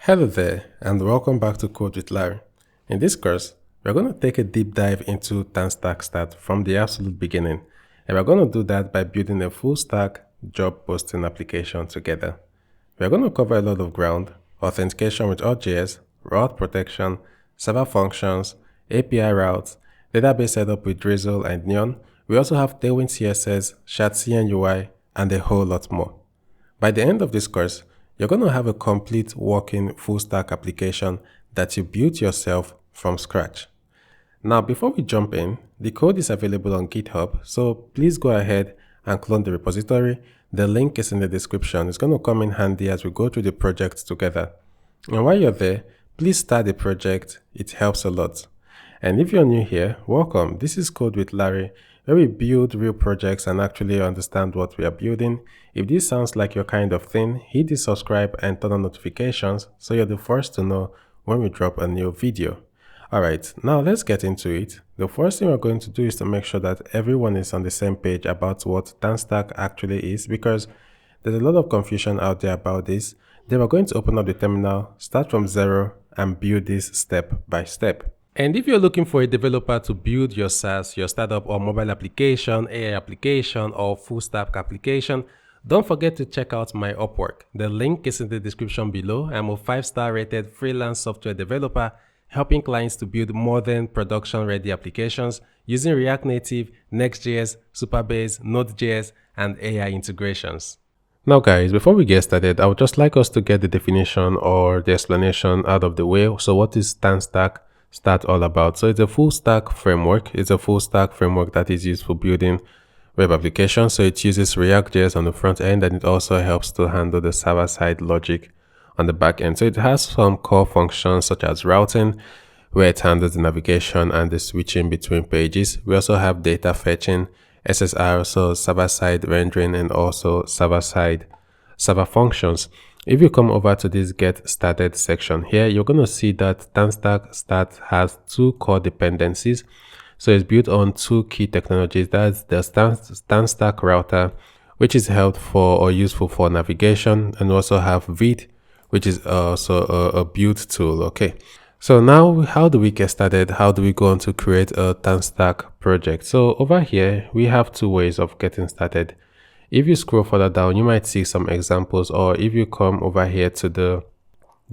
Hello there, and welcome back to Code with Larry. In this course, we're going to take a deep dive into TanStack Start from the absolute beginning, and we're going to do that by building a full stack job posting application together. We're going to cover a lot of ground: authentication with Auth.js, route protection, server functions, API routes, database setup with Drizzle and Neon. We also have Tailwind CSS, shadcn UI, and a whole lot more. By the end of this course, you're going to have a complete working full stack application that you built yourself from scratch. Now, before we jump in, the code is available on GitHub, so please go ahead and clone the repository. The link is in the description. It's going to come in handy as we go through the project together. And while you're there, please start the project. It helps a lot. And if you're new here, welcome. This is Code with Larry, where we build real projects and actually understand what we are building. If this sounds like your kind of thing, hit the subscribe and turn on notifications so you're the first to know when we drop a new video. Alright, now let's get into it. The first thing we're going to do is to make sure that everyone is on the same page about what TanStack actually is, because there's a lot of confusion out there about this. Then we're going to open up the terminal, start from zero, and build this step by step. And if you're looking for a developer to build your SaaS, your startup or mobile application, AI application, or full stack application, don't forget to check out my Upwork. The link is in the description below. I'm a 5-star rated freelance software developer helping clients to build modern production-ready applications using React Native, Next.js, Supabase, Node.js, and AI integrations. Now guys, before we get started, I would just like us to get the definition or the explanation out of the way. So what is TanStack Start all about? So it's a full stack framework. It's a full stack framework that is used for building web applications. So it uses React.js on the front end, and it also helps to handle the server-side logic on the back end. So it has some core functions such as routing, where it handles the navigation and the switching between pages. We also have data fetching, SSR, so server-side rendering, and also server functions. If you come over to this Get Started section here, you're going to see that TanStack Start has two core dependencies. So it's built on two key technologies. That's the TanStack router, which is helpful for or useful for navigation, and also have Vite, which is also a build tool. Okay, so now how do we get started? How do we go on to create a TanStack project? So over here, we have two ways of getting started. If you scroll further down, you might see some examples, or if you come over here to the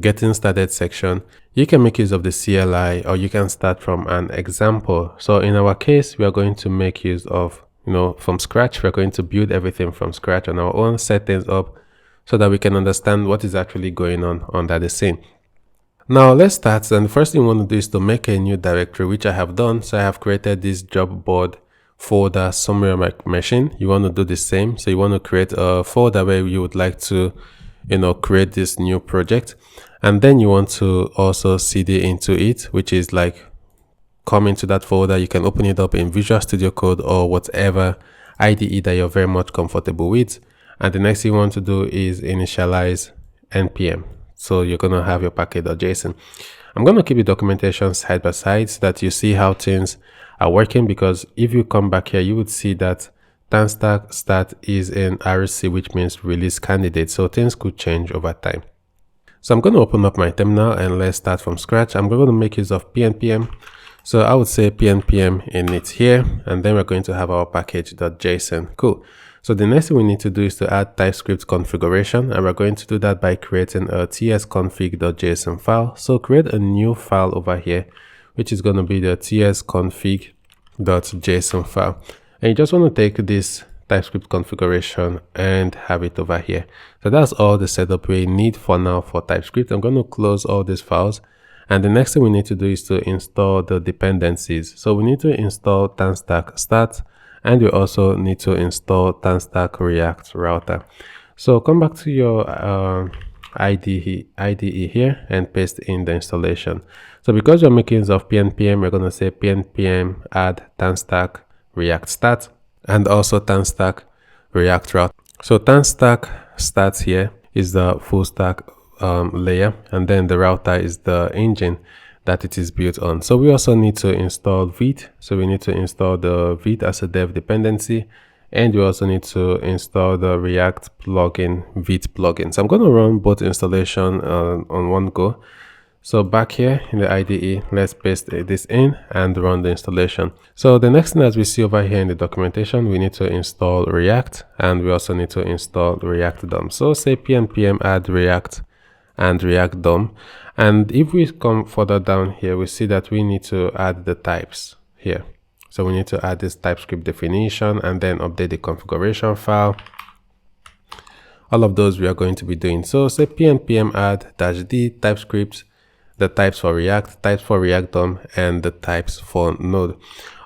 Getting Started section, you can make use of the CLI, or you can start from an example. So in our case, we are going to make use of, from scratch. We're going to build everything from scratch on our own, set things up so that we can understand what is actually going on under the scene. Now let's start. And the first thing we want to do is to make a new directory, which I have done. So I have created this job board folder somewhere on my machine. You want to do the same. So you want to create a folder where you would like to create this new project, and then you want to also cd into it, which is like come into that folder. You can open it up in Visual Studio Code or whatever IDE that you're very much comfortable with. And the next thing you want to do is initialize npm. So you're going to have your package.json. I'm going to keep the documentation side by side so that you see how things are working, because if you come back here, you would see that TanStack Start is in RC, which means release candidate. So things could change over time. So I'm going to open up my terminal and let's start from scratch. I'm going to make use of pnpm. So I would say pnpm init here, and then we're going to have our package.json. Cool. So the next thing we need to do is to add TypeScript configuration, and we're going to do that by creating a tsconfig.json file. So create a new file over here, which is going to be the tsconfig.json file. And you just want to take this TypeScript configuration and have it over here. So that's all the setup we need for now for TypeScript. I'm going to close all these files. And the next thing we need to do is to install the dependencies. So we need to install TanStack Start, and we also need to install TanStack React Router. So come back to your IDE here and paste in the installation. So because we're making use of pnpm, we're going to say pnpm add TanStack React Start and also TanStack React Route. So TanStack Start here is the full stack layer, and then the router is the engine that it is built on. So we also need to install Vite. So we need to install the Vite as a dev dependency and we also need to install the React plugin, Vite plugin. So I'm going to run both installation on one go. So back here in the IDE, let's paste this in and run the installation. So the next thing that we see over here in the documentation, we need to install React, and we also need to install React DOM. So say npm add React and React DOM. And if we come further down here, we see that we need to add the types here. So we need to add this TypeScript definition and then update the configuration file. All of those we are going to be doing. So say npm add -d TypeScript, the types for React, types for React DOM, and the types for Node.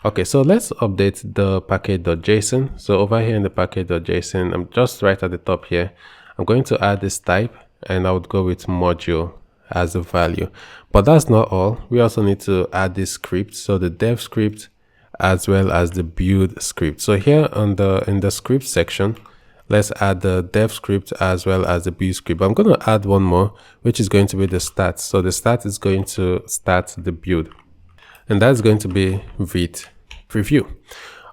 Okay, so let's update the package.json. So over here in the package.json, I'm just right at the top here. I'm going to add this type, and I would go with module as a value. But that's not all. We also need to add this script. So the dev script as well as the build script. So here on in the script section, let's add the dev script as well as the build script. I'm going to add one more, which is going to be the start. So the start is going to start the build, and that's going to be Vite preview.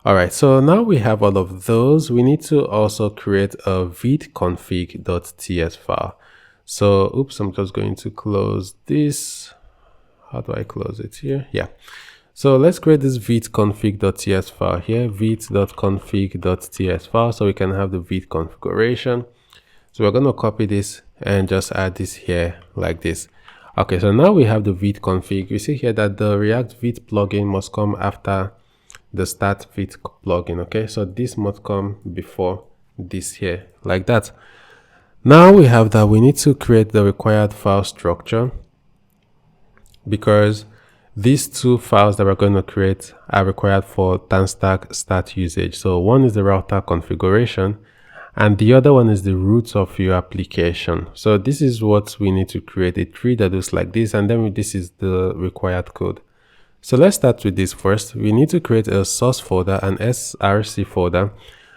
All right, so now we have all of those. We need to also create a viteconfig.ts file. So, oops, I'm just going to close this. How do I close it here? Yeah. So let's create this viteconfig.ts file here, vite.config.ts file, so we can have the Vite configuration. So we're going to copy this and just add this here like this. Okay, so now we have the Vite config. You see here that the React Vite plugin must come after the start Vite plugin. Okay, so this must come before this here, like that. Now we have that we need to create the required file structure, because these two files that we're going to create are required for TanStack Start usage. So one is the router configuration, and the other one is the root of your application. So this is what we need to create, a tree that looks like this, and then this is the required code. So let's start with this first. We need to create a source folder, an src folder,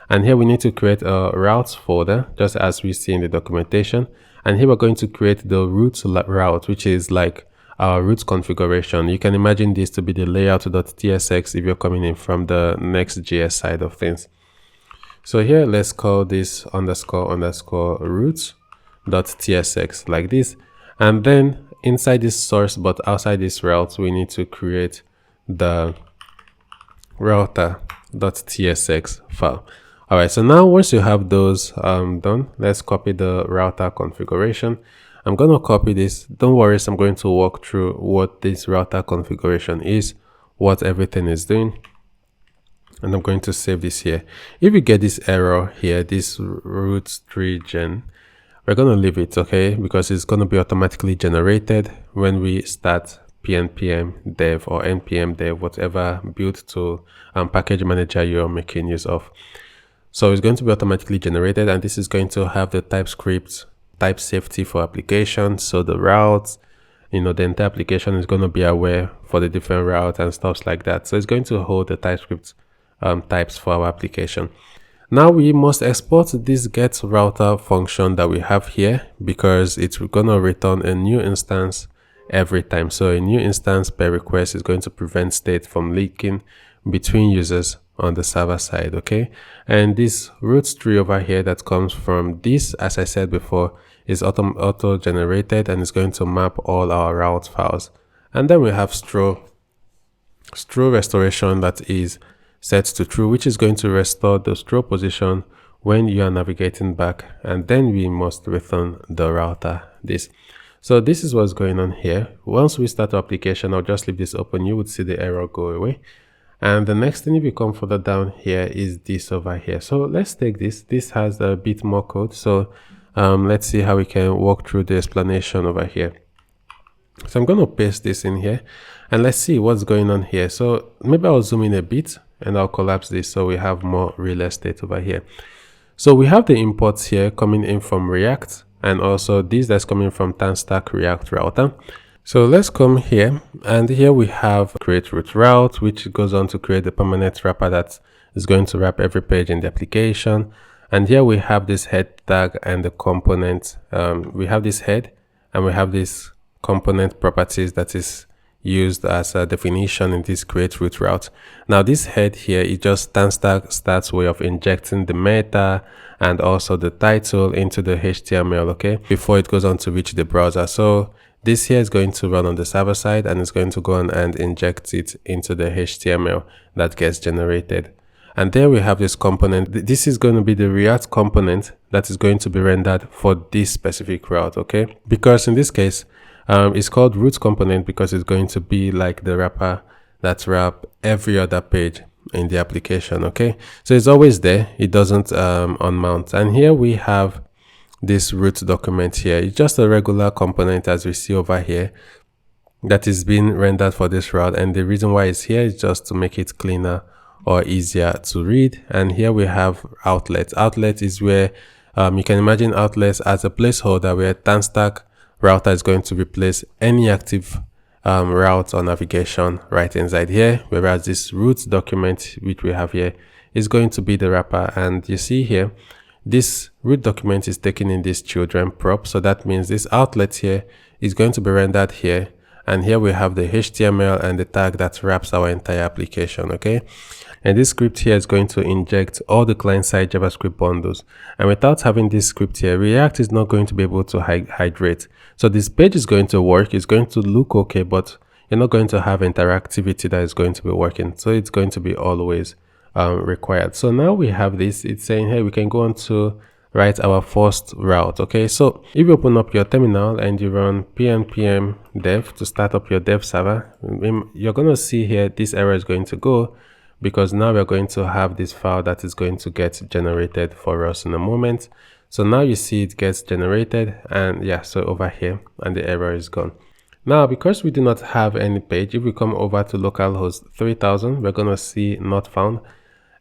and here we need to create a routes folder, just as we see in the documentation. And here we're going to create the root route, which is like our root configuration. You can imagine this to be the layout.tsx if you're coming in from the Next.js side of things. So here, let's call this __root.tsx like this. And then inside this source, but outside this route, we need to create the router.tsx file. All right, so now once you have those done, let's copy the router configuration. I'm going to copy this. Don't worry, I'm going to walk through what this router configuration is, what everything is doing. And I'm going to save this here. If you get this error here, this root tree gen, we're going to leave it, okay? Because it's going to be automatically generated when we start npm dev or npm dev, whatever build tool and package manager you're making use of. So it's going to be automatically generated, and this is going to have the TypeScript type safety for applications. So the routes, the entire application is going to be aware for the different routes and stuff like that. So it's going to hold the TypeScript types for our application. Now we must export this get router function that we have here, because it's going to return a new instance every time. So a new instance per request is going to prevent state from leaking between users on the server side, okay? And this root tree over here that comes from this, as I said before, is auto generated, and it's going to map all our route files. And then we have stro restoration that is set to true, which is going to restore the stro position when you are navigating back, and then we must return the router this. So this is what's going on here. Once we start our application, I'll just leave this open. You would see the error go away. And the next thing, if you come further down here, is this over here. So let's take this. This has a bit more code. So let's see how we can walk through the explanation over here. So I'm going to paste this in here, and let's see what's going on here. So maybe I'll zoom in a bit and I'll collapse this so we have more real estate over here. So we have the imports here coming in from React, and also this that's coming from TanStack React Router. So let's come here, and here we have create root route, which goes on to create the permanent wrapper that is going to wrap every page in the application. And here we have this head tag and the component. We have this head, and we have this component properties that is used as a definition in this create root route. Now this head here is just TanStack Start's way of injecting the meta and also the title into the HTML, okay, before it goes on to reach the browser. So this here is going to run on the server side and it's going to go on and inject it into the HTML that gets generated. And there we have this component. This is going to be the React component that is going to be rendered for this specific route, okay? Because in this case, it's called root component because it's going to be like the wrapper that wrap every other page in the application, okay? So it's always there. It doesn't unmount. And here we have this root document here. It's just a regular component as we see over here that is being rendered for this route. And the reason why it's here is just to make it cleaner or easier to read. And here we have outlet. Outlet is where you can imagine outlets as a placeholder where TanStack router is going to replace any active route or navigation right inside here, whereas this root document which we have here is going to be the wrapper. And you see here, this root document is taken in this children prop, so that means this outlet here is going to be rendered here, and here we have the HTML and the tag that wraps our entire application, okay? And this script here is going to inject all the client-side JavaScript bundles, and without having this script here, React is not going to be able to hydrate. So this page is going to work, it's going to look okay, but you're not going to have interactivity that is going to be working, so it's going to be always required. So now we have this, it's saying, hey, we can go on to write our first route, okay? So if you open up your terminal and you run npm dev to start up your dev server, you're going to see here this error is going to go because now we're going to have this file that is going to get generated for us in a moment. So now you see it gets generated, and yeah, so over here, and the error is gone. Now, because we do not have any page, if we come over to localhost 3000, we're going to see not found.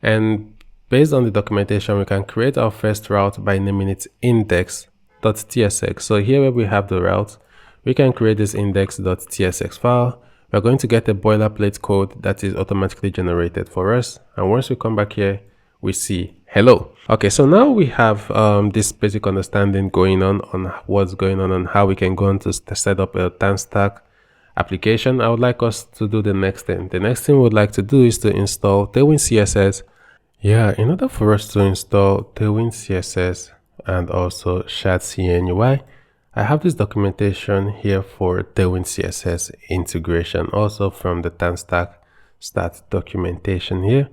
And based on the documentation, we can create our first route by naming it index.tsx. So here where we have the route, we can create this index.tsx file. We're going to get a boilerplate code that is automatically generated for us. And once we come back here, we see hello. Okay, so now we have this basic understanding going on what's going on and how we can go on to set up a TanStack application. I would like us to do the next thing. The next thing we would like to do is to install Tailwind CSS. Yeah, in order for us to install Tailwind CSS and also shadcn UI, I have this documentation here for Tailwind CSS integration, also from the TanStack Start documentation here.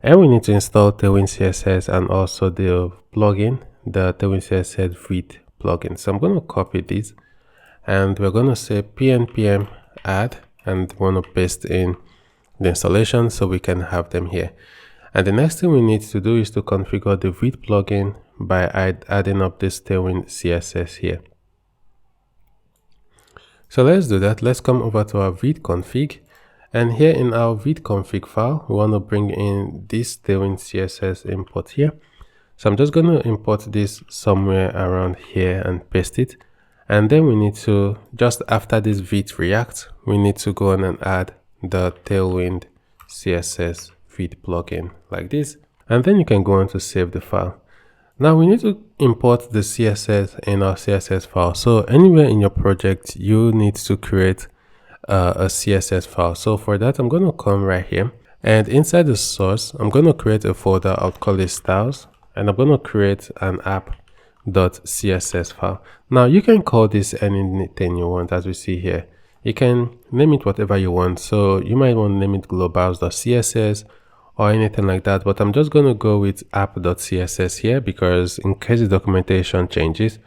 And we need to install Tailwind CSS and also the plugin, the Tailwind CSS Vite plugin. So I'm going to copy this and we're going to say npm add, and we're going to paste in the installation so we can have them here. And the next thing we need to do is to configure the Vite plugin by adding up this Tailwind CSS here. So let's do that. Let's come over to our Vite config. And here in our Vite config file, we want to bring in this Tailwind CSS import here. So I'm just going to import this somewhere around here and paste it. And then we need to, just after this Vite React, we need to go on and add the Tailwind CSS Vite plugin like this. And then you can go on to save the file. Now we need to import the CSS in our CSS file. So anywhere in your project, you need to create a CSS file. So for that, I'm going to come right here, and inside the source, I'm going to create a folder. I'll call it styles, and I'm going to create an app.css file. Now you can call this anything you want, as we see here. You can name it whatever you want. So you might want to name it globals.css or anything like that, but I'm just going to go with app.css here because in case the documentation changes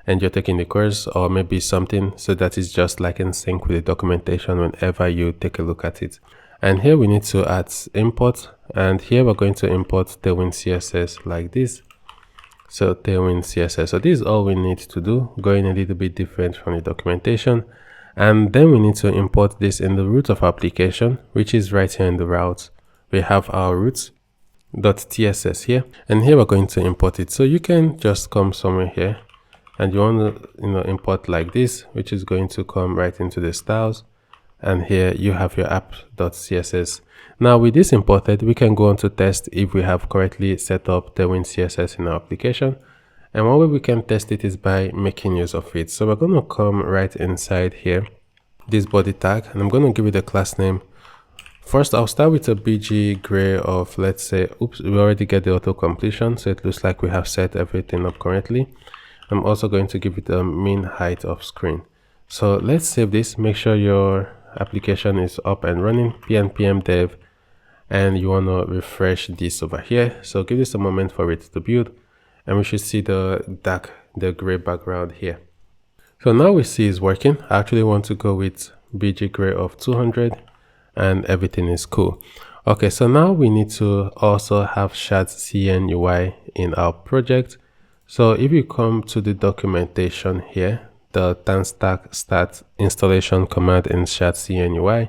and you're taking the course or maybe something, so that is just like in sync with the documentation whenever you take a look at it. And here we need to add import, and here we're going to import Tailwind CSS like this. So Tailwind CSS. So this is all we need to do, going a little bit different from the documentation. And then we need to import this in the root of our application, which is right here in the routes. We have our root.tss here, and here we're going to import it. So you can just come somewhere here and you want to import like this, which is going to come right into the styles, and here you have your app.css. Now with this imported, we can go on to test if we have correctly set up Tailwind CSS in our application. And one way we can test it is by making use of it. So we're going to come right inside here, this body tag, and I'm going to give it a class name. First, I'll start with a bg gray of, let's say, oops, we already get the auto completion, so it looks like we have set everything up correctly. I'm also going to give it a min height of screen. So let's save this. Make sure your application is up and running, npm dev, and you want to refresh this over here. So give this a moment for it to build, and we should see the gray background here. So now we see it's working. I actually want to go with bg gray of 200, and everything is cool. Okay, so now we need to also have shadcn UI in our project. So if you come to the documentation here, the TanStack Start installation command in shadcn UI,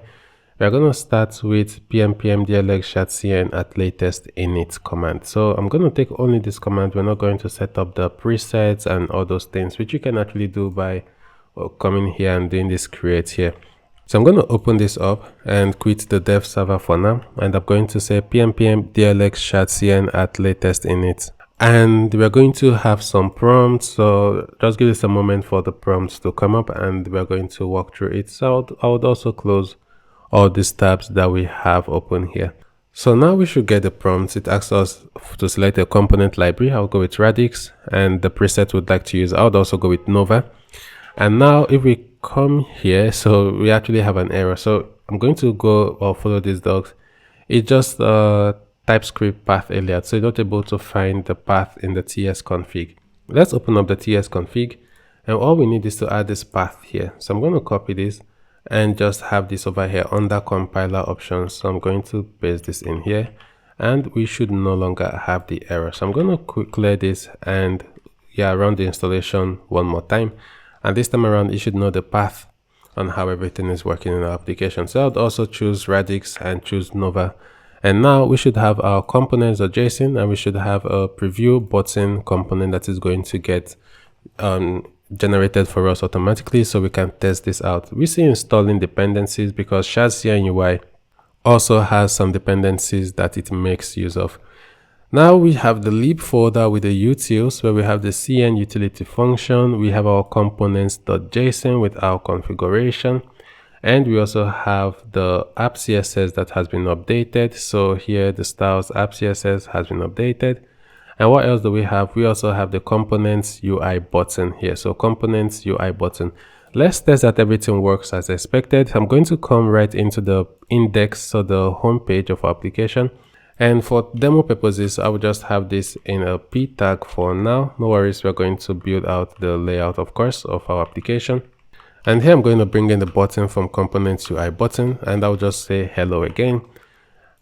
we're going to start with pnpm dlx shadcn at latest init command. So I'm going to take only this command. We're not going to set up the presets and all those things, which you can actually do by coming here and doing this create here. So I'm going to open this up and quit the dev server for now, and I'm going to say pnpm dlx shadcn at latest init. And we're going to have some prompts, so just give us a moment for the prompts to come up, and we're going to walk through it. So I would also close all these tabs that we have open here. So now we should get the prompts. It asks us to select a component library. I'll go with Radix, and the preset we'd like to use, I would also go with Nova. And now if we come here, so we actually have an error. So I'm going to go or follow these docs. It just TypeScript path alias, so you're not able to find the path in the ts config. Let's open up the ts config, and all we need is to add this path here. So I'm going to copy this and just have this over here under compiler options. So I'm going to paste this in here, and we should no longer have the error. So I'm going to clear this and run the installation one more time, and this time around you should know the path on how everything is working in our application. So I'd also choose Radix and choose Nova. And now we should have our components.json, and we should have a preview button component that is going to get generated for us automatically, so we can test this out. We see installing dependencies because shadcn UI also has some dependencies that it makes use of. Now we have the lib folder with the utils, where we have the cn utility function. We have our components.json with our configuration. And we also have the app CSS that has been updated. So here the styles app CSS has been updated. And what else do we have? We also have the components UI button here. So components UI button. Let's test that everything works as expected. I'm going to come right into the index, so the home page of our application. And for demo purposes, I will just have this in a p tag for now. No worries, we're going to build out the layout, of course, of our application. And here I'm going to bring in the button from components UI button, and I'll just say hello again,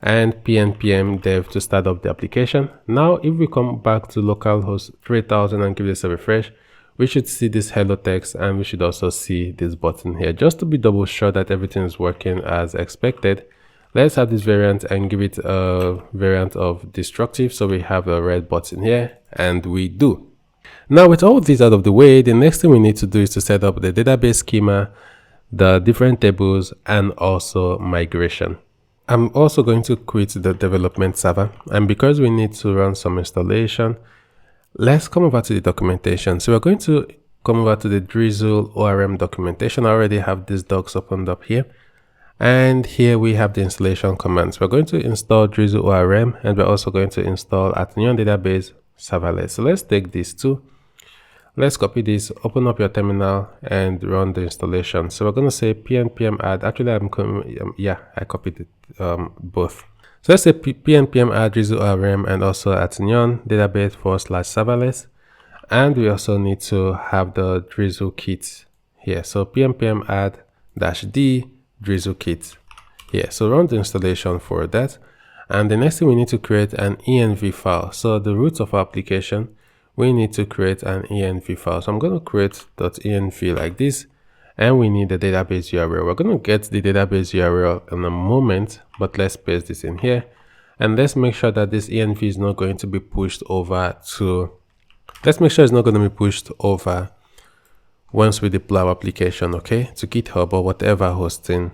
and pnpm dev to start up the application. Now if we come back to localhost 3000 and give this a refresh, we should see this hello text, and we should also see this button here. Just to be double sure that everything is working as expected, let's have this variant and give it a variant of destructive, so we have a red button here, and we do. Now with all of these out of the way, the next thing we need to do is to set up the database schema, the different tables, and also migration. I'm also going to quit the development server, and because we need to run some installation, let's come over to the documentation. So we're going to come over to the Drizzle ORM documentation. I already have these docs opened up here, and here we have the installation commands. We're going to install Drizzle ORM, and we're also going to install at Neon database serverless. So let's take these two. Let's copy this, open up your terminal, and run the installation. So we're going to say pnpm add. Actually, I copied it both. So let's say pnpm add Drizzle ORM and also at Neon database /serverless. And we also need to have the Drizzle kit here. So pnpm add -d Drizzle kit here. So run the installation for that. And the next thing, we need to create an env file. So the root of our application, we need to create an env file. So I'm going to create .env like this, and we need the database URL. We're going to get the database URL in a moment, but let's paste this in here, and let's make sure that this env is not going to be pushed over to, let's make sure it's not going to be pushed over once we deploy our application, okay, to GitHub or whatever hosting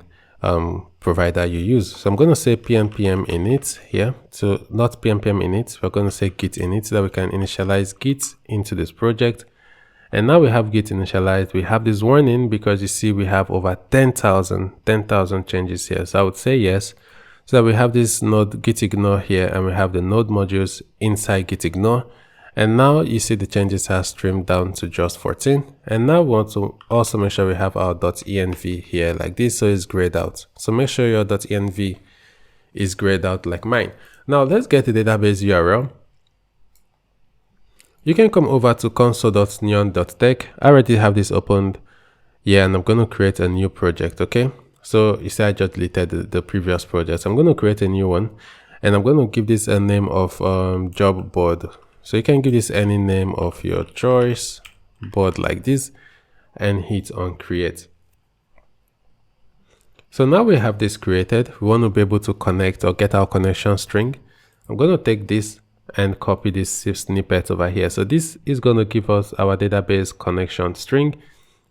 provider you use. So I'm going to say pnpm init here, so not pnpm init, we're going to say git init, so that we can initialize git into this project. And now we have git initialized. We have this warning because you see we have over 10,000 changes here. So I would say yes. So we have this node git ignore here, and we have the node modules inside git ignore. And now you see the changes have streamed down to just 14. And now we want to also make sure we have our .env here like this, so it's grayed out. So make sure your .env is grayed out like mine. Now let's get the database URL. You can come over to console.neon.tech. I already have this opened here, and I'm going to create a new project, okay? So you see I just deleted the previous project. So I'm going to create a new one, and I'm going to give this a name of job board. So you can give this any name of your choice, board like this, and hit on create. So now we have this created. We want to be able to connect or get our connection string. I'm going to take this and copy this snippet over here. So this is going to give us our database connection string,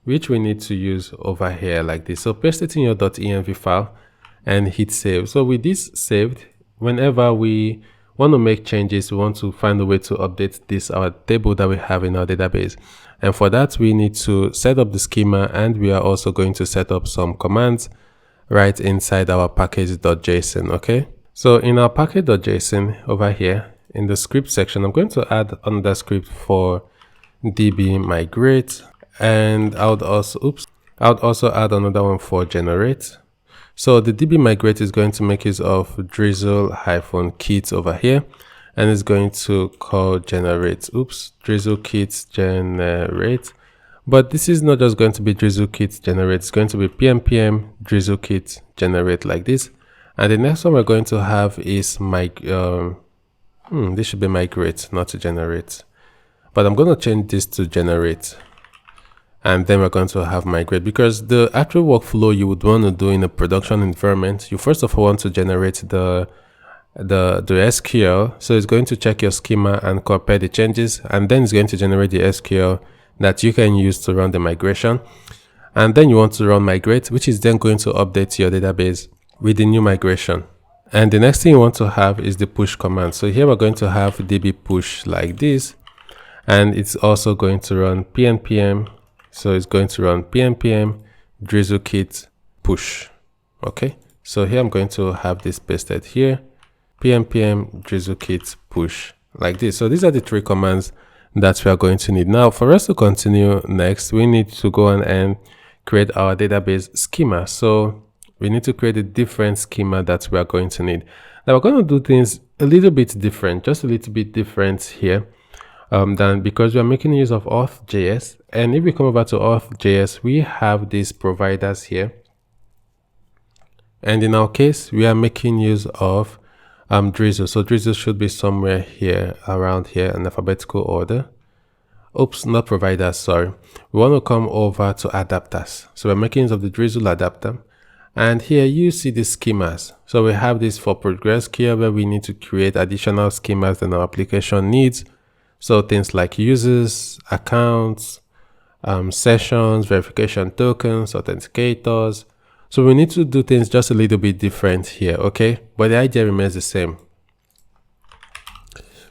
which we need to use over here like this. So paste it in your .env file and hit save. So with this saved, whenever we want to make changes, we want to find a way to update this, our table that we have in our database. And for that, we need to set up the schema, and we are also going to set up some commands right inside our package.json, okay? So in our package.json over here, in the script section, I'm going to add another script for db migrate, and I would also add another one for generate. So the db migrate is going to make use of drizzle-kit over here, and it's going to call generate. Drizzle kit generate. But this is not just going to be drizzle kit generate, it's going to be pm drizzle kit generate like this. And the next one we're going to have is this should be migrate, not to generate. But I'm going to change this to generate. And then we're going to have migrate, because the actual workflow you would want to do in a production environment, you first of all want to generate the SQL. So it's going to check your schema and compare the changes, and then it's going to generate the SQL that you can use to run the migration. And then you want to run migrate, which is then going to update your database with the new migration. And the next thing you want to have is the push command. So here we're going to have db push like this, and it's also going to run pnpm. So it's going to run pnpm drizzle kit push. Okay, so here I'm going to have this pasted here, pnpm drizzle kit push like this. So these are the three commands that we are going to need. Now for us to continue next, we need to go on and create our database schema. So we need to create a different schema that we are going to need. Now we're going to do things a little bit different, just a little bit different here. Than because we are making use of Auth.js. And if we come over to Auth.js, we have these providers here. And in our case, we are making use of Drizzle. So Drizzle should be somewhere here, around here in alphabetical order. Oops, not providers, sorry. We want to come over to adapters. So we're making use of the Drizzle adapter. And here you see the schemas. So we have this for PostgreSQL, where we need to create additional schemas than our application needs. So things like users, accounts, sessions, verification tokens, authenticators. So we need to do things just a little bit different here, okay? But the idea remains the same.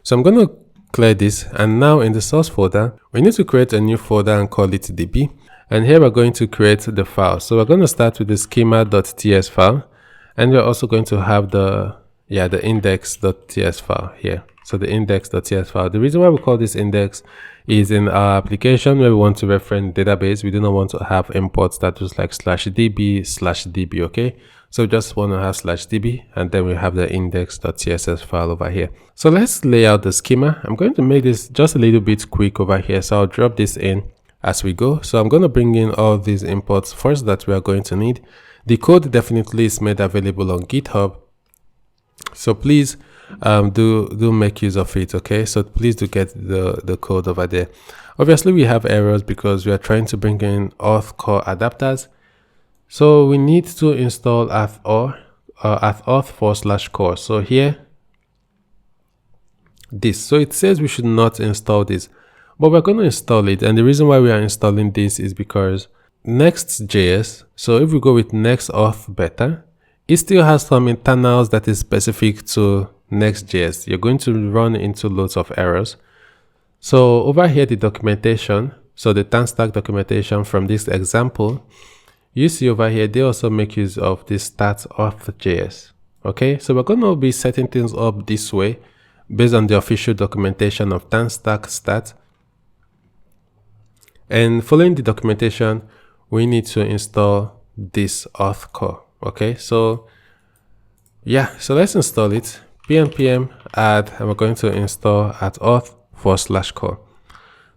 So I'm going to clear this, and now in the source folder, we need to create a new folder and call it db. And here we're going to create the file. So we're going to start with the schema.ts file, and we're also going to have the index.ts file here. So the index.ts file. The reason why we call this index is in our application where we want to reference database, we do not want to have import status like /db/db, okay? So we just want to have /db, and then we have the index.css file over here. So let's lay out the schema. I'm going to make this just a little bit quick over here. So I'll drop this in as we go. So I'm going to bring in all these imports first that we are going to need. The code definitely is made available on GitHub. So please do make use of it, okay? So please do get the code over there. Obviously we have errors because we are trying to bring in auth core adapters. So we need to install auth/core. So here this, so it says we should not install this, but we're going to install it. And the reason why we are installing this is because Next.js, so if we go with Next Auth Beta, it still has some internals that is specific to Next.js. You're going to run into loads of errors. So over here, the documentation, so the TanStack documentation from this example, you see over here, they also make use of this start-authjs. Okay, so we're going to be setting things up this way based on the official documentation of TanStack Start. And following the documentation, we need to install this auth core. Okay, so yeah, so let's install it. npm add, and we're going to install at auth/core.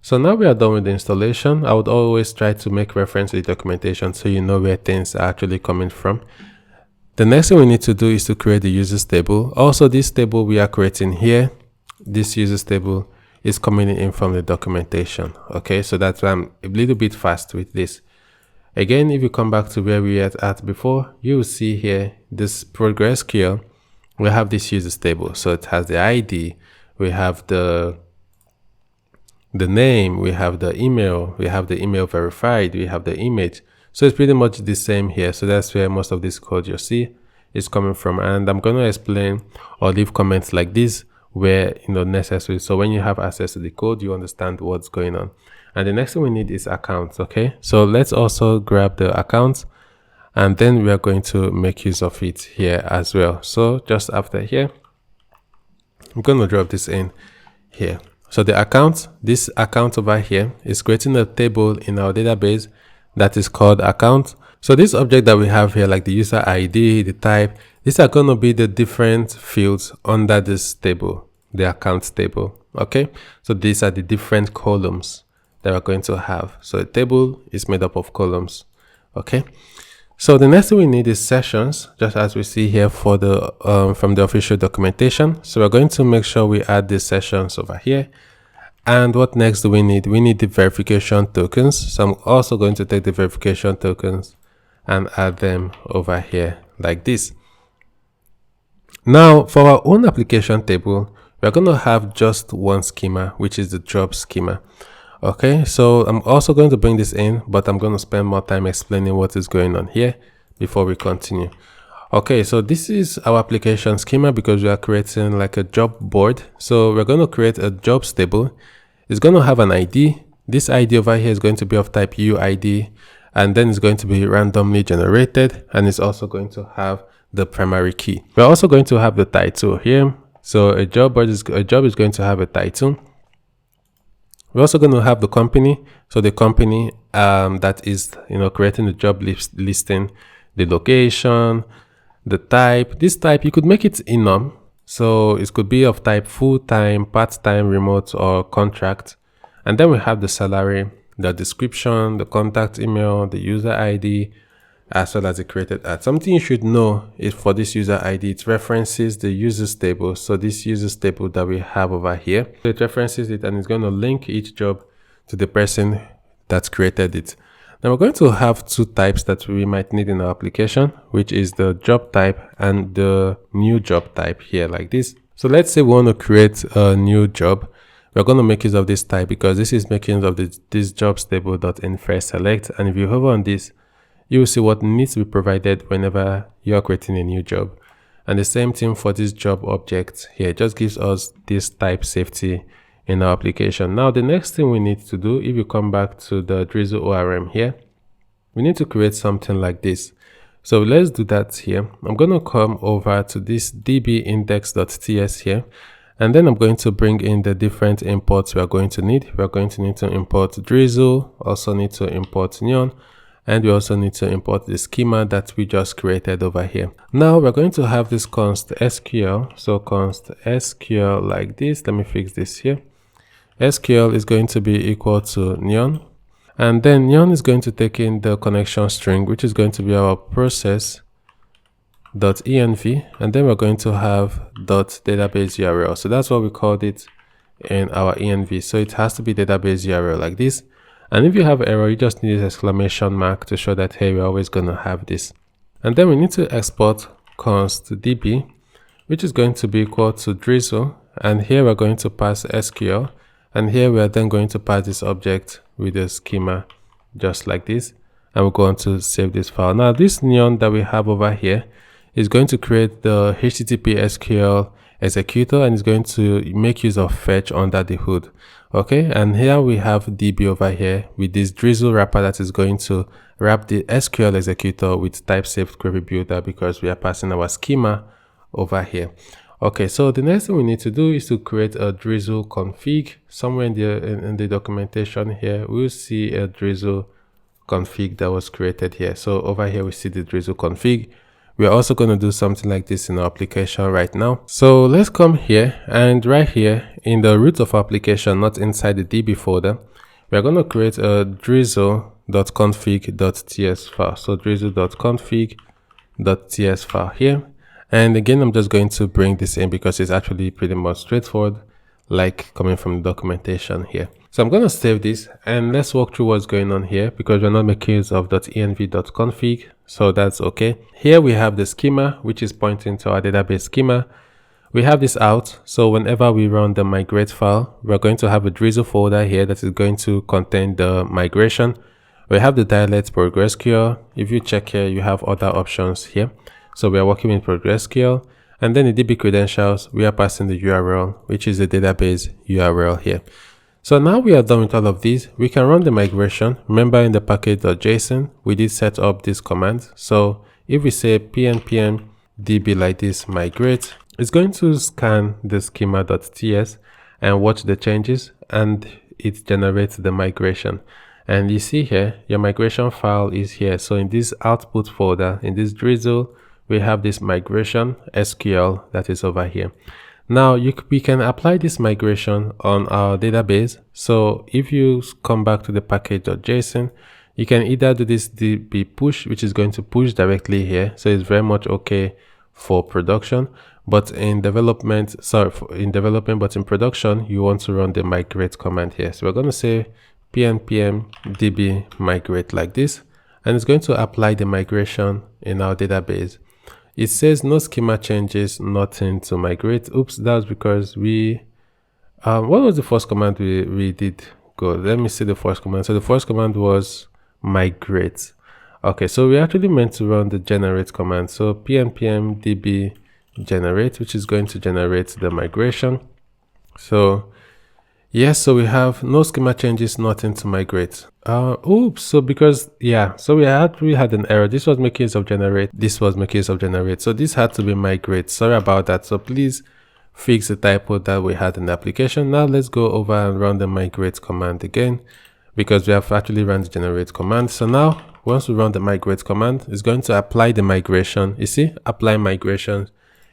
So now we are done with the installation. I would always try to make reference to the documentation so you know where things are actually coming from. The next thing we need to do is to create the users table. Also, this table we are creating here, this users table is coming in from the documentation. Okay, so that's why I'm a little bit fast with this. Again, if you come back to where we were at before, you will see here this PostgreSQL. We have this users table, so it has the ID, we have the name, we have the email verified, we have the image. So it's pretty much the same here. So that's where most of this code you see is coming from. And I'm going to explain or leave comments like this where necessary. So when you have access to the code, you understand what's going on. And the next thing we need is accounts. Okay, so let's also grab the accounts, and then we are going to make use of it here as well. So just after here, I'm going to drop this in here. So the account, this account over here is creating a table in our database that is called account. So this object that we have here, like the user ID, the type, these are going to be the different fields under this table, the account table. Okay, so these are the different columns that we're going to have. So a table is made up of columns. Okay, so the next thing we need is sessions, just as we see here for the from the official documentation. So we're going to make sure we add the sessions over here. And what next do we need? We need the verification tokens. So I'm also going to take the verification tokens and add them over here like this. Now for our own application table, we're going to have just one schema, which is the job schema. Okay, so I'm also going to bring this in, but I'm going to spend more time explaining what is going on here before we continue. Okay, so this is our application schema because we are creating like a job board. So we're going to create a jobs table. It's going to have an ID. This ID over here is going to be of type UID, and then it's going to be randomly generated, and it's also going to have the primary key. We're also going to have the title here. So a job is going to have a title. We're also going to have the company. So the company that is creating the job listing, the location, the type. This type, you could make it enum. So it could be of type full-time, part-time, remote, or contract. And then we have the salary, the description, the contact email, the user ID, as well as the created ad. Something you should know is for this user ID, it references the users table. So this users table that we have over here, it references it and it's going to link each job to the person that's created it. Now we're going to have two types that we might need in our application, which is the job type and the new job type here like this. So let's say we want to create a new job. We're going to make use of this type because this is making use of this jobs table.inferSelect. And if you hover on this, you will see what needs to be provided whenever you're creating a new job. And the same thing for this job object here. It just gives us this type safety in our application. Now, the next thing we need to do, if you come back to the Drizzle ORM here, we need to create something like this. So let's do that here. I'm going to come over to this db-index.ts here, and then I'm going to bring in the different imports we are going to need. We are going to need to import Drizzle, also need to import Neon, and we also need to import the schema that we just created over here. Now we're going to have this const SQL. So const SQL like this. Let me fix this here. SQL is going to be equal to Neon. And then Neon is going to take in the connection string, which is going to be our process.env. And then we're going to have .database URL. So that's what we called it in our env. So it has to be database URL like this. And if you have error, you just need an exclamation mark to show that, hey, we're always going to have this. And then we need to export const db, which is going to be equal to Drizzle. And here we're going to pass SQL. And here we are then going to pass this object with a schema just like this. And we're going to save this file. Now this Neon that we have over here is going to create the HTTP SQL executor, and it's going to make use of fetch under the hood. Okay, and here we have DB over here with this Drizzle wrapper that is going to wrap the SQL executor with type safe query builder, because we are passing our schema over here. Okay, so the next thing we need to do is to create a Drizzle config. Somewhere in the documentation here, we'll see a Drizzle config that was created here. So over here we see the Drizzle config. We are also going to do something like this in our application right now. So let's come here, and right here in the root of our application, not inside the DB folder, we are going to create a drizzle.config.ts file. So drizzle.config.ts file here. And again, I'm just going to bring this in because it's actually pretty much straightforward, like coming from the documentation here. So I'm going to save this, and let's walk through what's going on here, because we're not making use of .env.config, so that's okay. Here we have the schema, which is pointing to our database schema. We have this out, so whenever we run the migrate file, we're going to have a Drizzle folder here that is going to contain the migration. We have the dialect PostgreSQL. If you check here, you have other options here. So we are working with PostgreSQL, and then the DB credentials, we are passing the URL, which is the database URL here. So now we are done with all of these, we can run the migration. Remember, in the package.json, we did set up this command. So if we say pnpm db like this migrate, it's going to scan the schema.ts and watch the changes, and it generates the migration. And you see here, your migration file is here. So in this output folder, in this Drizzle, we have this migration SQL that is over here. Now we can apply this migration on our database. So if you come back to the package.json, you can either do this db push, which is going to push directly here. So it's very much okay for production, but in development, but in production, you want to run the migrate command here. So we're going to say pnpm db migrate like this, and it's going to apply the migration in our database. It says no schema changes, nothing to migrate. Oops, that was because we, what was the first command we did go? Let me see the first command. So the first command was migrate. Okay, so we actually meant to run the generate command. So pnpm db generate, which is going to generate the migration. So yes, so we have no schema changes, nothing to migrate. Oops, so because, yeah, so we had an error. This was making use of generate. This was making use of generate. So this had to be migrate. Sorry about that. So please fix the typo that we had in the application. Now let's go over and run the migrate command again, because we have actually run the generate command. So now once we run the migrate command, it's going to apply the migration. You see, apply migration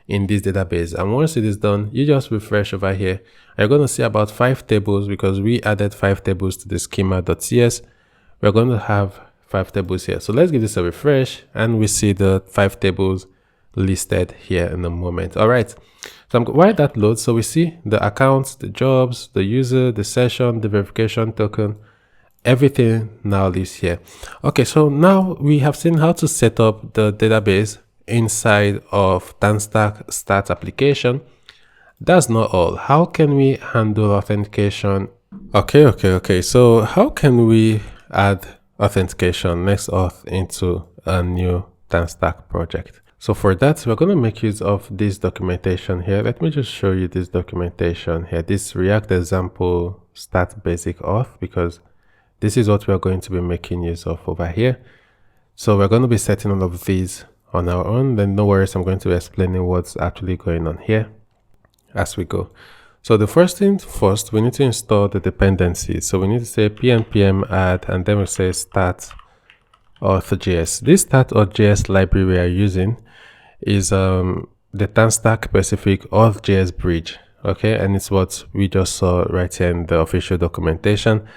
in this database, and once it is done, you just refresh over here. You're going to see about 5 tables, because we added 5 tables to the schema.cs. We're going to have 5 tables here. So let's give this a refresh, and we see the 5 tables listed here in a moment. All right, so while that loads, so we see the accounts, the jobs, the user, the session, the verification token, everything now lives here. Okay, so now we have seen how to set up the database inside of TanStack Start application. That's not all. How can we handle authentication? Okay. So how can we add authentication, Next.auth, into a new TanStack project? So for that, we're going to make use of this documentation here. Let me just show you this documentation here, this React example start basic auth, because this is what we're going to be making use of over here. So we're going to be setting all of these on our own. Then no worries, I'm going to be explaining what's actually going on here as we go. So the first thing first, we need to install the dependencies. So we need to say pnpm add, and then we say start-authjs. This start-authjs library we are using is the TanStack specific Auth.js bridge. Okay, and it's what we just saw right here in the official documentation.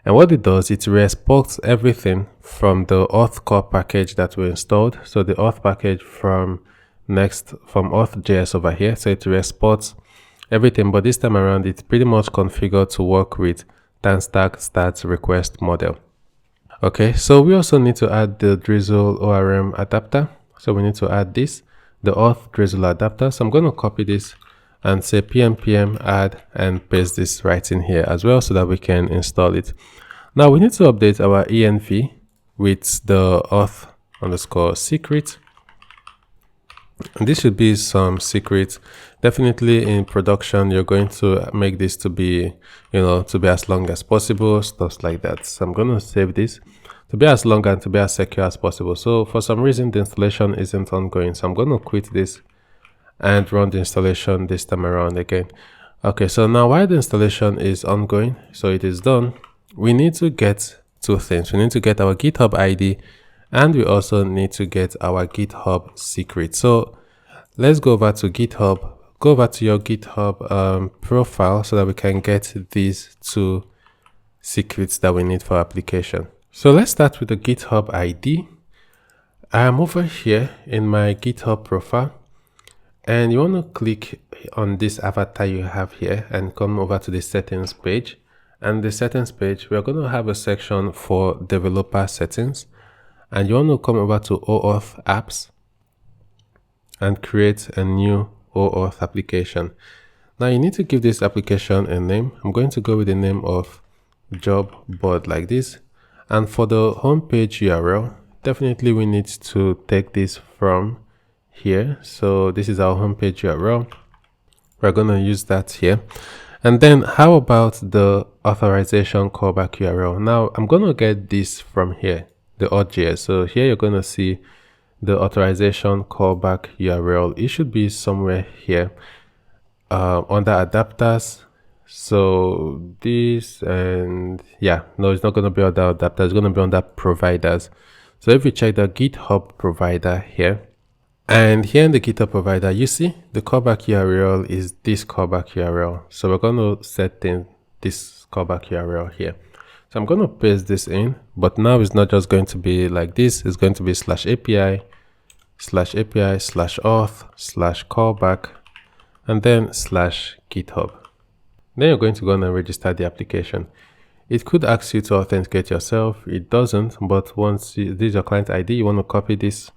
And what it does, it exports everything from the auth core package that we installed. So the auth package from Auth.js over here. So it exports everything, but this time around, it's pretty much configured to work with TanStack Start request model. Okay, so we also need to add the Drizzle ORM adapter. So we need to add this, the auth Drizzle adapter. So I'm going to copy this and say pnpm add and paste this right in here as well, so that we can install it. Now we need to update our env with the auth_secret. And this should be some secret. Definitely in production, you're going to make this to be, to be as long as possible, stuff like that. So I'm going to save this to be as long and to be as secure as possible. So for some reason, the installation isn't ongoing. So I'm going to quit this and run the installation this time around again. Okay, so now while the installation is ongoing, so it is done, we need to get two things. We need to get our GitHub ID, and we also need to get our GitHub secret. So let's go over to GitHub, go over to your GitHub profile so that we can get these two secrets that we need for our application. So let's start with the GitHub ID. I'm over here in my GitHub profile, and you want to click on this avatar you have here and come over to the settings page. And the settings page, we're going to have a section for developer settings, and you want to come over to OAuth apps and create a new OAuth application. Now you need to give this application a name. I'm going to go with the name of job board like this. And for the homepage URL, definitely we need to take this from here. So this is our homepage URL. We're going to use that here. And then how about the authorization callback URL? Now I'm going to get this from here, the Auth.js. So here you're going to see the authorization callback URL. It should be somewhere here under adapters. So this, and yeah, no, it's not going to be under adapters. It's going to be under providers. So if you check the GitHub provider here, and here in the GitHub provider, you see the callback URL is this callback URL. So we're going to set in this callback URL here. So I'm going to paste this in, but now it's not just going to be like this. It's going to be /API /auth /callback, and then /GitHub. Then you're going to go and register the application. It could ask you to authenticate yourself. It doesn't, but once this is your client ID, you want to copy this,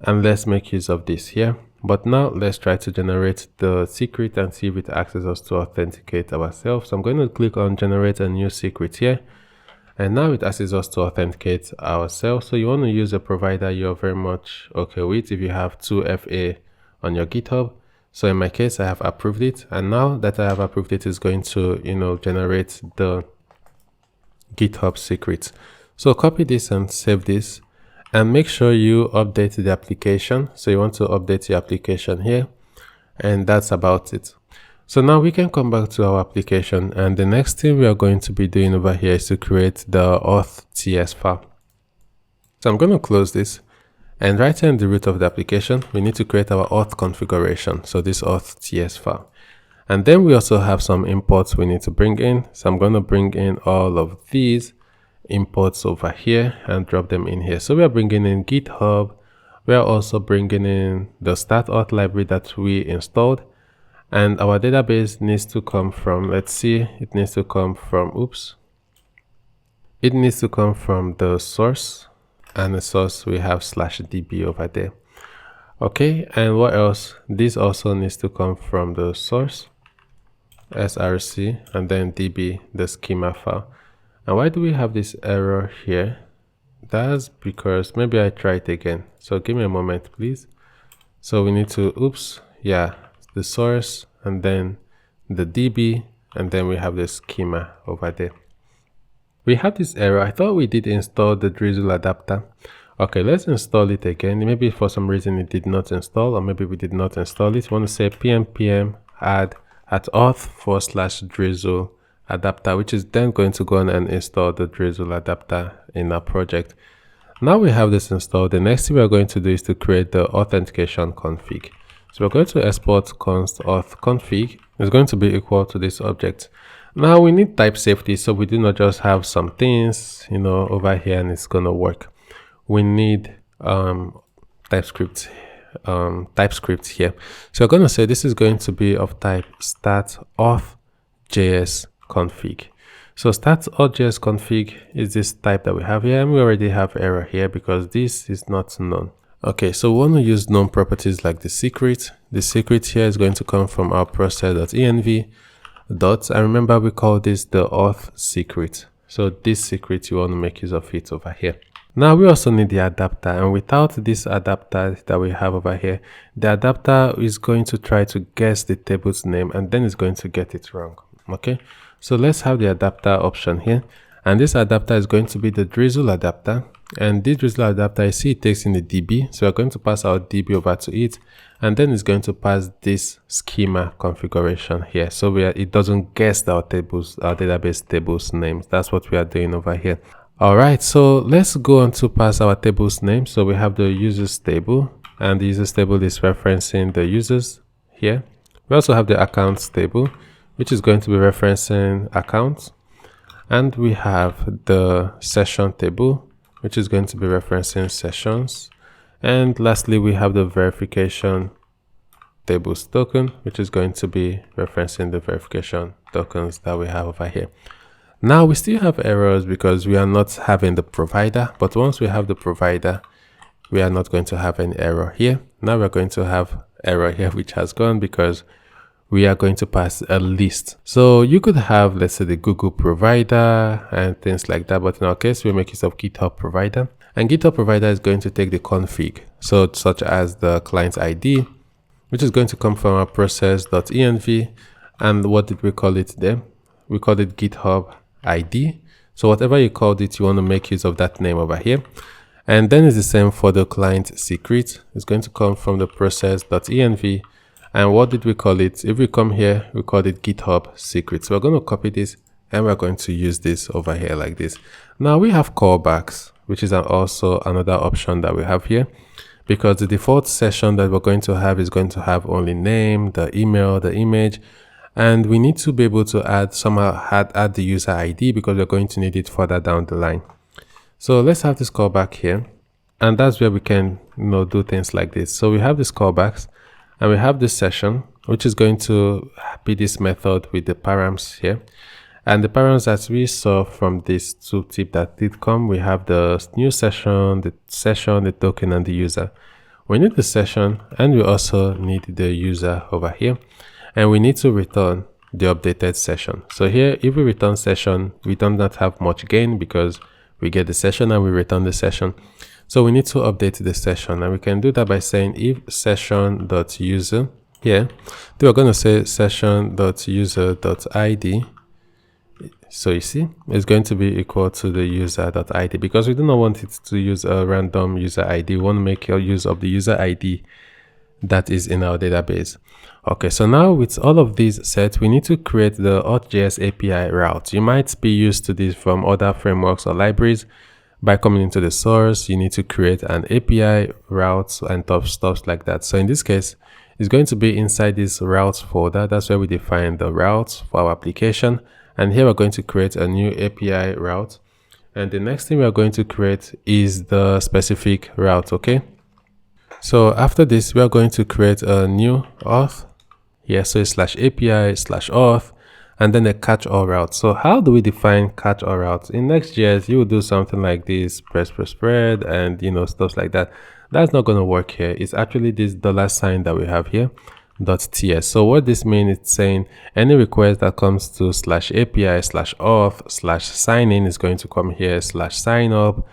and let's make use of this here. But now let's try to generate the secret and see if it asks us to authenticate ourselves. So I'm going to click on generate a new secret here. And now it asks us to authenticate ourselves. So you want to use a provider you're very much okay with if you have 2FA on your GitHub. So in my case, I have approved it. And now that I have approved it, it's going to, generate the GitHub secrets. So copy this and save this, and make sure you update the application. So you want to update the application here, and that's about it. So now we can come back to our application, and the next thing we are going to be doing over here is to create the Auth.js file. So I'm going to close this, and right here in the root of the application, we need to create our auth configuration. So this Auth.js file. And then we also have some imports we need to bring in. So I'm going to bring in all of these imports over here and drop them in here. So we are bringing in GitHub. We are also bringing in the start-auth library that we installed. And our database needs to come from, let's see, it needs to come from, it needs to come from the source, and the source we have /db over there. Okay, and what else? This also needs to come from the source, src, and then db, the schema file. And why do we have this error here? That's because maybe I try it again. So give me a moment, please. So we need to, the source, and then the db, and then we have the schema over there. We have this error. I thought we did install the Drizzle adapter. Okay, let's install it again. Maybe for some reason it did not install, or maybe we did not install it. We want to say pm add @auth/drizzle adapter, which is then going to go on and install the Drizzle adapter in our project. Now we have this installed. The next thing we are going to do is to create the authentication config. So we're going to export const auth config. It's going to be equal to this object. Now we need type safety, so we do not just have some things, over here and it's going to work. We need TypeScript here. So we're going to say this is going to be of type start-authjs config. So start-authjs config is this type that we have here, and we already have error here because this is not known. Okay, so we want to use known properties like the secret. The secret here is going to come from our process.env dot, and remember we call this the auth secret. So this secret, you want to make use of it over here. Now we also need the adapter, and without this adapter that we have over here, the adapter is going to try to guess the table's name and then it's going to get it wrong. Okay, so let's have the adapter option here, and this adapter is going to be the Drizzle adapter. And this Drizzle adapter, I see it takes in the DB, so we're going to pass our DB over to it, and then it's going to pass this schema configuration here, so it doesn't guess our database tables names. That's what we are doing over here. All right, so let's go on to pass our tables name. So we have the users table, and the users table is referencing the users here. We also have the accounts table, which is going to be referencing accounts, and we have the session table, which is going to be referencing sessions, and lastly we have the verification tables token, which is going to be referencing the verification tokens that we have over here. Now we still have errors because we are not having the provider, but once we have the provider, we are not going to have any error here. Now we're going to have error here, which has gone because we are going to pass a list. So you could have, let's say, the Google provider and things like that, but in our case, we make use of GitHub provider, and GitHub provider is going to take the config, so such as the client ID, which is going to come from our process.env. And what did we call it there? We called it GitHub ID. So whatever you called it, you want to make use of that name over here. And then it's the same for the client secret. It's going to come from the process.env. And what did we call it? If we come here, we call it GitHub secret. So we're going to copy this and we're going to use this over here like this. Now we have callbacks, which is also another option that we have here, because the default session that we're going to have is going to have only name, the email, the image, and we need to be able to add the user ID because we're going to need it further down the line. So let's have this callback here, and that's where we can do things like this. So we have this callbacks, and we have this session, which is going to be this method with the params here. And the params that we saw from this tooltip that did come, we have the new session, the token, and the user. We need the session, and we also need the user over here. And we need to return the updated session. So here, if we return session, we do not have much gain because we get the session and we return the session. So we need to update the session, and we can do that by saying if session.user here, then we're going to say session.user.id. So you see, it's going to be equal to the user.id because we do not want it to use a random user ID. We want to make use of the user ID that is in our database. Okay, so now with all of these set, we need to create the Auth.js API route. You might be used to this from other frameworks or libraries. By coming into the source, you need to create an API route and stuff like that. So in this case, it's going to be inside this routes folder. That's where we define the routes for our application. And here we're going to create a new API route. And the next thing we are going to create is the specific route, okay? So after this, we are going to create a new auth. Yeah, so it's /API/auth, and then a catch-all route. So how do we define catch-all routes? In Next.js, you would do something like this, spread, and stuff like that. That's not going to work here. It's actually this $sign that we have here, .ts. So what this means, it's saying any request that comes to /API/auth/sign-in is going to come here, /sign-up,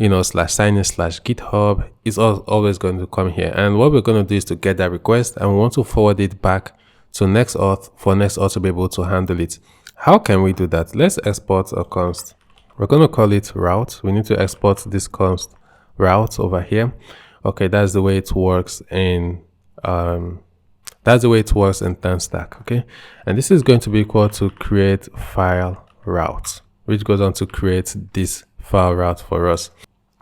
/sign-in/GitHub is always going to come here. And what we're going to do is to get that request, and we want to forward it back to Next.auth for Next.auth to be able to handle it. How can we do that? Let's export a const. We're going to call it route. We need to export this const route over here. Okay, that's the way it works in TanStack. Okay, and this is going to be equal to create file route, which goes on to create this file route for us.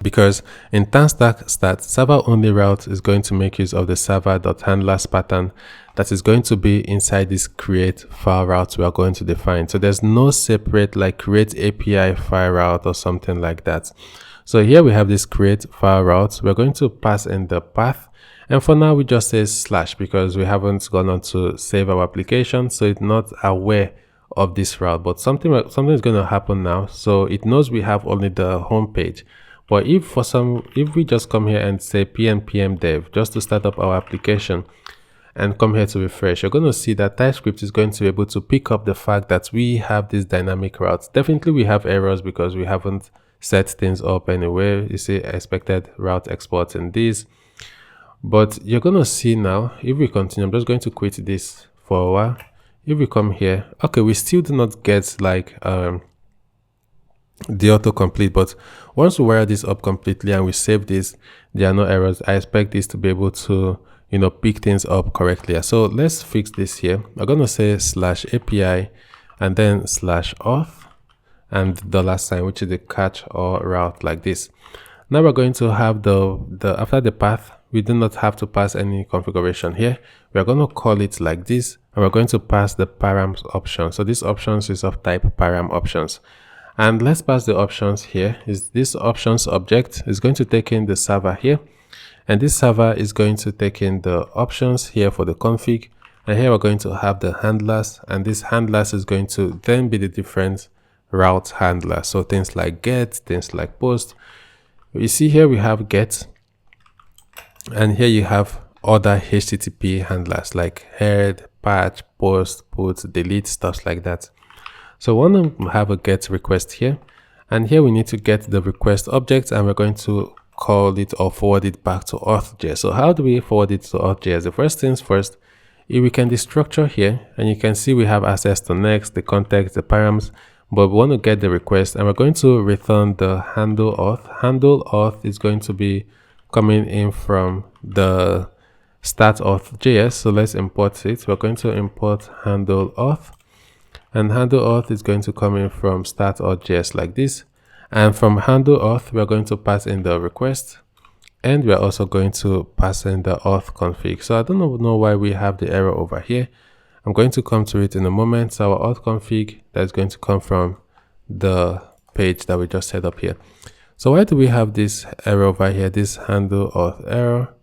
Because in TanStack Start, server only route is going to make use of the server.handlers pattern that is going to be inside this create file route we are going to define. So there's no separate like create API file route or something like that. So here we have this create file route. We're going to pass in the path. And for now, we just say / because we haven't gone on to save our application. So it's not aware of this route, but something is going to happen now. So it knows we have only the home page. But if we just come here and say pm dev just to start up our application and come here to refresh, you're going to see that TypeScript is going to be able to pick up the fact that we have this dynamic route. Definitely we have errors because we haven't set things up anyway. You see expected route export in this. But you're going to see now, if we continue, I'm just going to quit this for a while. If we come here, okay, we still do not get like the autocomplete, but once we wire this up completely and we save this, there are no errors. I expect this to be able to, you know, pick things up correctly. So let's fix this here. I'm going to say /API and then /auth and $sign, which is the catch or route like this. Now we're going to have the after the path, we do not have to pass any configuration here. We're going to call it like this, and we're going to pass the params option. So this options is of type param options. And let's pass the options here. Is this options object is going to take in the server here. And this server is going to take in the options here for the config. And here we're going to have the handlers. And this handlers is going to then be the different route handlers. So things like get, things like post. You see here we have get. And here you have other HTTP handlers like head, patch, post, put, delete, stuff like that. So we want to have a get request here. And here we need to get the request object, and we're going to call it or forward it back to Auth.js. So how do we forward it to Auth.js? The first things first, if we can destructure here, and you can see we have access to Next, the context, the params, but we want to get the request, and we're going to return the handle auth. Handle auth is going to be coming in from the start-authjs. So let's import it. We're going to import handle auth, and handle auth is going to come in from start.authjs like this. And from handle auth, we're going to pass in the request, and we're also going to pass in the auth config. So I don't know why we have the error over here. I'm going to come to it in a moment. So our auth config, that's going to come from the page that we just set up here. So why do we have this error over here, this handle auth error?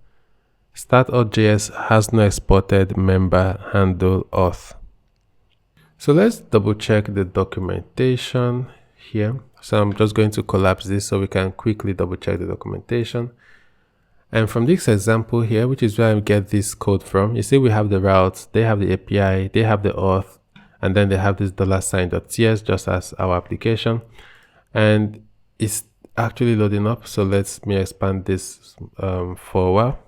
Start.js has no exported member handle auth. So let's double check the documentation here. So I'm just going to collapse this so we can quickly double check the documentation. And from this example here, which is where I get this code from, you see we have the routes, they have the API, they have the auth, and then they have this $.ts just as our application. And it's actually loading up. So let me expand this for a while.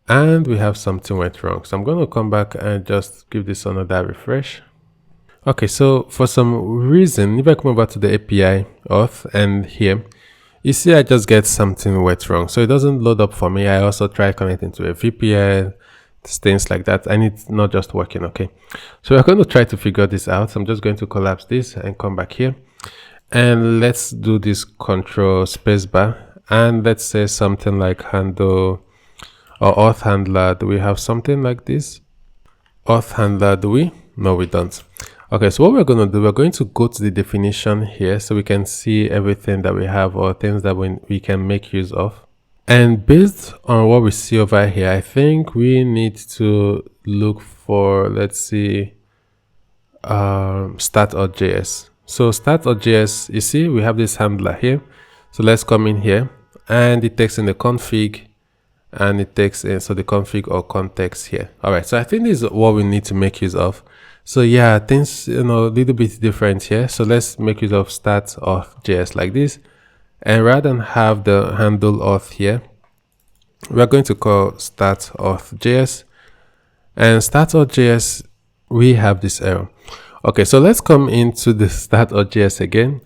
And we have something went wrong. So I'm going to come back and just give this another refresh. Okay, so for some reason, if I come over to the API auth and here, you see I just get something went wrong. So it doesn't load up for me. I also try connecting to a VPN, things like that, and it's not just working. Okay, so we're going to try to figure this out. I'm just going to collapse this and come back here. And let's do this control spacebar, and let's say something like handle or auth handler. Do we have something like this? Auth handler, do we? No, we don't. Okay, so what we're going to do, we're going to go to the definition here so we can see everything that we have or things that we can make use of. And based on what we see over here, I think we need to look for, let's see, start.js. So start.js, you see, we have this handler here. So let's come in here, and it takes in the config, and it takes in so the config or context here. All right, so I think this is what we need to make use of. So yeah, things, you know, a little bit different here. So let's make use of start.authjs like this. And rather than have the handle auth here, we're going to call start.authjs. And start.js, we have this error. Okay, so let's come into the start.js again.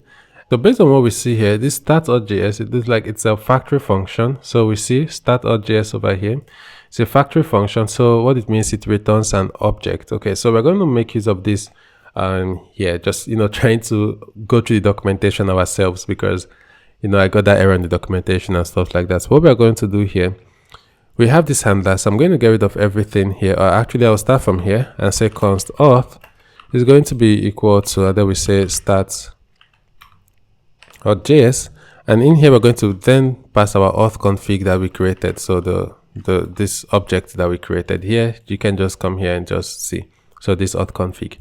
So based on what we see here, this start.js, it is like it's a factory function. So we see start.js over here. It's a factory function. So what it means, it returns an object. Okay, so we're going to make use of this here, just, you know, trying to go through the documentation ourselves because, you know, I got that error in the documentation and stuff like that. So what we're going to do here, we have this handler. So I'm going to get rid of everything here, or actually I'll start from here and say const auth is going to be equal to, and then we say start.js, and in here we're going to then pass our auth config that we created. So this object that we created here, you can just come here and just see. So this auth config.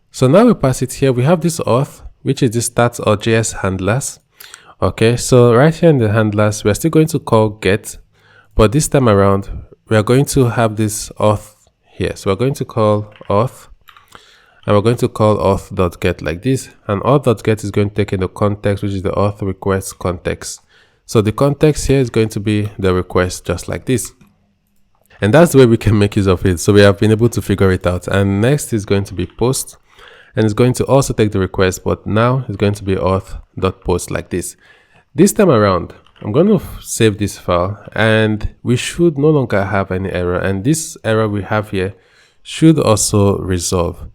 So now we pass it here. We have this auth, which is the start.js handlers. Okay, so right here in the handlers, we're still going to call get, but this time around, we are going to have this auth here. So we're going to call auth, and we're going to call auth.get like this, and auth.get is going to take in the context, which is the auth request context. So the context here is going to be the request, just like this. And that's the way we can make use of it. So we have been able to figure it out. And next is going to be post, and it's going to also take the request, but now it's going to be auth.post like this. This time around, I'm going to save this file, and we should no longer have any error. And this error we have here should also resolve.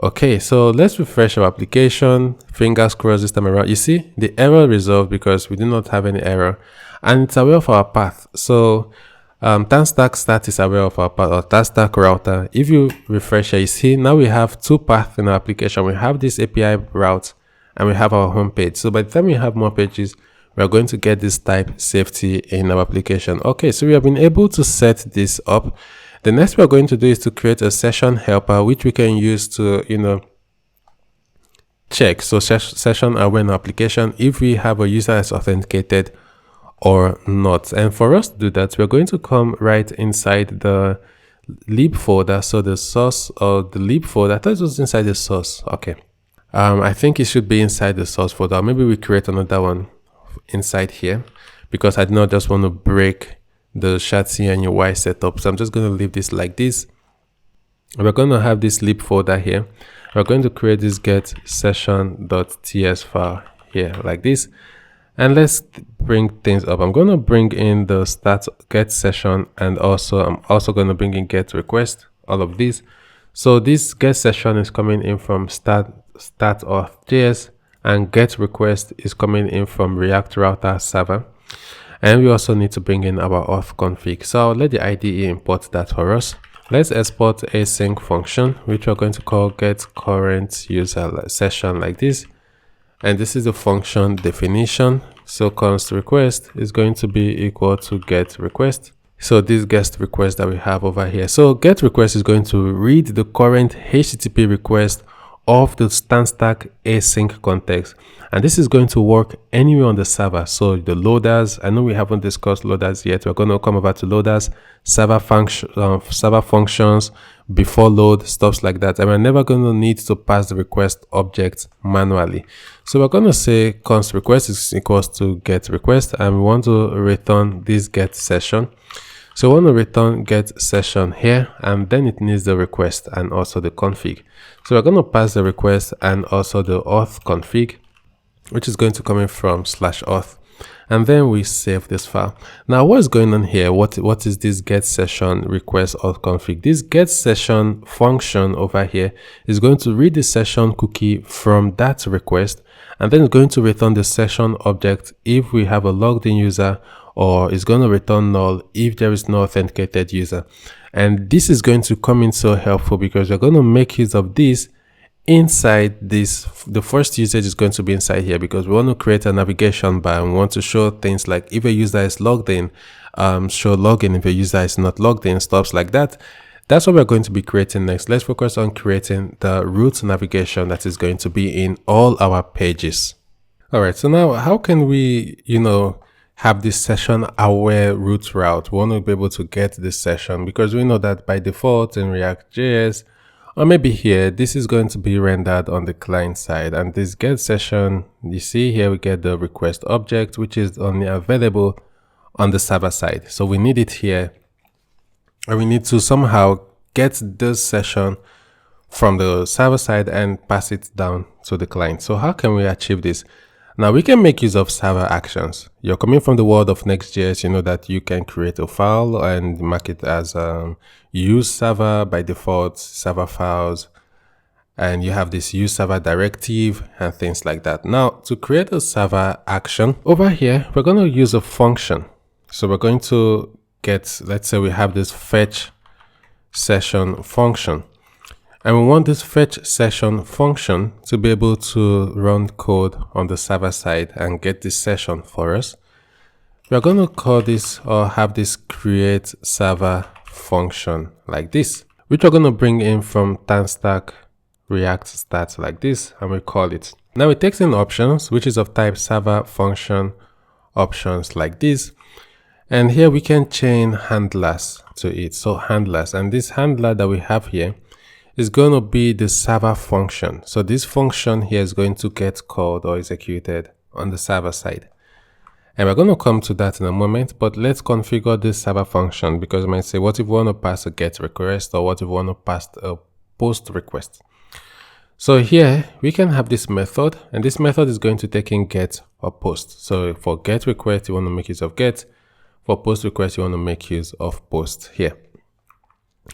Okay, so let's refresh our application. Fingers crossed this time around. You see, the error resolved because we do not have any error, and it's aware of our path. So TanStack Start is aware of our path, or TanStack router. If you refresh here, you see now we have two paths in our application. We have this API route, and we have our home page. So by the time we have more pages, we are going to get this type safety in our application. Okay, so we have been able to set this up. The next we are going to do is to create a session helper, which we can use to, check. So session aware in our application if we have a user that's authenticated or not. And for us to do that, we're going to come right inside the lib folder. So the source or the lib folder, I thought it was inside the source. Okay. I think it should be inside the source folder. Maybe we create another one inside here, because I do not just want to break the shadcn UI setup. So I'm just going to leave this like this. We're going to have this lib folder here. We're going to create this get session.ts file here like this. And let's bring things up. I'm going to bring in the start get session, and also I'm also going to bring in get request, all of these. So this get session is coming in from start-authjs, and get request is coming in from React Router server. And we also need to bring in our auth config. So I'll let the IDE import that for us. Let's export async function, which we're going to call get current user session like this. And this is the function definition. So const request is going to be equal to get request. So this get request that we have over here. So get request is going to read the current HTTP request of the TanStack async context, and this is going to work anywhere on the server. So the loaders, I know we haven't discussed loaders yet. We're going to come over to loaders, server functions, before load, stuff like that, and we're never going to need to pass the request object manually. So we're going to say const request is equals to get request, and we want to return this get session. So we want to return get session here, and then it needs the request and also the config. So we're going to pass the request and also the auth config, which is going to come in from /auth, and then we save this file. Now what is going on here? What is this get session request auth config? This get session function over here is going to read the session cookie from that request, and then it's going to return the session object if we have a logged in user, or it's going to return null if there is no authenticated user. And this is going to come in so helpful because we're going to make use of this inside this. The first usage is going to be inside here because we want to create a navigation bar, and we want to show things like if a user is logged in, show login if a user is not logged in, stuff like that. That's what we're going to be creating next. Let's focus on creating the root navigation that is going to be in all our pages. All right, so now how can we, have this session aware root route? We want to be able to get this session because we know that by default in React.js, or maybe here, this is going to be rendered on the client side. And this get session, you see here, we get the request object, which is only available on the server side. So we need it here, and we need to somehow get this session from the server side and pass it down to the client. So how can we achieve this? Now we can make use of server actions. You're coming from the world of Next.js, you know that you can create a file and mark it as use server by default, server files, and you have this use server directive and things like that. Now to create a server action over here, we're going to use a function. So we're going to get, let's say we have this fetch session function. And we want this fetch session function to be able to run code on the server side and get this session for us. We're going to call this or have this create server function like this, which we're going to bring in from TanStack React Start like this, and we call it. Now it takes in options, which is of type server function options like this. And here we can chain handlers to it. So handlers, and this handler that we have here is going to be the server function. So this function here is going to get called or executed on the server side. And we're going to come to that in a moment, but let's configure this server function, because I might say, what if we want to pass a GET request, or what if we want to pass a POST request? So here we can have this method, and this method is going to take in GET or POST. So for GET request, you want to make use of GET. For POST request, you want to make use of POST here.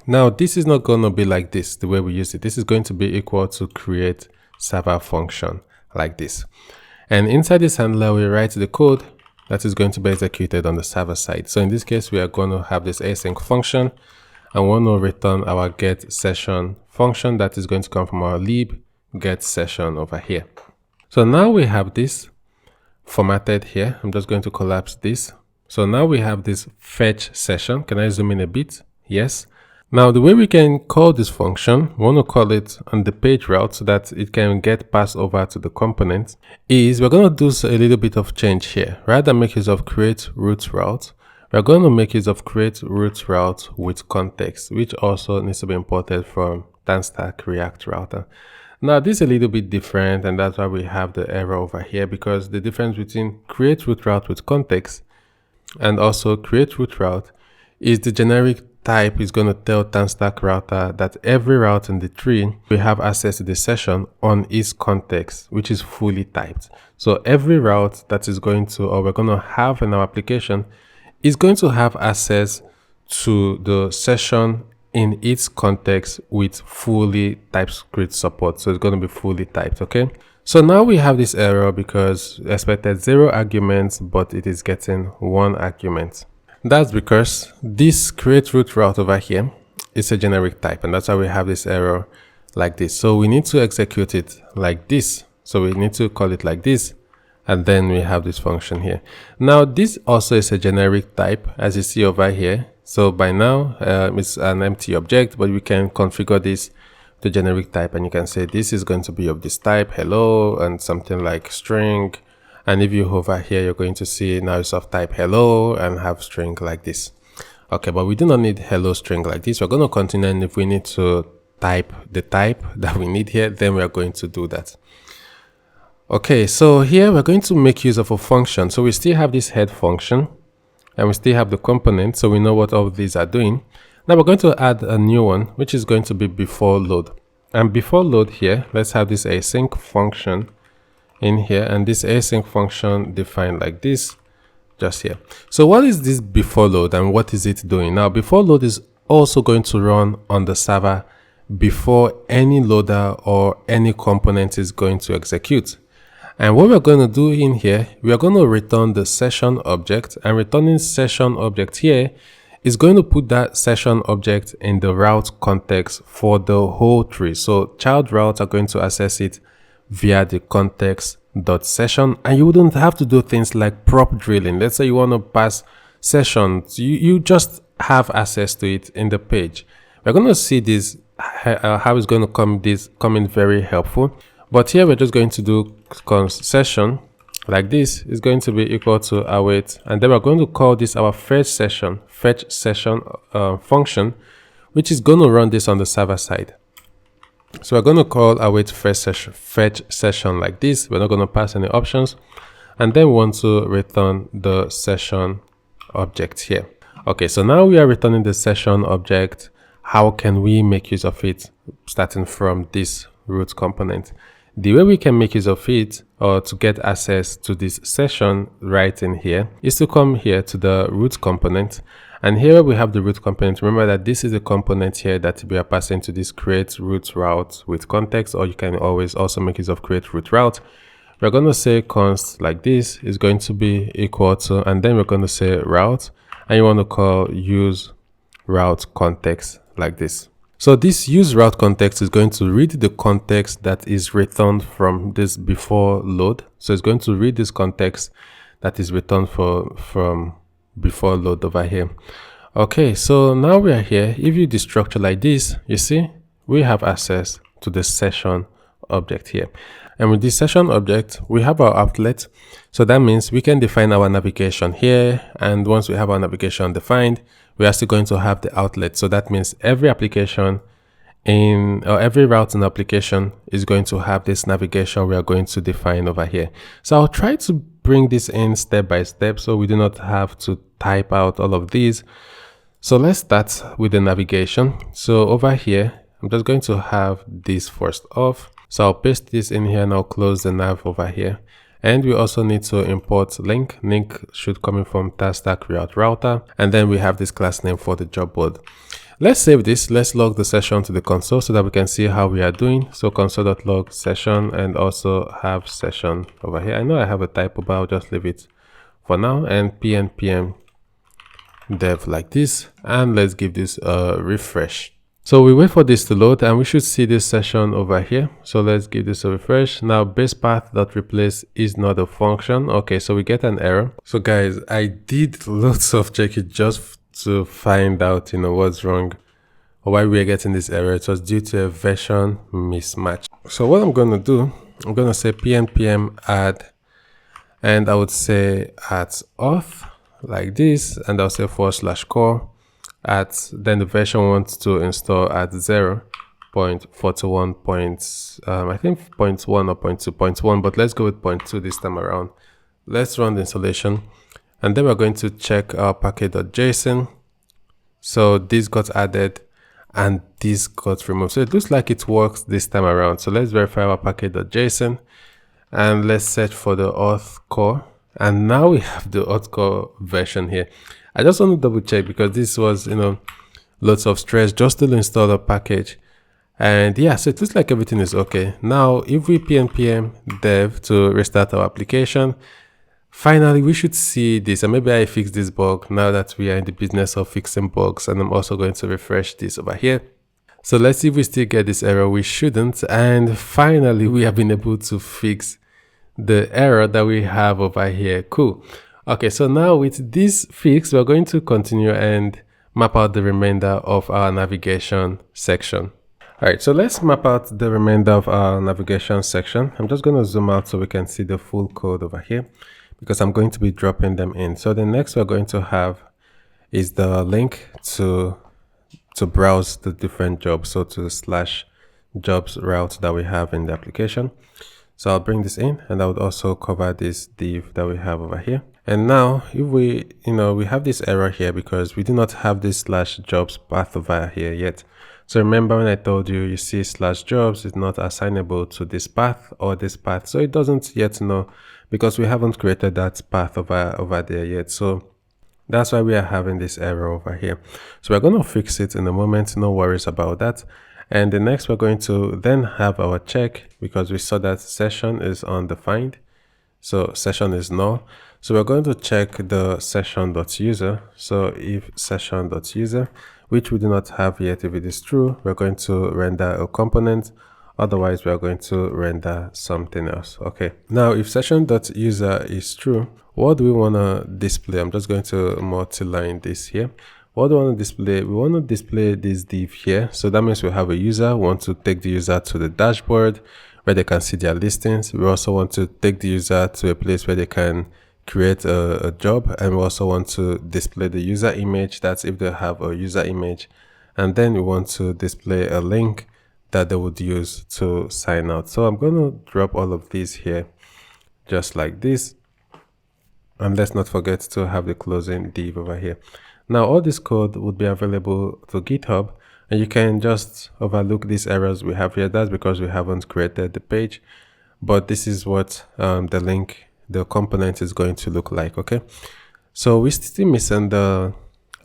Now, this is not going to be like this, the way we use it. This is going to be equal to create server function like this. And inside this handler, we write the code that is going to be executed on the server side. So in this case, we are going to have this async function, and we want to return our get session function that is going to come from our lib get session over here. So now we have this formatted here. I'm just going to collapse this. So now we have this fetch session. Can I zoom in a bit? Yes. Now the way we can call this function, we want to call it on the page route so that it can get passed over to the component, is we're going to do a little bit of change here. Rather than make use of create root route, we're going to make use of create root route with context, which also needs to be imported from TanStack React router. Now this is a little bit different, and that's why we have the error over here, because the difference between create root route with context and also create root route is the generic type is going to tell TanStack router that every route in the tree will have access to the session on its context, which is fully typed. So every route that is going to, or we're going to have in our application, is going to have access to the session in its context with fully TypeScript support. So it's going to be fully typed, okay? So now we have this error because we expected 0 arguments, but it is getting 1 argument. That's because this create root route over here is a generic type, and that's why we have this error like this. So we need to execute it like this. So we need to call it like this, and then we have this function here. Now this also is a generic type, as you see over here. So by now it's an empty object, but we can configure this to generic type, and you can say this is going to be of this type, hello, and something like string. And if you hover here, you're going to see now it's of type hello and have string like this. Okay, but we do not need hello string like this. We're going to continue, and if we need to type the type that we need here, then we are going to do that. Okay, so here we're going to make use of a function. So we still have this head function, and we still have the component, so we know what all of these are doing. Now we're going to add a new one, which is going to be beforeLoad. And beforeLoad here, let's have this async function in here, and this async function defined like this, just here. So what is this beforeLoad and what is it doing? Now beforeLoad is also going to run on the server before any loader or any component is going to execute. And what we're going to do in here, we are going to return the session object, and returning session object here is going to put that session object in the route context for the whole tree. So child routes are going to access it via the context.session, and you wouldn't have to do things like prop drilling. Let's say you want to pass sessions, you just have access to it in the page. We're going to see this, how it's going to come in very helpful. But here we're just going to do session like this is going to be equal to await, and then we're going to call this our fetch session function, which is going to run this on the server side. So we're going to call await fetch session like this. We're not going to pass any options, and then we want to return the session object here. Okay, so now we are returning the session object. How can we make use of it starting from this root component? The way we can make use of it, or to get access to this session right in here, is to come here to the root component. And here we have the root component. Remember that this is a component here that we are passing to this create root route with context, or you can always also make use of create root route. We're going to say const like this is going to be equal to, and then we're going to say route, and you want to call use route context like this. So this use route context is going to read the context that is returned from this beforeLoad. So it's going to read this context that is returned from beforeLoad over here. Okay, so now we are here. If you destructure like this, you see we have access to the session object here. And with this session object, we have our outlet. So that means we can define our navigation here. And once we have our navigation defined, we are still going to have the outlet. So that means every application every route in the application is going to have this navigation we are going to define over here. So I'll try to bring this in step by step so we do not have to type out all of these. So let's start with the navigation. So over here, I'm just going to have this first off. So I'll paste this in here and I'll close the nav over here. And we also need to import link. Link should come in from TanStack router. And then we have this class name for the job board. Let's save this. Let's log the session to the console so that we can see how we are doing. So console.log session and also have session over here. I know I have a typo, but I'll just leave it for now. And pnpm dev like this. And let's give this a refresh. So we wait for this to load and we should see this session over here. So let's give this a refresh. Now base path.replace is not a function. Okay, so we get an error. So guys, I did lots of checking just to find out, what's wrong or why we are getting this error. It was due to a version mismatch. So what I'm going to do, I'm going to say pnpm add, and I would say at auth like this, and I'll say /core at, then the version wants to install at 0.41. I think 0.1 or 0.2, but let's go with 0.2 this time around. Let's run the installation. And then we're going to check our package.json. So this got added and this got removed. So it looks like it works this time around. So let's verify our package.json and let's search for the auth core. And now we have the auth core version here. I just want to double check because this was, lots of stress just to install a package. And yeah, so it looks like everything is okay. Now, if we pnpm dev to restart our application, finally, we should see this, and maybe I fix this bug now that we are in the business of fixing bugs, and I'm also going to refresh this over here. So let's see if we still get this error. We shouldn't. And finally, we have been able to fix the error that we have over here. Cool. Okay, so now with this fix, we're going to continue and map out the remainder of our navigation section. All right, so let's map out the remainder of our navigation section. I'm just going to zoom out so we can see the full code over here, because I'm going to be dropping them in. So the next we're going to have is the link to browse the different jobs. So to /jobs route that we have in the application. So I'll bring this in, and I would also cover this div that we have over here. And now if we, we have this error here because we do not have this /jobs path over here yet. So remember when I told you, you see /jobs is not assignable to this path or this path. So it doesn't yet know because we haven't created that path over there yet. So that's why we are having this error over here. So we're going to fix it in a moment. No worries about that. And the next we're going to then have our check because we saw that session is undefined. So session is null. So we're going to check the session.user. So if session.user, which we do not have yet, if it is true, we're going to render a component. Otherwise, we are going to render something else. Okay. Now, if session.user is true, what do we want to display? I'm just going to multi-line this here. What do we want to display? We want to display this div here. So that means we have a user. We want to take the user to the dashboard where they can see their listings. We also want to take the user to a place where they can create a job. And we also want to display the user image. That's if they have a user image. And then we want to display a link that they would use to sign out. So I'm going to drop all of these here just like this. And let's not forget to have the closing div over here. Now all this code would be available to GitHub, and you can just overlook these errors we have here. That's because we haven't created the page, but this is what the link, the component is going to look like. Okay, so we're still missing the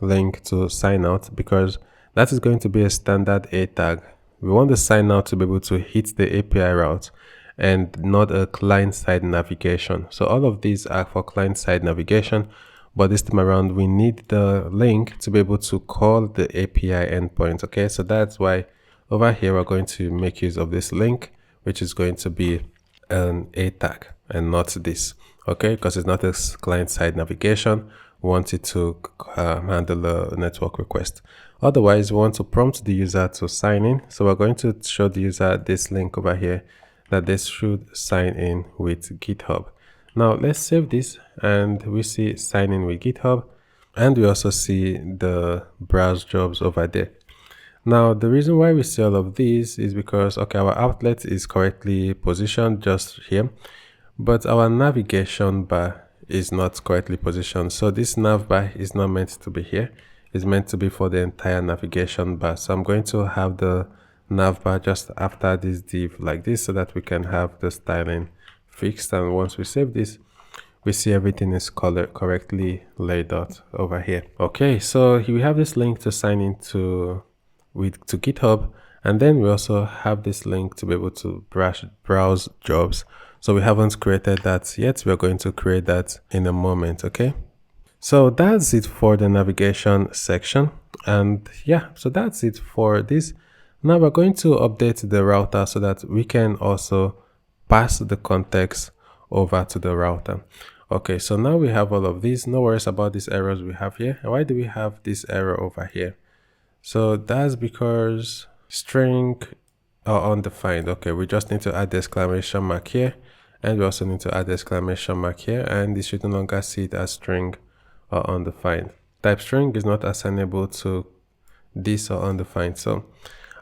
link to sign out because that is going to be a standard A tag. We want the sign out to be able to hit the API route and not a client-side navigation. So all of these are for client-side navigation, but this time around we need the link to be able to call the API endpoint. Okay, so that's why over here we're going to make use of this link, which is going to be an A tag and not this. Okay, because it's not a client-side navigation. We want it to handle a network request. Otherwise, we want to prompt the user to sign in. So we're going to show the user this link over here that they should sign in with GitHub. Now let's save this, and we see sign in with GitHub, and we also see the browse jobs over there. Now, the reason why we see all of these is because, okay, our outlet is correctly positioned just here, but our navigation bar is not correctly positioned. So this nav bar is not meant to be here. It's meant to be for the entire navigation bar. So I'm going to have the nav bar just after this div like this so that we can have the styling fixed. And once we save this, we see everything is correctly laid out over here. Okay, so here we have this link to sign into to GitHub, and then we also have this link to be able to browse jobs. So we haven't created that yet. We're going to create that in a moment. Okay, so that's it for the navigation section, and yeah, so that's it for this. Now we're going to update the router so that we can also pass the context over to the router. Okay, so now we have all of these. No worries about these errors we have here. Why do we have this error over here? So that's because string are undefined. Okay, we just need to add the exclamation mark here, and we also need to add the exclamation mark here, and this should no longer see it as string or undefined. Type string is not assignable to this or undefined, so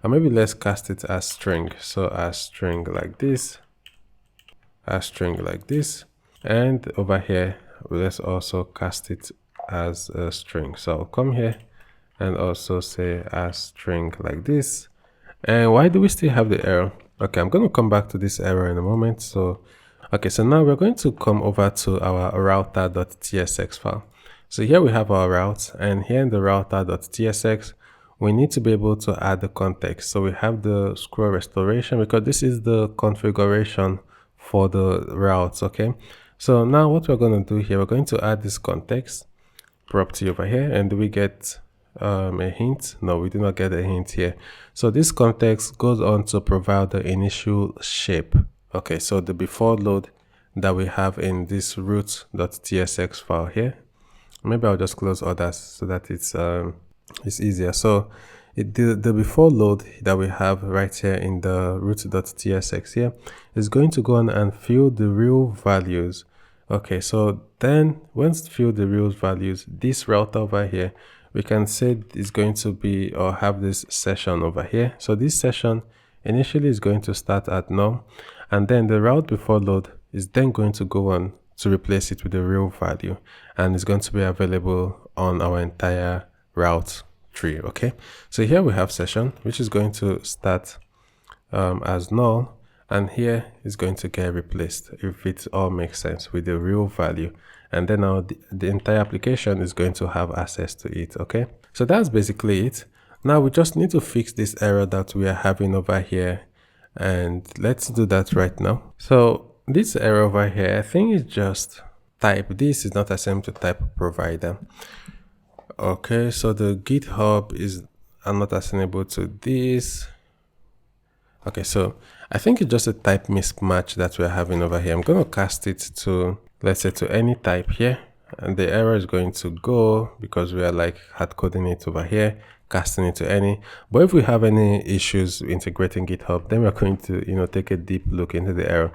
maybe let's cast it as string. So as string like this, as string like this, and over here let's also cast it as a string. So I'll come here and also say as string like this. And why do we still have the error? Okay, I'm going to come back to this error in a moment. So okay, so now we're going to come over to our router.tsx file. So here we have our routes, and here in the router.tsx we need to be able to add the context. So we have the scroll restoration because this is the configuration for the routes. Okay, so now what we're going to do here, we're going to add this context property over here. And do we get a hint? No, we do not get a hint here. So this context goes on to provide the initial shape. Okay, so the beforeLoad that we have in this root.tsx file here. Maybe I'll just close others so that it's easier. So the beforeLoad that we have right here in the root.tsx here is going to go on and fill the real values. Okay, so then once fill the real values, this router over here, we can say it's going to be or have this session over here. So this session initially is going to start at null, and then the route beforeLoad is then going to go on to replace it with the real value, and it's going to be available on our entire route tree. Okay, so here we have session, which is going to start as null, and here is going to get replaced, if it all makes sense, with the real value. And then now the entire application is going to have access to it. Okay, so that's basically it. Now we just need to fix this error that we are having over here, and let's do that right now. So this error over here, I think it's just type. This is not assigned to type provider. Okay, so the GitHub is not assignable to this. Okay, so I think it's just a type mismatch that we're having over here. I'm going to cast it to, let's say, to any type here, and the error is going to go because we are like hard coding it over here, casting it to any. But if we have any issues integrating GitHub, then we're going to, take a deep look into the error.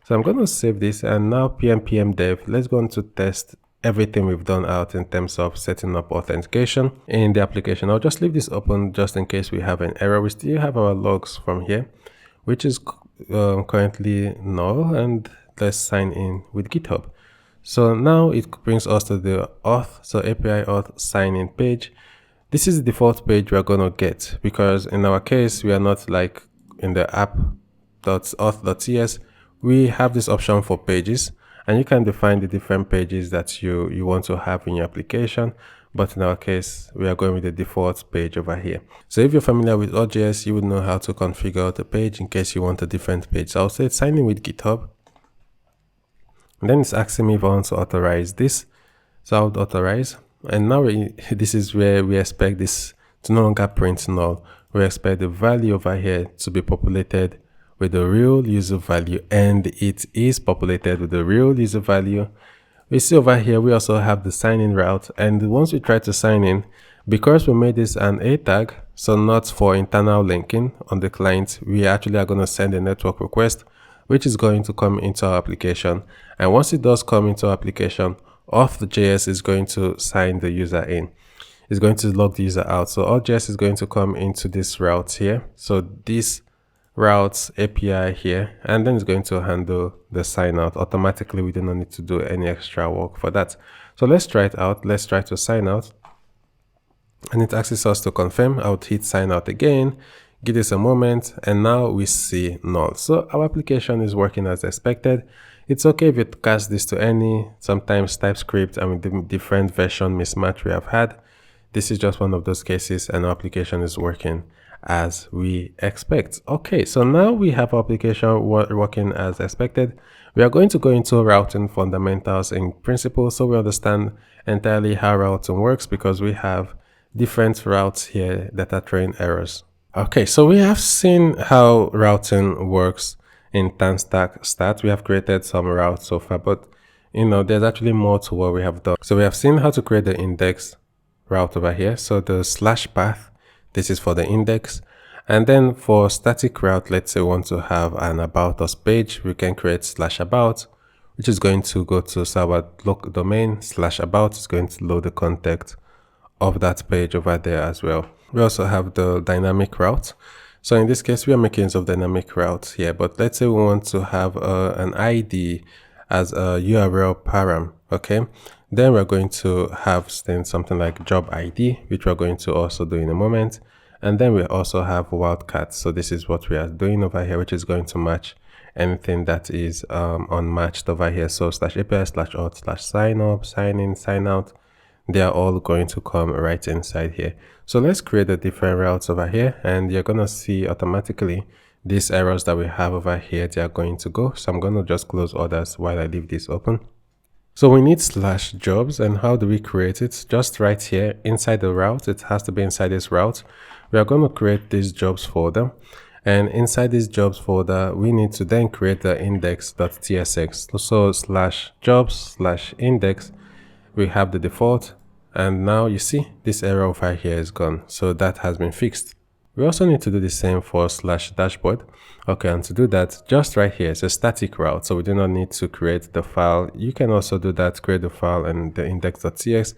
So I'm going to save this, and now pm dev, let's go on to test everything we've done out in terms of setting up authentication in the application. I'll just leave this open just in case we have an error. We still have our logs from here, which is currently null, and let's sign in with GitHub. So now it brings us to the auth, so API auth sign in page. This is the default page we're going to get because in our case, we are not like in the app.auth.ts. We have this option for pages, and you can define the different pages that you want to have in your application. But in our case, we are going with the default page over here. So if you're familiar with Auth.js, you would know how to configure the page in case you want a different page. So I'll say sign in with GitHub. And then it's asking me if I want to authorize this. So I'll authorize. And now this is where we expect this to no longer print null. We expect the value over here to be populated with the real user value, and it is populated with the real user value. We see over here, we also have the sign-in route, and once we try to sign in, because we made this an A tag, so not for internal linking on the client, we actually are going to send a network request, which is going to come into our application. And once it does come into our application, Auth.js is going to sign the user in. is going to log the user out. So Auth.js is going to come into this route here. So this routes API here, and then it's going to handle the sign out automatically. We do not need to do any extra work for that. So let's try it out. Let's try to sign out, and it asks us to confirm. I would hit sign out again, give this a moment, and now we see null. So our application is working as expected. It's okay if it casts this to any, sometimes TypeScript, and with the different version mismatch we have had. This is just one of those cases, and our application is working as we expect. Okay, so now we have our application working as expected. We are going to go into routing fundamentals in principle, so we understand entirely how routing works, because we have different routes here that are throwing errors. Okay, so we have seen how routing works in TanStack Start. We have created some routes so far, but there's actually more to what we have done. So we have seen how to create the index route over here. So the slash path, this is for the index. And then for static route, let's say we want to have an about us page, we can create slash about, which is going to go to our local domain. Slash about is going to load the context of that page over there as well. We also have the dynamic route. So in this case, we are making use of dynamic routes here, but let's say we want to have an ID as a URL param, okay? Then we're going to have something like job ID, which we're going to also do in a moment. And then we also have wildcards. So this is what we are doing over here, which is going to match anything that is unmatched over here. So slash API slash auth slash sign up, sign in, sign out. They are all going to come right inside here. So let's create the different routes over here, and you're going to see automatically these errors that we have over here, they are going to go. So I'm going to just close others while I leave this open. So we need slash jobs, and how do we create it? Just right here inside the route, it has to be inside this route. We are going to create this jobs folder, and inside this jobs folder, we need to then create the index.tsx. So slash jobs slash index, we have the default, and now you see this error over here is gone. So that has been fixed. We also need to do the same for slash dashboard. Okay, and to do that, just right here, it's a static route, so we do not need to create the file. You can also do that, create the file and the index.tx.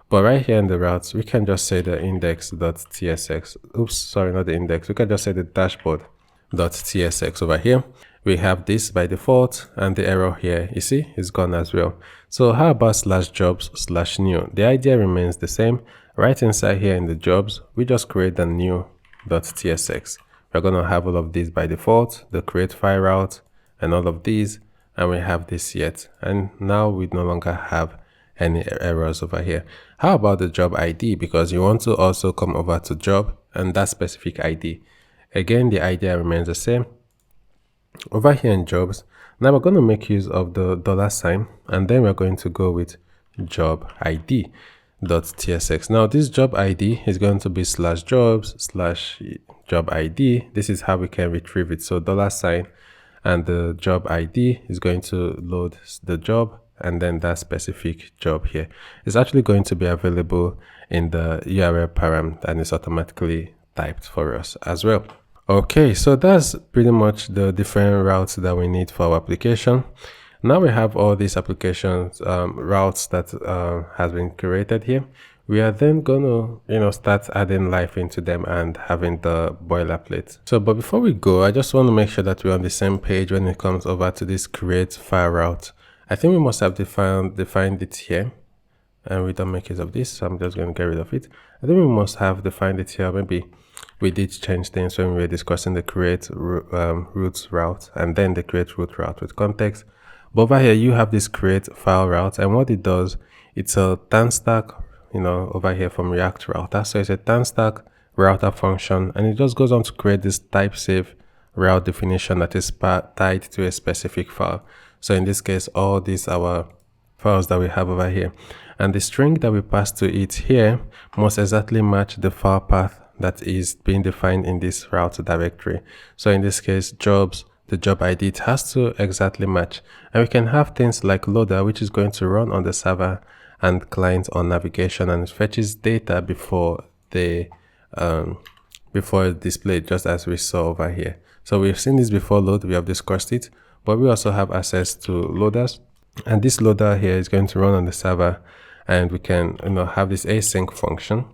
But right here in the routes, we can just say the index.tsx. Oops, sorry, not the index. We can just say the dashboard.tsx over here. We have this by default, and the error here, you see, is gone as well. So how about slash jobs slash new? The idea remains the same. Right inside here in the jobs, we just create the new.tsx. We're going to have all of these by default, the create file route, and all of these, and we have this yet. And now we no longer have any errors over here. How about the job ID? Because you want to also come over to job and that specific ID. Again, the idea remains the same. Over here in jobs, now we're going to make use of the $, and then we're going to go with job ID.tsx. Now this job ID is going to be slash jobs slash job ID. This is how we can retrieve it. So $, and the job ID is going to load the job, and then that specific job here is actually going to be available in the URL param, and it's automatically typed for us as well. Okay, so that's pretty much the different routes that we need for our application. Now we have all these applications routes that has been created here. We are then going to start adding life into them and having the boilerplate. So but before we go, I just want to make sure that we're on the same page when it comes over to this create file route. I think we must have defined it here, and we don't make use of this, so I'm just going to get rid of it. I think we must have defined it here. Maybe we did change things when we were discussing the create root route and then the create root route with context. But over here, you have this create file route, and what it does, it's a TanStack, over here from React router. So it's a TanStack router function, and it just goes on to create this type safe route definition that is tied to a specific file. So in this case, all these our files that we have over here, and the string that we pass to it here must exactly match the file path that is being defined in this route directory. So in this case, jobs, the job ID, it has to exactly match. And we can have things like loader, which is going to run on the server and client on navigation, and it fetches data before it's displayed, just as we saw over here. So we've seen this before load, we have discussed it, but we also have access to loaders, and this loader here is going to run on the server, and we can have this async function.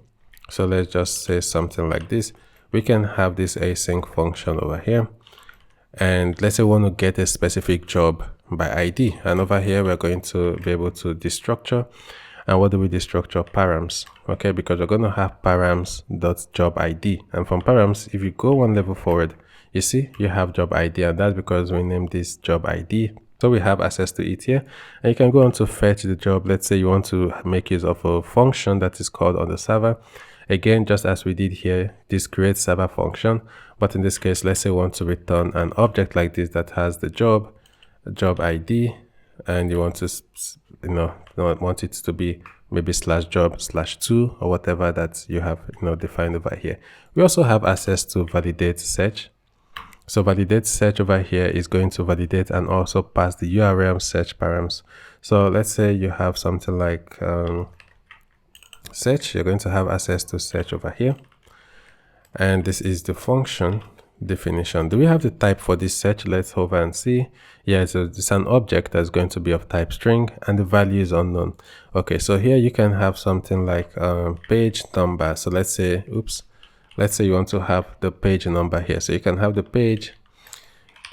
So let's just say something like this. We can have this async function over here. And let's say we want to get a specific job by ID. And over here, we're going to be able to destructure. And what do we destructure? Params. Okay, because we're going to have params.job ID. And from params, if you go one level forward, you see you have job ID. And that's because we named this job ID. So we have access to it here. And you can go on to fetch the job. Let's say you want to make use of a function that is called on the server. Again, just as we did here, this create server function. But in this case, let's say we want to return an object like this that has the job ID, and you want to, want it to be maybe /job/2 or whatever that you have, defined over here. We also have access to validate search. So validate search over here is going to validate and also pass the URL search params. So let's say you have something like search, you're going to have access to search over here. And this is the function definition. Do we have the type for this search? Let's hover and see. Yeah, so it's an object that's going to be of type string and the value is unknown. Okay, so here you can have something like page number. So let's say, let's say you want to have the page number here. So you can have the page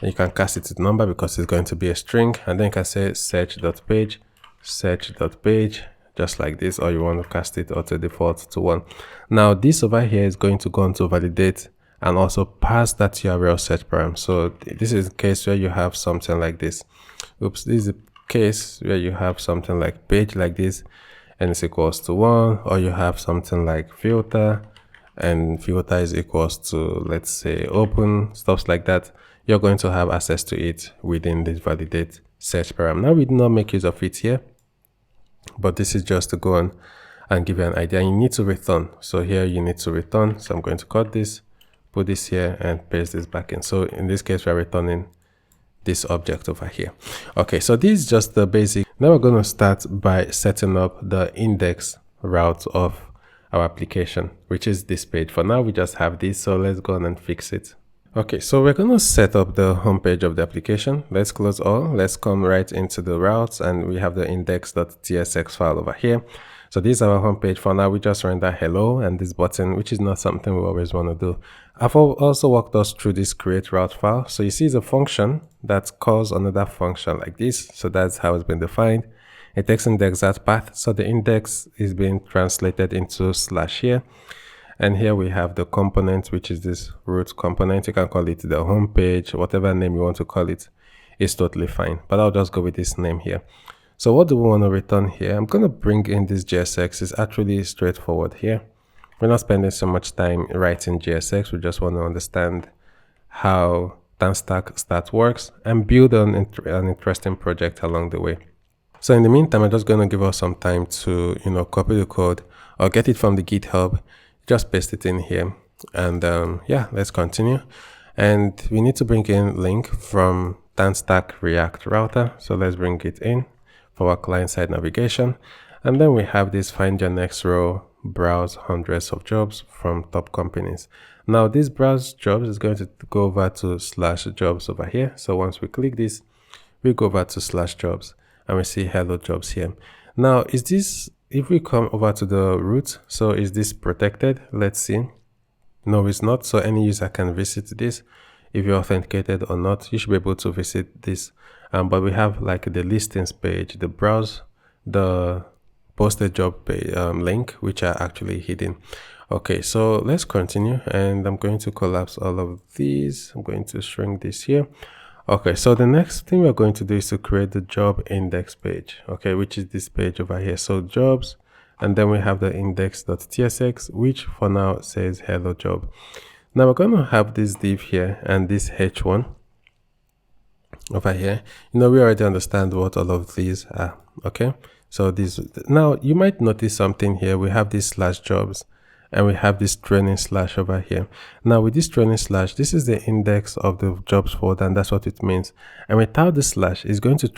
and you can cast it to the number because it's going to be a string. And then you can say search.page, just like this, or you want to cast it auto default to 1. Now this over here is going to go on to validate and also pass that URL search param. So this is a case where you have something like this. This is a case where you have something like page like this and it's equals to 1, or you have something like filter and filter is equals to, let's say, open, stuff like that. You're going to have access to it within this validate search param. Now we do not make use of it here, but this is just to go on and give you an idea. You need to return. So here you need to return. So I'm going to cut this, put this here and paste this back in. So in this case, we're returning this object over here. Okay, so this is just the basic. Now we're going to start by setting up the index route of our application, which is this page. For now, we just have this. So let's go on and fix it. Okay, so we're going to set up the home page of the application. Let's close all. Let's come right into the routes and we have the index.tsx file over here. So this is our home page. For now, we just render hello and this button, which is not something we always want to do. I've also walked us through this create route file. So you see it's a function that calls another function like this. So that's how it's been defined. It takes in the exact path. So the index is being translated into / here. And here we have the component, which is this root component. You can call it the home page, whatever name you want to call it is totally fine. But I'll just go with this name here. So what do we want to return here? I'm going to bring in this JSX. It's actually straightforward here. We're not spending so much time writing JSX. We just want to understand how TanStack Start works and build an interesting project along the way. So in the meantime, I'm just going to give us some time to, copy the code or get it from the GitHub. Just paste it in here and yeah, let's continue. And we need to bring in link from TanStack React router. So let's bring it in for our client-side navigation. And then we have this find your next row, browse hundreds of jobs from top companies. Now this browse jobs is going to go over to /jobs over here. So once we click this, we go over to /jobs and we see hello jobs here. Now is this, if we come over to the root, so is this protected? Let's see. No, it's not. So any user can visit this. If you're authenticated or not, you should be able to visit this. But we have like the listings page, the browse, the posted job page, link, which are actually hidden. Okay, so let's continue and I'm going to collapse all of these. I'm going to shrink this here. Okay, so the next thing we're going to do is to create the job index page, okay, which is this page over here. So jobs, and then we have the index.tsx, which for now says hello job. Now we're going to have this div here and this h1 over here. We already understand what all of these are, okay? So this, now you might notice something here. We have this /jobs and we have this training / over here. Now with this training / this is the index of the jobs folder and that's what it means. And without the / it's going to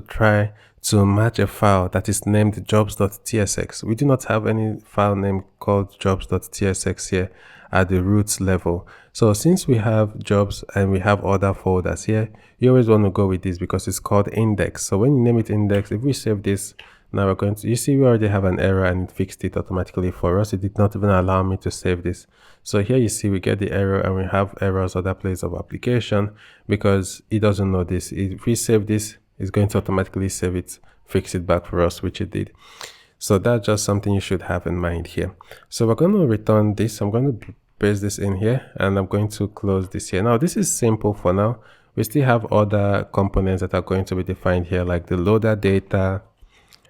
try to match a file that is named jobs.tsx. We do not have any file name called jobs.tsx here at the root level. So since we have jobs and we have other folders here, you always want to go with this because it's called index. So when you name it index, if we save this, Now we're going to, you see we already have an error and it fixed it automatically for us. It did not even allow me to save this. So here you see we get the error and we have errors other places of application because it doesn't know this. If we save this, it's going to automatically save it, fix it back for us, which it did. So that's just something you should have in mind here. So we're going to return this. I'm going to paste this in here and I'm going to close this here. Now this is simple for now. We still have other components that are going to be defined here, like the loader data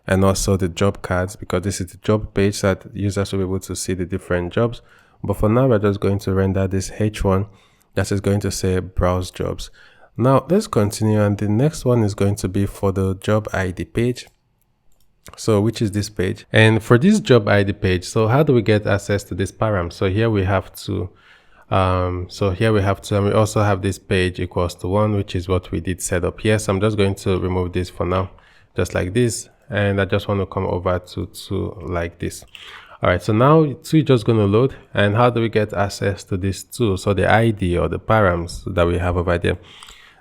and also the job cards, because this is the job page that users will be able to see the different jobs. But for now, we're just going to render this H1 that is going to say browse jobs. Now let's continue, and the next one is going to be for the job ID page. So which is this page, and for this job ID page, so how do we get access to this param? So here we have to and we also have this page equals to 1, which is what we did set up here. So I'm just going to remove this for now, just like this, and I just want to come over to 2 like this. All right, so now 2 is just going to load. And how do we get access to this 2? So the ID or the params that we have over there.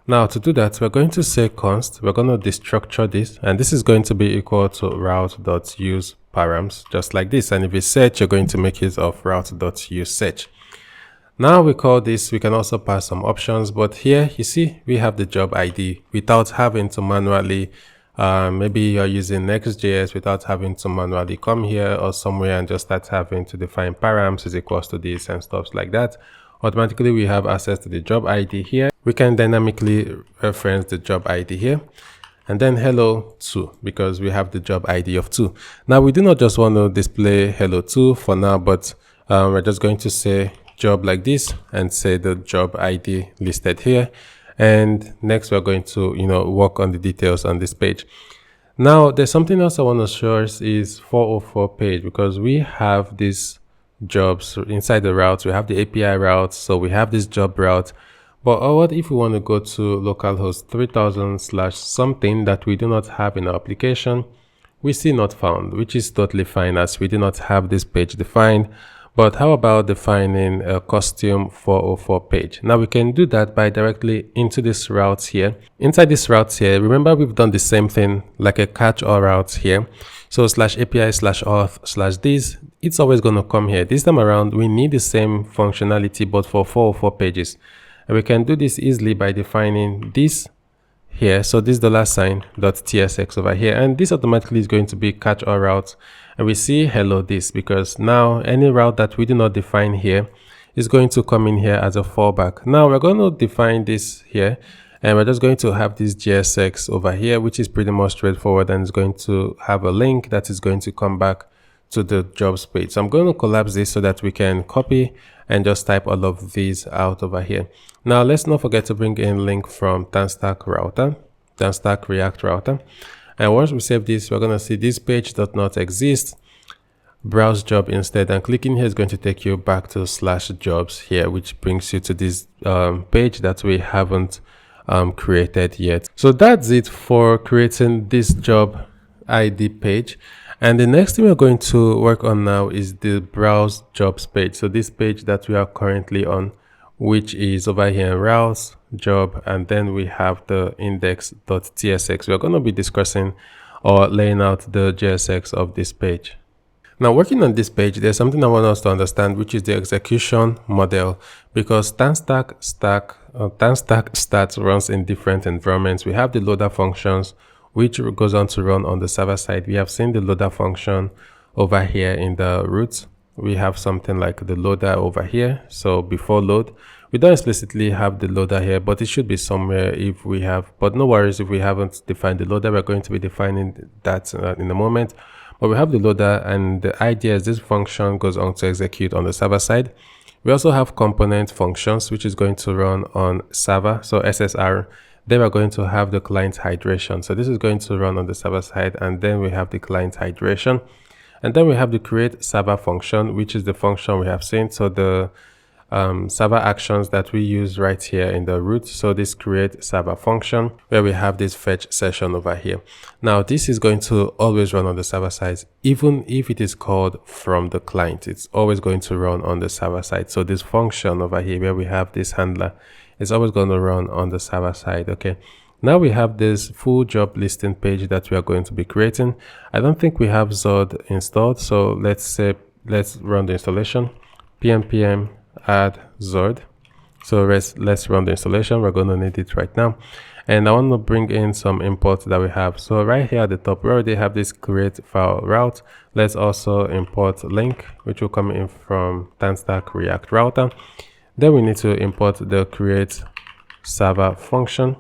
Now to do that, we're going to say const, we're going to destructure this, and this is going to be equal to route.use params, just like this. And if you search, you're going to make use of route.use search. Now we call this, we can also pass some options, but here you see we have the job ID without having to manually, maybe you're using Next.js without having to manually come here or somewhere and just start having to define params is equals to this and stuff like that. Automatically we have access to the job ID here. We can dynamically reference the job ID here, and then hello 2 because we have the job ID of 2. Now we do not just want to display hello 2 for now, but we're just going to say job like this and say the job ID listed here. And next we're going to work on the details on this page. Now there's something else I want to show us is 404 page, because we have these jobs inside the routes. We have the API routes, so we have this job route. But what if we want to go to localhost 3000/something that we do not have in our application? We see not found, which is totally fine as we do not have this page defined. But how about defining a custom 404 page? Now we can do that by directly into this route here. Inside this route here, remember we've done the same thing like a catch-all route here. So /API/auth/this, it's always going to come here. This time around, we need the same functionality, but for 404 pages. And we can do this easily by defining this here. So this $.tsx over here, and this automatically is going to be catch-all route. And we see hello this because now any route that we do not define here is going to come in here as a fallback. Now we're going to define this here, and we're just going to have this JSX over here, which is pretty much straightforward, and it's going to have a link that is going to come back to the jobs page. So I'm going to collapse this so that we can copy and just type all of these out over here. Now let's not forget to bring in link from TanStack router, TanStack React router. And once we save this, we're going to see this page does not exist. Browse job instead, and clicking here is going to take you back to /jobs here, which brings you to this page that we haven't created yet. So that's it for creating this job ID page. And the next thing we're going to work on now is the browse jobs page. So this page that we are currently on, which is over here in routes, job, and then we have the index.tsx. We're going to be discussing or laying out the JSX of this page. Now working on this page, there's something I want us to understand, which is the execution model, because TanStack Start runs in different environments. We have the loader functions, which goes on to run on the server side. We have seen the loader function over here in the root. We have something like the loader over here. So before load, we don't explicitly have the loader here, but it should be somewhere if we have, but no worries if we haven't defined the loader. We're going to be defining that in a moment. But we have the loader, and the idea is this function goes on to execute on the server side. We also have component functions, which is going to run on server, so SSR. Then we're going to have the client hydration. So this is going to run on the server side, and then we have the client hydration. And then we have the create server function, which is the function we have seen. So the server actions that we use right here in the root. So this create server function, where we have this fetch session over here. Now this is going to always run on the server side, even if it is called from the client, it's always going to run on the server side. So this function over here, where we have this handler, it's always going to run on the server side. Okay. Now we have this full job listing page that we are going to be creating. I don't think we have Zod installed, so let's run the installation. pm add Zod. So let's run the installation. We're going to need it right now. And I want to bring in some imports that we have. So right here at the top, we already have this create file route. Let's also import link, which will come in from TanStack React router. Then we need to import the create server function,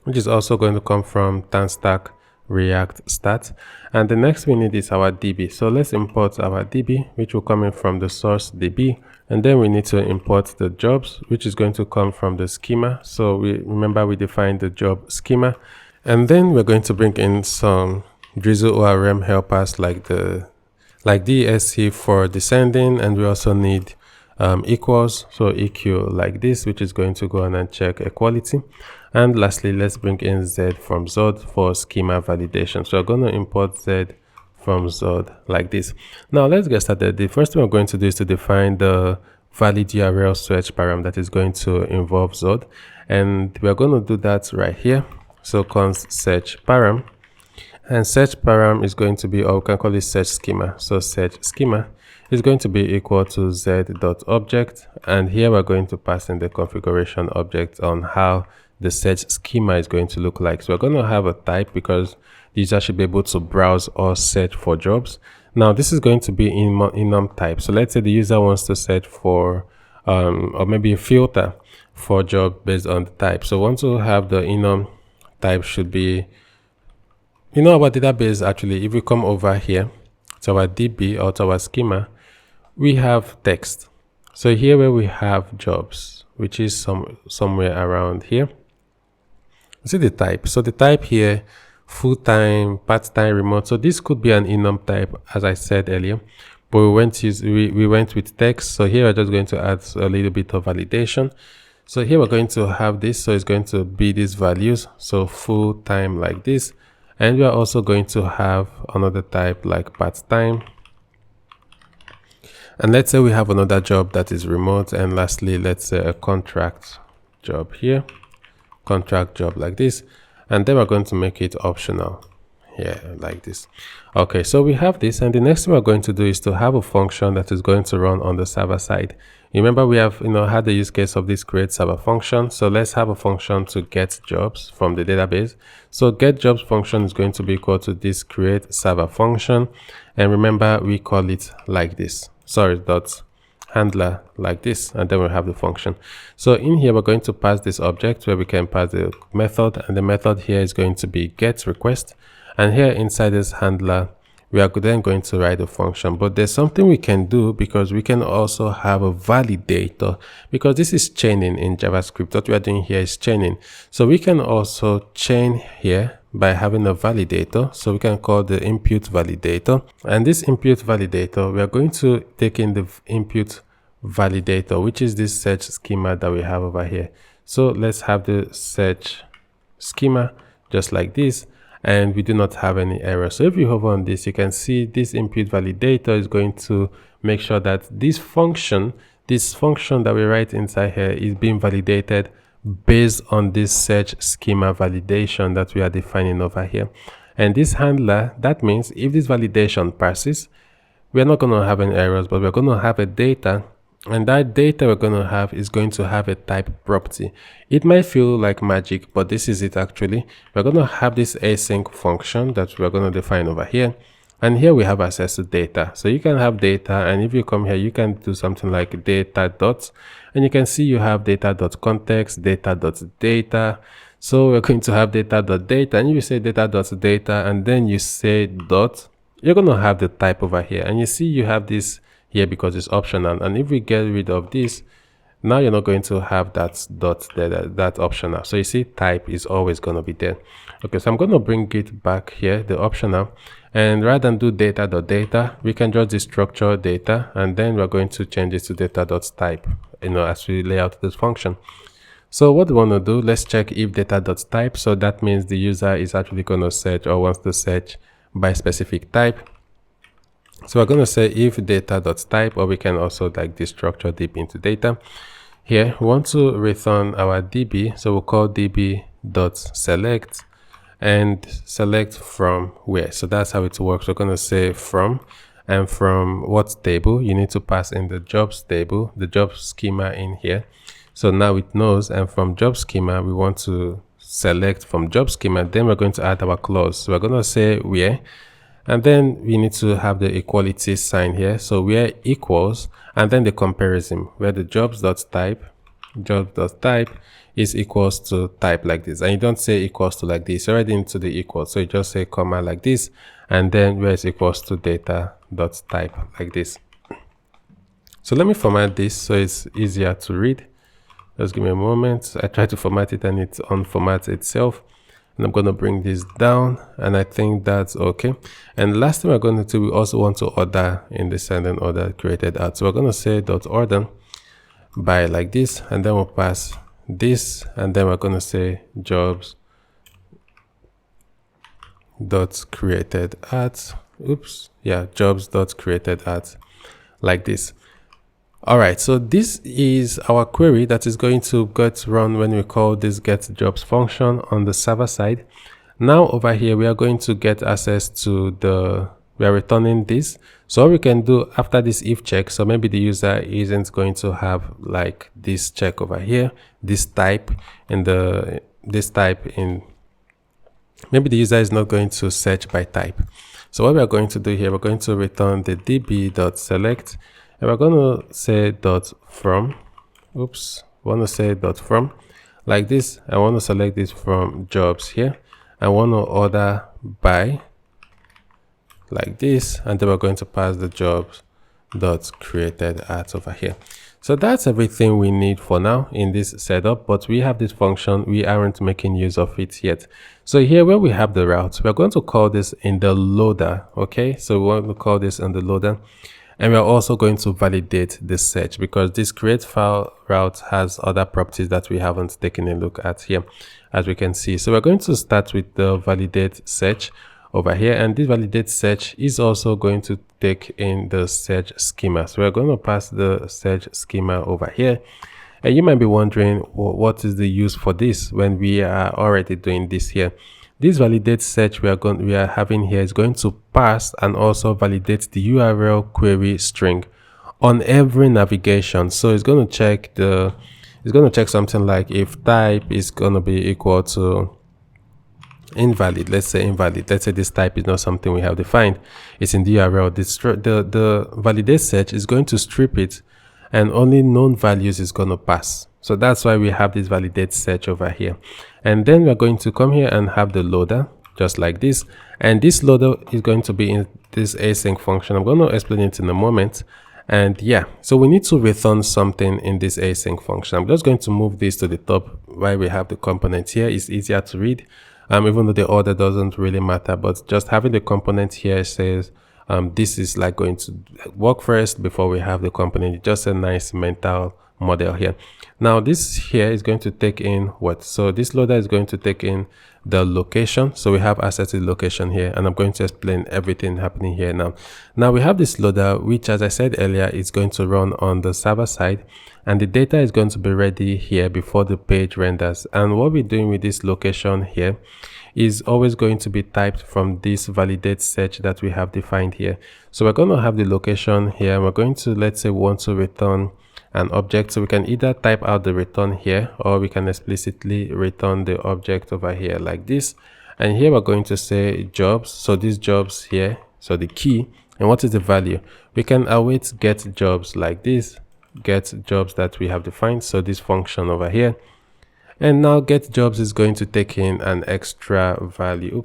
which is also going to come from TanStack React stat. And the next we need is our DB. So let's import our DB, which will come in from the source DB. And then we need to import the jobs, which is going to come from the schema. So we defined the job schema. And then we're going to bring in some Drizzle ORM helpers like DSC for descending. And we also need equals, so EQ like this, which is going to go on and check equality. And lastly, let's bring in Z from Zod for schema validation. So we're going to import Z from Zod like this. Now let's get started. The first thing we're going to do is to define the valid URL search param that is going to involve Zod, and we're going to do that right here. So const search param, and search param is going to be, or we can call it search schema. So search schema is going to be equal to z.object, and here we're going to pass in the configuration object on how the search schema is going to look like. So we're going to have a type because the user should be able to browse or search for jobs. Now this is going to be enum type. So let's say the user wants to search for or maybe a filter for job based on the type. So once we have the enum type should be, our database actually, if we come over here to our DB or to our schema, we have text. So here where we have jobs, which is somewhere around here, see the type. So the type here, full-time, part-time, remote. So this could be an enum type, as I said earlier, but we went with text. So here we're just going to add a little bit of validation. So here we're going to have this. So it's going to be these values. So full-time like this. And we are also going to have another type like part-time. And let's say we have another job that is remote. And lastly, let's say a contract job here, contract job like this. And then we're going to make it optional here like this. Okay, so we have this, and the next thing we're going to do is to have a function that is going to run on the server side. Remember, we have had the use case of this create server function. So let's have a function to get jobs from the database. So get jobs function is going to be equal to this create server function, and remember we call it like this. Sorry, dot handler like this, and then we have the function. So in here we're going to pass this object where we can pass the method, and the method here is going to be get request, and here inside this handler we are then going to write a function. But there's something we can do, because we can also have a validator, because this is chaining in JavaScript. What we are doing here is chaining, so we can also chain here by having a validator. So we can call the input validator, and this input validator, we are going to take in the input validator, which is this search schema that we have over here. So let's have the search schema just like this, and we do not have any error. So if you hover on this, you can see this input validator is going to make sure that this function that we write inside here is being validated based on this search schema validation that we are defining over here. And this handler, that means if this validation passes, we are not going to have any errors, but we're going to have a data, and that data we're going to have is going to have a type property. It might feel like magic, but this is it actually. We're going to have this async function that we're going to define over here, and here we have access to data. So you can have data, and if you come here, you can do something like data dots, and you can see you have data.context, data.data. So we're going to have data.data, and you say data.data, and then you say dot, you're going to have the type over here, and you see you have this here because it's optional. And if we get rid of this, now you're not going to have that dot there, that optional. So you see type is always going to be there. Okay, so I'm going to bring it back here, the optional, and rather than do data.data, we can just destructure data, and then we're going to change it to data.type, as we lay out this function. So what we want to do, let's check if data.type. So that means the user is actually going to search or wants to search by specific type. So we're going to say if data.type, or we can also like destructure deep into data. Here we want to return our DB, so we'll call DB dot select and select from where. So that's how it works. We're going to say from, and from what table. You need to pass in the jobs table, the job schema in here. So now it knows, and from job schema we want to select from job schema. Then we're going to add our clause. So we're going to say where, and then we need to have the equality sign here. So where equals, and then the comparison where the jobs.type is equals to type like this. And you don't say equals to like this, already into the equal. So you just say comma like this, and then where is equals to data.type like this. So let me format this so it's easier to read. Just give me a moment. I try to format it and it unformats itself. And I'm going to bring this down, and I think that's okay. And last thing we're going to do, we also want to order in descending order created out. So we're going to say .order by like this, and then we'll pass this, and then we're going to say jobs dot created at jobs dot created at like this. All right, so this is our query that is going to get run when we call this get jobs function on the server side. Now over here, we are going to get access to we are returning this. So what we can do after this if check, so maybe the user isn't going to have like this check over here, this type in maybe the user is not going to search by type. So what we are going to do here, we're going to return the db.select, and we're going to say .from, .from like this. I want to select this from jobs here. I want to order by like this, and then we're going to pass the jobs dot created at over here. So that's everything we need for now in this setup, but we have this function, we aren't making use of it yet. So here where we have the route, we're going to call this in the loader. Okay, so we want to call this in the loader, and we're also going to validate the search because this create file route has other properties that we haven't taken a look at here, as we can see. So we're going to start with the validate search over here, and this validate search is also going to take in the search schema. So we're going to pass the search schema over here, and you might be wondering, well, what is the use for this when we are already doing this here? This validate search we are having here is going to pass and also validate the URL query string on every navigation. So it's going to check something like if type is going to be equal to invalid. Let's say invalid. Let's say this type is not something we have defined. It's in the URL. The validate search is going to strip it, and only known values is going to pass. So that's why we have this validate search over here. And then we're going to come here and have the loader just like this. And this loader is going to be in this async function. I'm going to explain it in a moment. And yeah, so we need to return something in this async function. I'm just going to move this to the top while we have the component here. It's easier to read. Even though the order doesn't really matter, but just having the component here says this is like going to work first before we have the component. Just a nice mental model here. Now this here is going to take in what? So this loader is going to take in the location. So we have access to the location here, and I'm going to explain everything happening here now. Now we have this loader, which, as I said earlier, is going to run on the server side, and the data is going to be ready here before the page renders. And what we're doing with this location here is always going to be typed from this validate search that we have defined here. So we're going to have the location here, and we're going to, let's say we want to return an object. So we can either type out the return here, or we can explicitly return the object over here like this. And here we're going to say jobs. So these jobs here, so the key, and what is the value? We can await get jobs like this, get jobs that we have defined. So this function over here. And now get jobs is going to take in an extra value.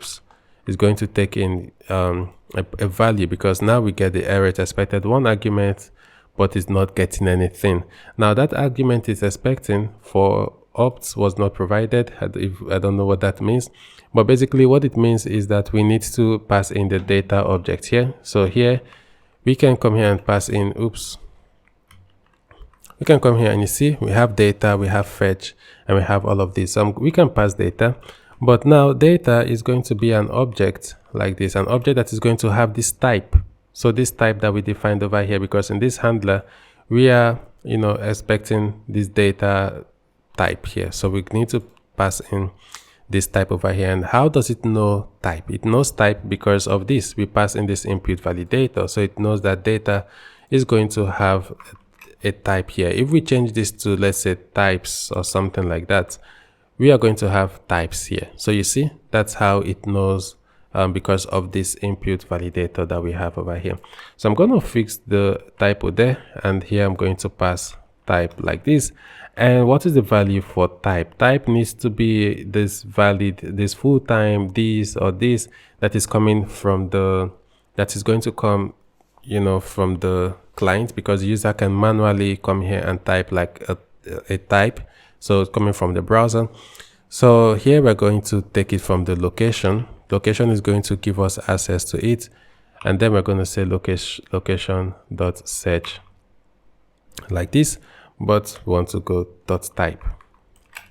It's going to take in a value, because now we get the error expected one argument, but it's not getting anything. Now that argument is expecting for opt was not provided. I don't know what that means, but basically what it means is that we need to pass in the data object here. So here we can come here and pass in, we can come here and you see we have data, we have fetch, and we have all of this. We can pass data, but now data is going to be an object like this, an object that is going to have this type. So this type that we defined over here, because in this handler we are expecting this data type here. So we need to pass in this type over here. And how does it know type? It knows type because of this. We pass in this input validator, so it knows that data is going to have a type here. If we change this to, let's say, types or something like that, we are going to have types here. So you see, that's how it knows because of this input validator that we have over here. So I'm going to fix the typo there, and here I'm going to pass type like this. And what is the value for type? Type needs to be this valid, this full time, this or this, that is coming from the, that is going to come, you know, from the client, because the user can manually come here and type like a type. So it's coming from the browser. So here we're going to take it from the location. Location is going to give us access to it. And then we're going to say location.search like this, but we want to go .type.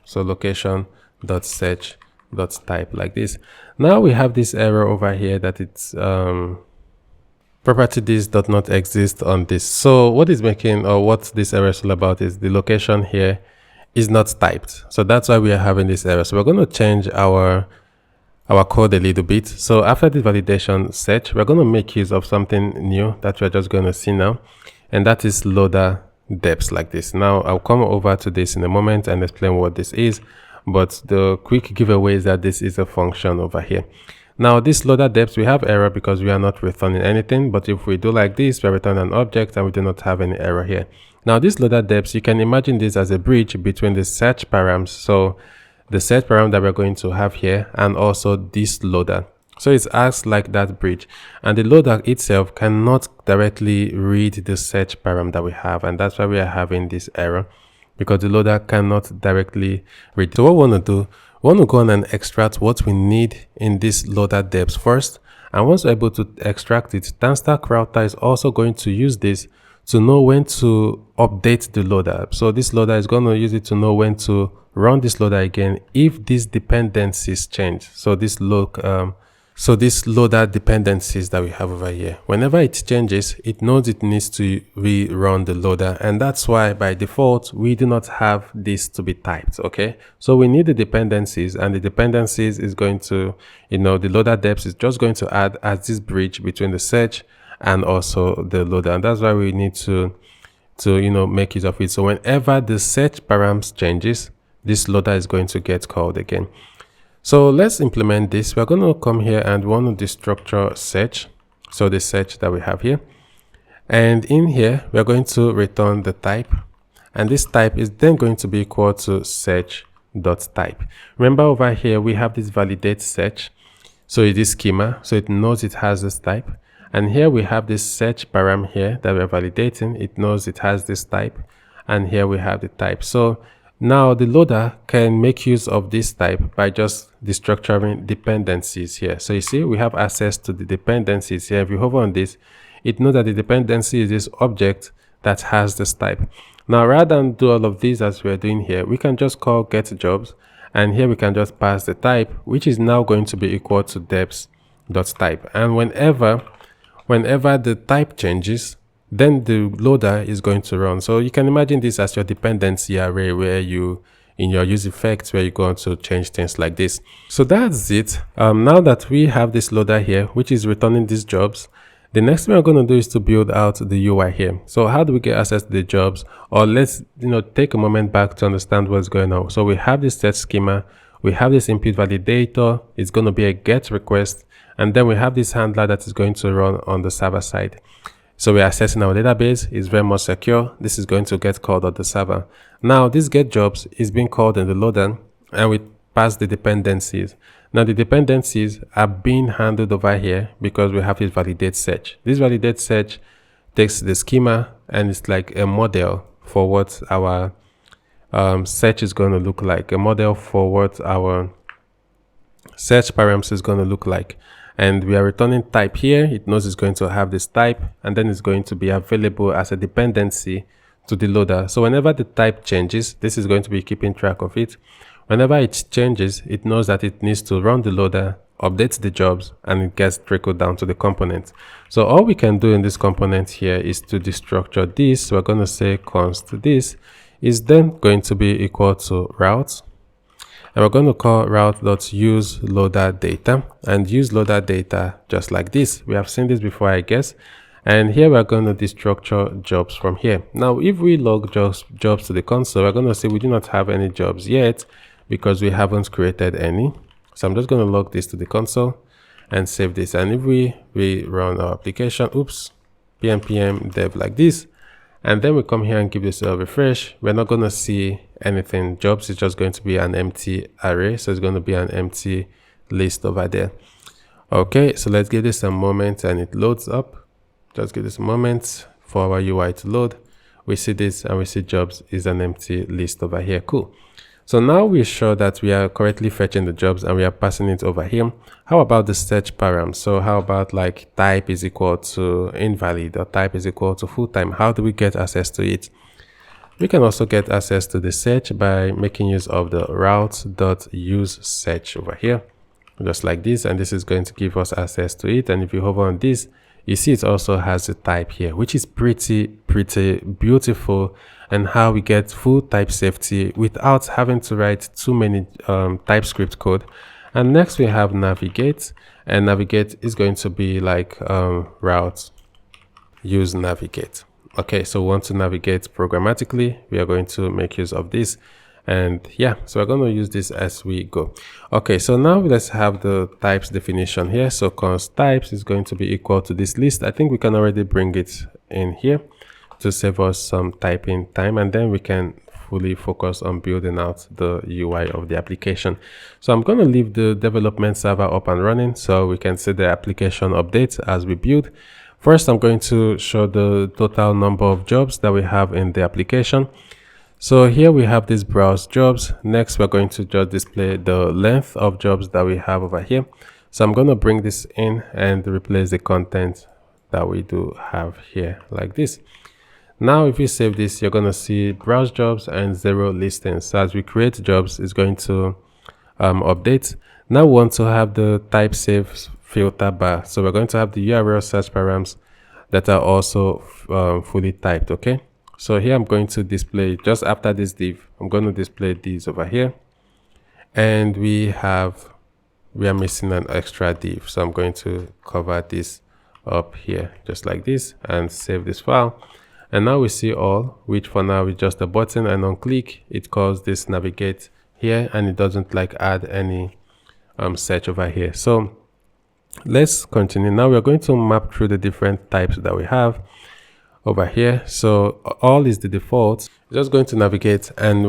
So location.search.type like this. Now we have this error over here that it's property this does not exist on this. So what is making, or what this error is all about, is the location here is not typed. So that's why we are having this error. So we're going to change our code a little bit. So after the validation search, we're going to make use of something new that we're just going to see now, and that is loader depths like this. Now I'll come over to this in a moment and explain what this is, but the quick giveaway is that this is a function over here. Now this loader depths, we have error because we are not returning anything, but if we do like this, we return an object and we do not have any error here. Now this loader depths, you can imagine this as a bridge between the search params, so the search param that we're going to have here, and also this loader. So it acts like that bridge, and the loader itself cannot directly read the search param that we have, and that's why we are having this error, because the loader cannot directly read. So what we want to do, we want to go on and extract what we need in this loader depths first, and once we're able to extract it, TanStack router is also going to use this to know when to update the loader. So this loader is going to use it to know when to run this loader again if these dependencies change. So this loader dependencies that we have over here, whenever it changes, it knows it needs to rerun the loader, and that's why by default we do not have this to be typed. Okay, so we need the dependencies, and the dependencies is going to, you know, the loader depths is just going to add as this bridge between the search and also the loader, and that's why we need to you know, make use of it. So whenever the search params changes, this loader is going to get called again. So let's implement this. We're going to come here and want to destructure search, so the search that we have here, and in here we're going to return the type, and this type is then going to be equal to search.type. Remember over here we have this validate search, so it is schema, so it knows it has this type. And here we have this search param here that we're validating. It knows it has this type, and here we have the type. So now the loader can make use of this type by just destructuring dependencies here. So you see we have access to the dependencies here. If you hover on this, it knows that the dependency is this object that has this type. Now rather than do all of these as we're doing here, we can just call getJobs, and here we can just pass the type, which is now going to be equal to depths.type. And whenever the type changes, then the loader is going to run. So you can imagine this as your dependency array, where you, in your use effects, where you're going to change things like this. So that's it. Now that we have this loader here, which is returning these jobs, the next thing we're going to do is to build out the UI here. So how do we get access to the jobs? Or let's, you know, take a moment back to understand what's going on. So we have this set schema, we have this input validator, it's going to be a get request, and then we have this handler that is going to run on the server side. So we're accessing our database. It's very much secure. This is going to get called on the server. Now this get jobs is being called in the loader, and we pass the dependencies. Now the dependencies are being handled over here because we have this validate search. This validate search takes the schema, and it's like a model for what our search is going to look like, a model for what our search params is going to look like. And we are returning type here. It knows it's going to have this type, and then it's going to be available as a dependency to the loader. So whenever the type changes, this is going to be keeping track of it. Whenever it changes, it knows that it needs to run the loader, updates the jobs, and it gets trickled down to the component. So all we can do in this component here is to destructure this. So we're going to say const this is then going to be equal to route. And we're going to call route.useLoaderData and use loader data just like this. We have seen this before, I guess. And here we're going to destructure jobs from here. Now, if we log jobs to the console, we're going to see we do not have any jobs yet because we haven't created any. So I'm just going to log this to the console and save this. And if we run our application, oops, pm dev like this, and then we come here and give this a refresh, we're not going to see anything. Jobs is just going to be an empty array. So it's going to be an empty list over there. Okay, so let's give this a moment and it loads up. Just give this a moment for our UI to load. We see this and we see jobs is an empty list over here. Cool. So now we're sure that we are correctly fetching the jobs and we are passing it over here. How about the search params? So how about like type is equal to invalid or type is equal to full time? How do we get access to it? We can also get access to the search by making use of the route.useSearch over here, just like this. And this is going to give us access to it. And if you hover on this, you see it also has a type here, which is pretty beautiful, and how we get full type safety without having to write too many TypeScript code. And next we have navigate, and navigate is going to be like route use navigate. Okay, so we want to navigate programmatically. We are going to make use of this. And yeah, so we're going to use this as we go. Okay, so now let's have the types definition here. So const types is going to be equal to this list. I think we can already bring it in here to save us some typing time, and then we can fully focus on building out the UI of the application. So I'm going to leave the development server up and running so we can see the application updates as we build. First, I'm going to show the total number of jobs that we have in the application. So here we have these browse jobs. Next, we're going to just display the length of jobs that we have over here. So I'm going to bring this in and replace the content that we do have here like this. Now, if you save this, you're going to see browse jobs and 0 listings. So as we create jobs, it's going to update. Now we want to have the type save filter bar. So we're going to have the URL search params that are also fully typed. Okay. So here I'm going to display just after this div. I'm going to display these over here, and we are missing an extra div. So I'm going to cover this up here just like this and save this file. And now we see all, which for now is just a button, and on click it calls this navigate here, and it doesn't like add any search over here. So let's continue. Now we're going to map through the different types that we have over here. So all is the default. It's just going to navigate and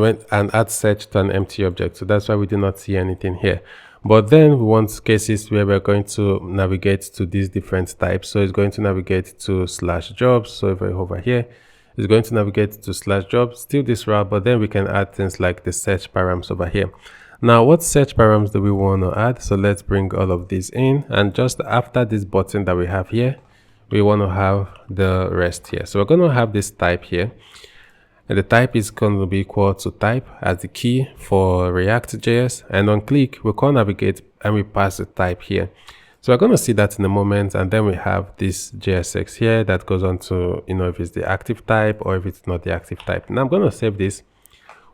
add search to an empty object. So that's why we do not see anything here. But then we want cases where we're going to navigate to these different types. So it's going to navigate to /jobs. So if I hover here, it's going to navigate to /jobs, still this route, but then we can add things like the search params over here. Now, what search params do we want to add? So let's bring all of these in, and just after this button that we have here, we want to have the rest here. So we're going to have this type here, and the type is going to be equal to type as the key for React.js, and on click we can navigate and we pass the type here. So we're going to see that in a moment, and then we have this JSX here that goes on to, if it's the active type or if it's not the active type. Now I'm going to save this.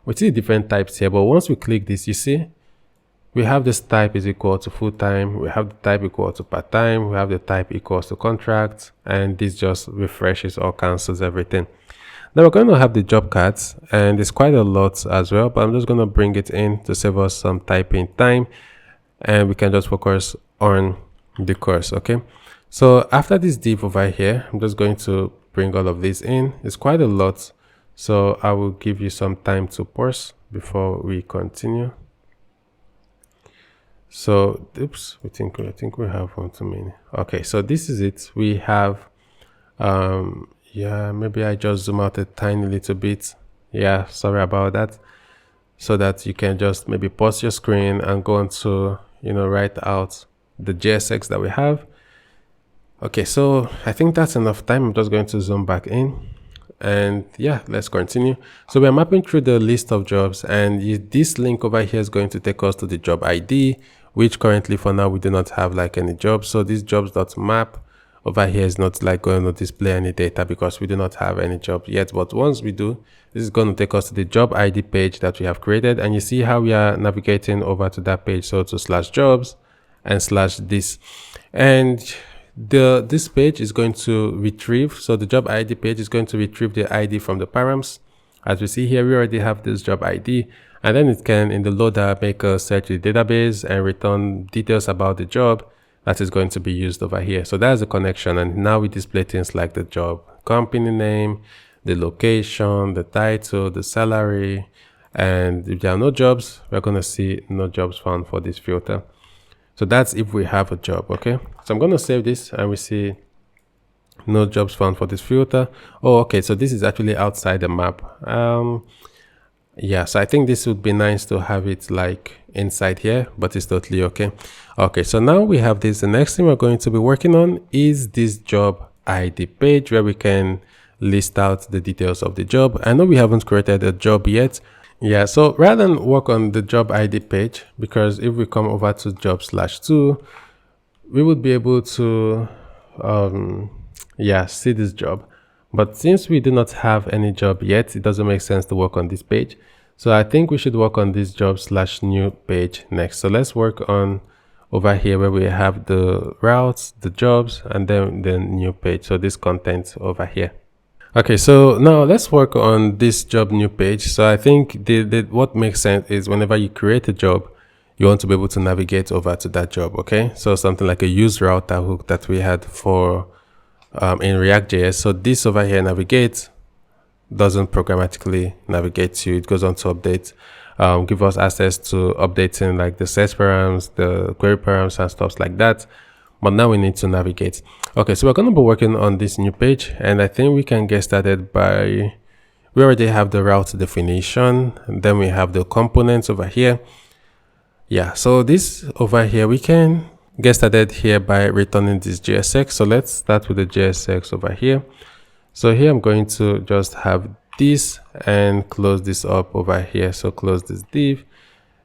We see different types here, but once we click this, you see we have this type is equal to full-time, we have the type equal to part-time, we have the type equals to contract, and this just refreshes or cancels everything. Now we're going to have the job cards, and it's quite a lot as well, but I'm just going to bring it in to save us some typing time, and we can just focus on the course. Okay, so after this div over here, I'm just going to bring all of this in. It's quite a lot, so I will give you some time to pause before we continue. So oops, I think we have one too many. Okay, so this is it. We have yeah, maybe I just zoom out a tiny little bit. Yeah, sorry about that. So that you can just maybe pause your screen and go on to write out the JSX that we have. Okay, so I think that's enough time. I'm just going to zoom back in, and yeah, let's continue. So we're mapping through the list of jobs, and this link over here is going to take us to the job ID, which currently for now we do not have like any jobs. So this jobs.map over here is not like going to display any data because we do not have any job yet. But once we do, this is going to take us to the job ID page that we have created, and you see how we are navigating over to that page. So to /jobs and /this, and this page is going to retrieve, so the job ID page is going to retrieve the ID from the params. As we see here, we already have this job ID, and then it can in the loader make a search in the database and return details about the job that is going to be used over here. So that's the connection, and now we display things like the job company name, the location, the title, the salary, and if there are no jobs, we're going to see no jobs found for this filter. So that's if we have a job. Okay, so I'm going to save this, and we see no jobs found for this filter. Oh, okay, so this is actually outside the map. Yeah, so I think this would be nice to have it like inside here, but it's totally okay. Okay, so now we have this. The next thing we're going to be working on is this job ID page where we can list out the details of the job. I know we haven't created a job yet. Yeah, so rather than work on the job ID page, because if we come over to job/2, we would be able to yeah, see this job. But since we do not have any job yet, it doesn't make sense to work on this page. So I think we should work on this job/new page next. So let's work on over here where we have the routes, the jobs, and then the new page. So this content over here. Okay, so now let's work on this job new page. So I think what makes sense is whenever you create a job, you want to be able to navigate over to that job. Okay, so something like a use router hook that we had for in React.js. So this over here, navigate, doesn't programmatically navigate to, it goes on to update, give us access to updating like the search params, the query params, and stuff like that. But now we need to navigate. Okay, so we're going to be working on this new page, and I think we can get started by, we already have the route definition, and then we have the components over here. Yeah, so this over here, we can get started here by returning this JSX. So let's start with the JSX over here. So here I'm going to just have this and close this up over here. So close this div,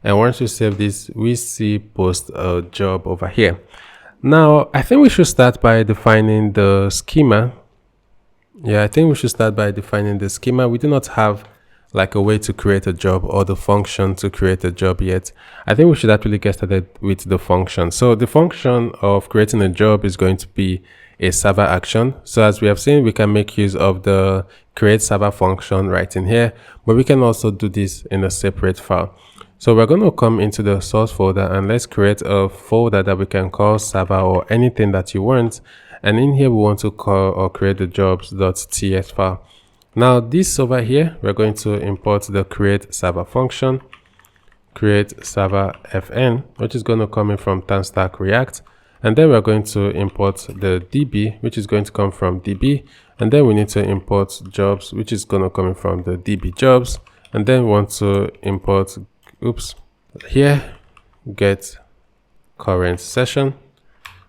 and once we save this, we see post a job over here. Now I think we should start by defining the schema. Yeah, I think we should start by defining the schema. We do not have like a way to create a job or the function to create a job yet. I think we should actually get started with the function. So the function of creating a job is going to be a server action. So as we have seen, we can make use of the create server function right in here, but we can also do this in a separate file. So we're going to come into the source folder, and let's create a folder that we can call server or anything that you want. And in here, we want to call or create the jobs.ts file. Now this over here, we're going to import the create server function, createServerFn, which is going to come in from TanStack React. And then we're going to import the DB, which is going to come from DB. And then we need to import jobs, which is going to come in from the DB jobs. And then we want to import, here, get current session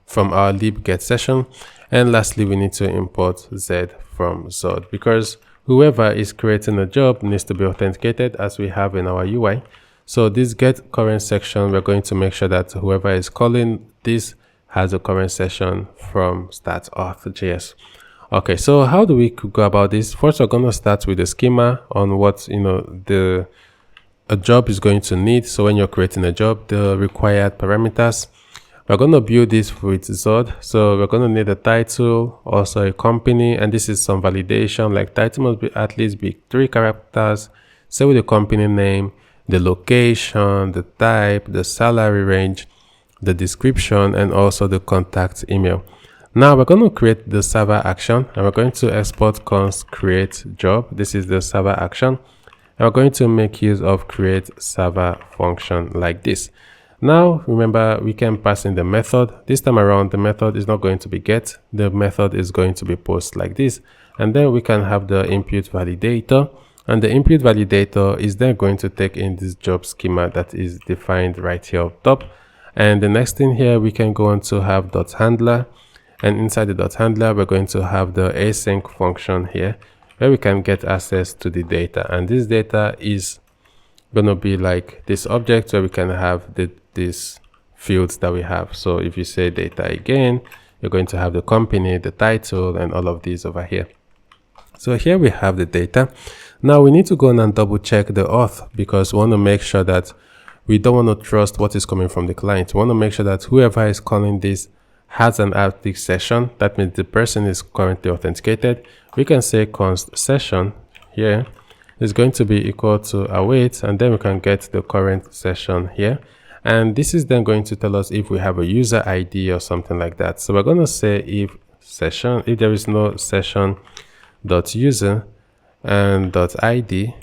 from our lib get session. And lastly, we need to import Z from Zod, because whoever is creating a job needs to be authenticated as we have in our UI. So this get current section, we're going to make sure that whoever is calling this has a current session from start-authjs. Okay, so how do we go about this? First, we're going to start with the schema on what a job is going to need. So when you're creating a job, the required parameters. We're going to build this with Zod. So we're going to need a title, also a company, and this is some validation, like title must be at least be 3 characters. Say with the company name, the location, the type, the salary range, the description, and also the contact email. Now we're going to create the server action, and we're going to export const create job. This is the server action. And we're going to make use of create server function like this. Now, remember, we can pass in the method. This time around, the method is not going to be get. The method is going to be post like this. And then we can have the input validator. And the input validator is then going to take in this job schema that is defined right here up top. And the next thing here, we can go on to have .handler. And inside the .handler, we're going to have the async function here, where we can get access to the data. And this data is going to be like this object where we can have these fields that we have. So if you say data again, You're going to have the company, the title, and all of these over here. So here we have the data. Now we need to go on and double check the auth, because we want to make sure that we don't want to trust what is coming from the client. We want to make sure that whoever is calling this has an active session. That means the person is currently authenticated. We can say const session here is going to be equal to await, and then we can get the current session here. And this is then going to tell us if we have a user ID or something like that. So we're going to say if session, if there is no session dot user and dot ID.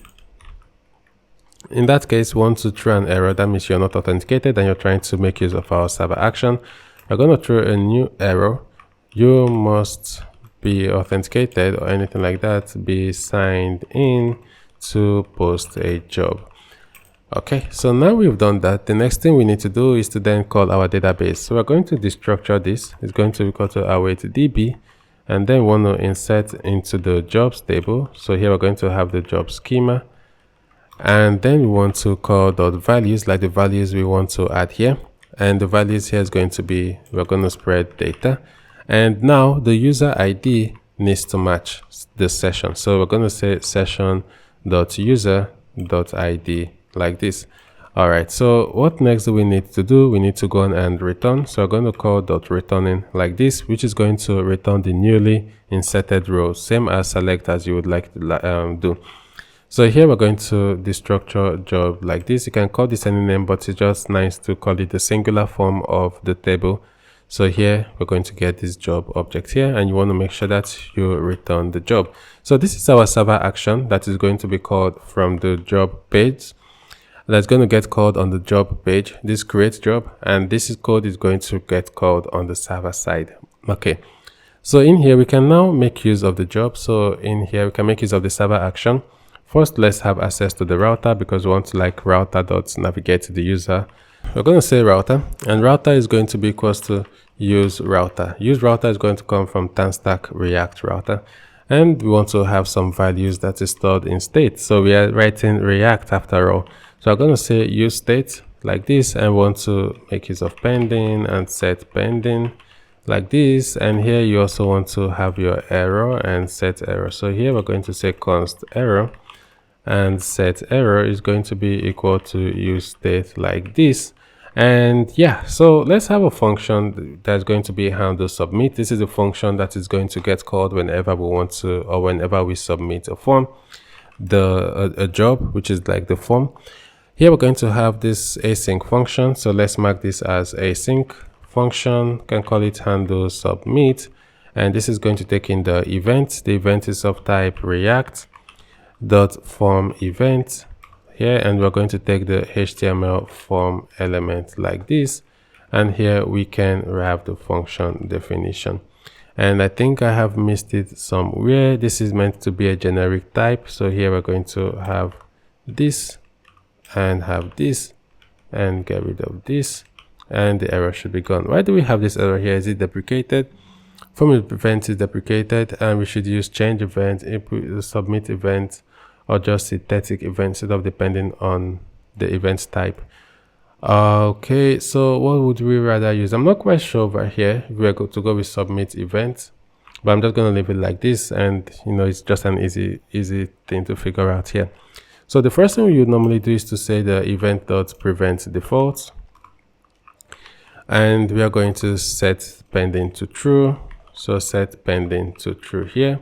In that case, we want to throw an error. That means you're not authenticated and you're trying to make use of our server action. We're going to throw a new error. You must be authenticated or anything like that, be signed in to post a job. Okay, so now we've done that. The next thing we need to do is to then call our database. So we're going to destructure this. It's going to be equal to await db, and then we want to insert into the jobs table. So here we're going to have the job schema, and then we want to call dot values, like the values we want to add here. And the values here is going to be, we're going to spread data. And now the user ID needs to match the session. So we're going to say session.user.id like this. All right, so what next do we need to do? We need to go on and return. So we're going to call .returning like this, which is going to return the newly inserted row, same as select as you would like to do. So here we're going to destructure job like this. You can call this any name, but it's just nice to call it the singular form of the table. So here we're going to get this job object here, and you want to make sure that you return the job. So this is our server action that is going to be called from the job page. That's going to get called on the job page, this create job, and this code is going to get called on the server side. Okay, so in here we can now make use of the job. So in here we can make use of the server action. First, let's have access to the router, because we want to like router.navigate to the user. We're going to say router, and router is going to be equals to use router. Use router is going to come from TanStack React router, and we want to have some values that is stored in state. So we are writing React after all. So I'm going to say use state like this, and want to make use of pending and set pending like this. And here you also want to have your error and set error. So here we're going to say const error, and set error is going to be equal to use state like this. And yeah, so let's have a function that's going to be handle submit. This is a function that is going to get called whenever we want to, or whenever we submit a form, a job, which is like the form. Here we're going to have this async function. So let's mark this as async function, can call it handle submit, and this is going to take in the event. The event is of type react dot form event here, and we're going to take the HTML form element like this, and here we can have the function definition. And I think I have missed it somewhere. This is meant to be a generic type, so here we're going to have this and have this and get rid of this, and the error should be gone. Why do we have this error here? Is it deprecated? Form event is deprecated, and we should use change event, input, submit event, or just synthetic event instead of depending on the event type. Okay, so what would we rather use? I'm not quite sure over here if we're going to go with submit event, but I'm just going to leave it like this, and you know, it's just an easy thing to figure out here. So the first thing you normally do is to say the event.prevent default, and we are going to set pending to true. So set pending to true here.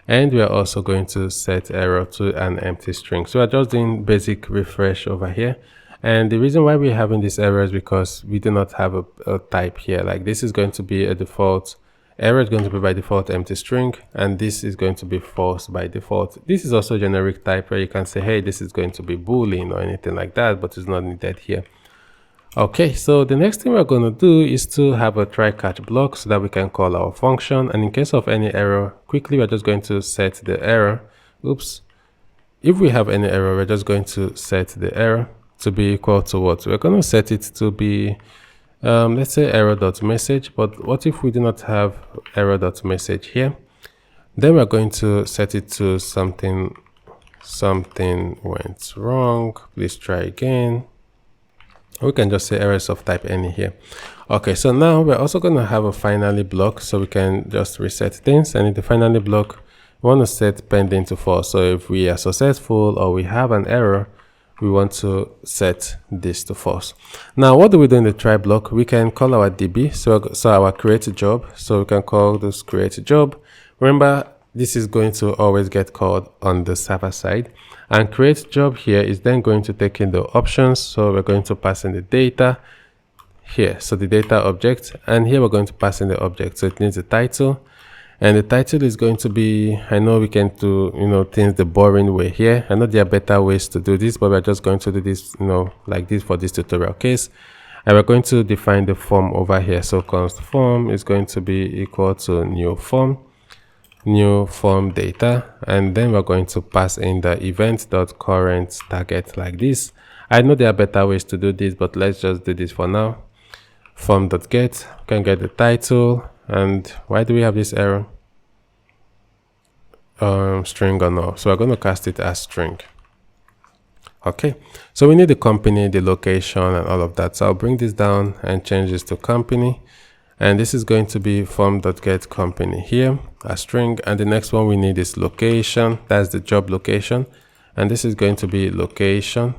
And we are also going to set error to an empty string. So we're just doing basic refresh over here. And the reason why we're having this error is because we do not have a type here. Like this is going to be a default error, is going to be by default empty string, and this is going to be false by default. This is also a generic type where you can say, hey, this is going to be Boolean or anything like that, but it's not needed here. Okay, so the next thing we're going to do is to have a try catch block so that we can call our function, and in case of any error, quickly we're just going to set the error. Oops. If we have any error, we're just going to set the error to be equal to what? We're going to set it to be, let's say error.message, but what if we do not have error.message here? Then we're going to set it to something went wrong, please try again. We can just say errors of type any here. Okay, so now we're also going to have a finally block, so we can just reset things. And in the finally block, we want to set pending to false. So if we are successful or we have an error, we want to set this to false. Now, what do we do in the try block? We can call our DB, so our create job. So we can call this create job. Remember, this is going to always get called on the server side. And create job here is then going to take in the options. So we're going to pass in the data here. So the data object, and here we're going to pass in the object. So it needs a title. And the title is going to be, I know we can do, things the boring way here. I know there are better ways to do this, but we're just going to do this, like this for this tutorial case. And we're going to define the form over here. So const form is going to be equal to new form data. And then we're going to pass in the event.current target like this. I know there are better ways to do this, but let's just do this for now. Form.get, can get the title. And why do we have this error? String or no? So we're going to cast it as string. Okay, so we need the company, the location, and all of that. So I'll bring this down and change this to company. And this is going to be form.get company here, a string. And the next one we need is location. That's the job location. And this is going to be location.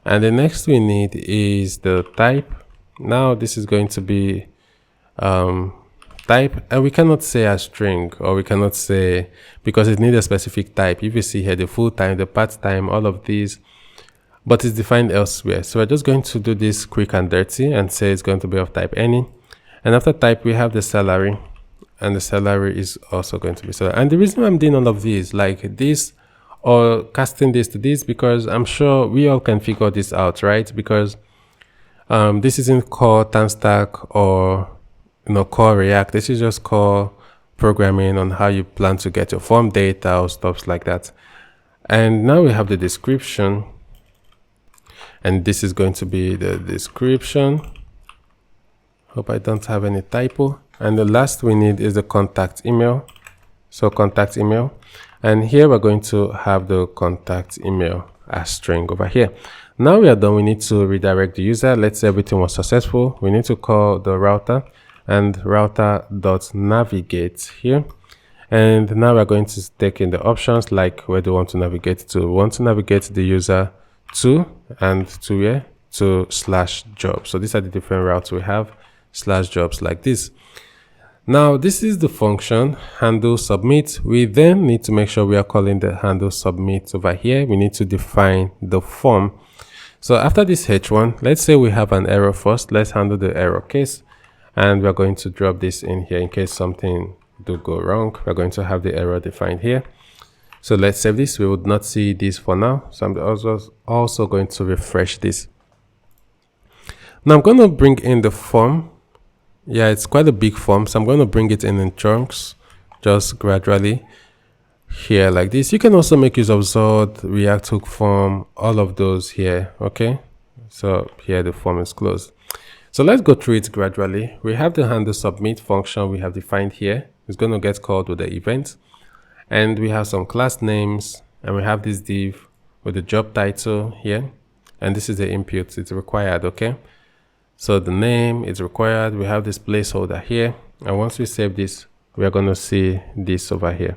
And the next we need is the type. Now this is going to be type, and we cannot say a string, or we cannot say, because it needs a specific type. If you see here, the full time, the part time, all of these, but it's defined elsewhere. So we're just going to do this quick and dirty and say it's going to be of type any. And after type, we have the salary, and the salary is also going to be salary. And the reason I'm doing all of these like this or casting this to this, because I'm sure we all can figure this out, right? Because this isn't core TanStack or core React. This is just core programming on how you plan to get your form data or stuff like that. And now we have the description, and this is going to be the description. Hope I don't have any typo. And the last we need is the contact email. So contact email, and here we're going to have the contact email as string over here. Now we are done. We need to redirect the user. Let's say everything was successful. We need to call the router and router.navigate here. And now we're going to take in the options, like where do we want to navigate to. We want to navigate the user to, and to where? To /job. So these are the different routes we have, /jobs like this. Now this is the function handle submit. We then need to make sure we are calling the handle submit over here. We need to define the form. So after this h1, let's say we have an error first. Let's handle the error case, and we're going to drop this in here in case something do go wrong. We're going to have the error defined here. So let's save this. We would not see this for now, so I'm also going to refresh this. Now I'm going to bring in the form. Yeah, it's quite a big form, so I'm going to bring it in chunks, just gradually here like this. You can also make use of Zod, React Hook form, all of those here. Okay, so here the form is closed. So let's go through it gradually. We have the handle submit function we have defined here. It's going to get called with the event, and we have some class names, and we have this div with the job title here, and this is the input. It's required. Okay, so the name is required. We have this placeholder here, and once we save this, we are going to see this over here.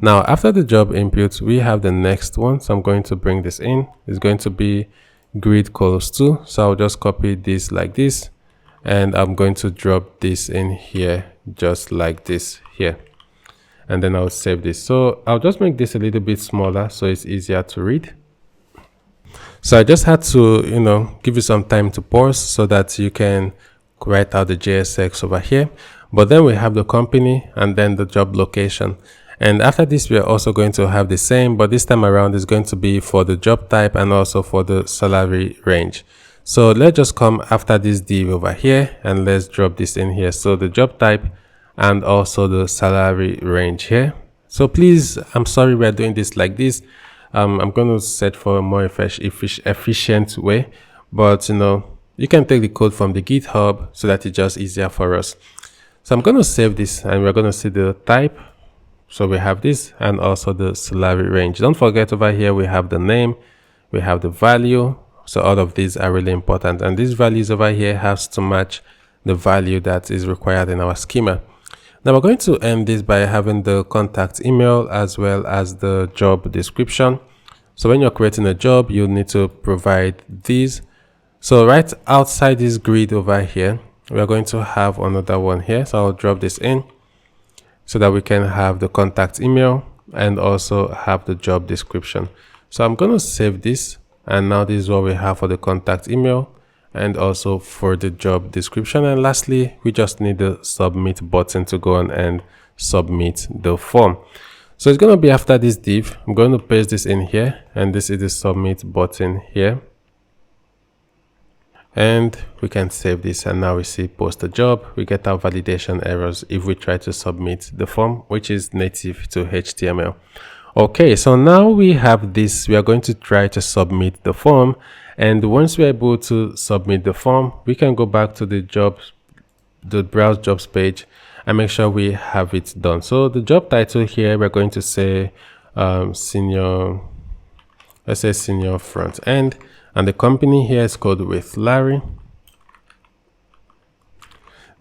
Now after the job input, we have the next one. So I'm going to bring this in. It's going to be grid calls 2. So I'll just copy this like this, and I'm going to drop this in here just like this here, and then I'll save this. So I'll just make this a little bit smaller so it's easier to read. So I just had to give you some time to pause so that you can write out the JSX over here. But then we have the company and then the job location. And after this, we are also going to have the same, but this time around is going to be for the job type and also for the salary range. So let's just come after this div over here and let's drop this in here. So the job type and also the salary range here. So please, I'm sorry we're doing this like this. I'm going to set for a more efficient way, but you can take the code from the GitHub so that it's just easier for us. So I'm going to save this, and we're going to see the type. So we have this and also the salary range. Don't forget over here we have the name, we have the value So all of these are really important, and these values over here has to match the value that is required in our schema. Now we're going to end this by having the contact email as well as the job description. So when you're creating a job, you need to provide these. So right outside this grid over here, we're going to have another one here. So I'll drop this in so that we can have the contact email and also have the job description. So I'm going to save this, and now this is what we have for the contact email and also for the job description. And lastly, we just need the submit button to go on and submit the form. So it's going to be after this div. I'm going to paste this in here, and this is the submit button here. And we can save this, and now we see post a job. We get our validation errors if we try to submit the form, which is native to HTML. Okay, so now we have this. We are going to try to submit the form, and once we're able to submit the form, we can go back to the browse jobs page and make sure we have it done. So the job title here, we're going to say senior, let's say senior front end, and the company here is called with lari.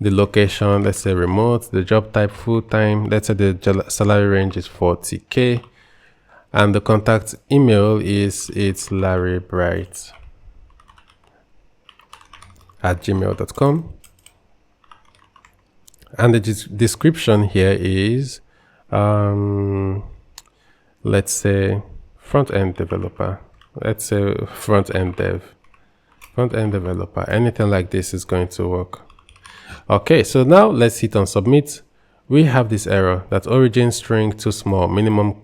The location, let's say remote. The job type full-time. Let's say the salary range is 40K. And the contact email is it's laribright@gmail.com. And the description here is let's say front-end developer. Let's say front-end developer. Anything like this is going to work. Okay, so now let's hit on submit. We have this error that origin string too small, minimum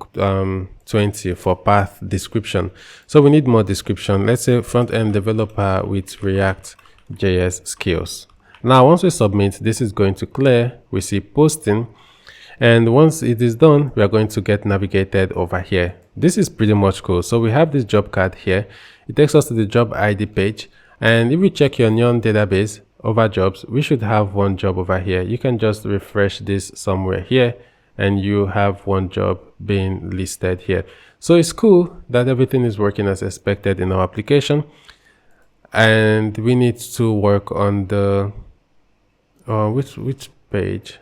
20 for path description. So we need more description. Let's say front-end developer with React.js skills. Now once we submit, this is going to clear. We see posting, and once it is done, we are going to get navigated over here. This is pretty much cool. So we have this job card here. It takes us to the job ID page, and if we check your Neon database over jobs, we should have one job over here. You can just refresh this somewhere here, and you have one job being listed here. So it's cool that everything is working as expected in our application, and we need to work on the which page?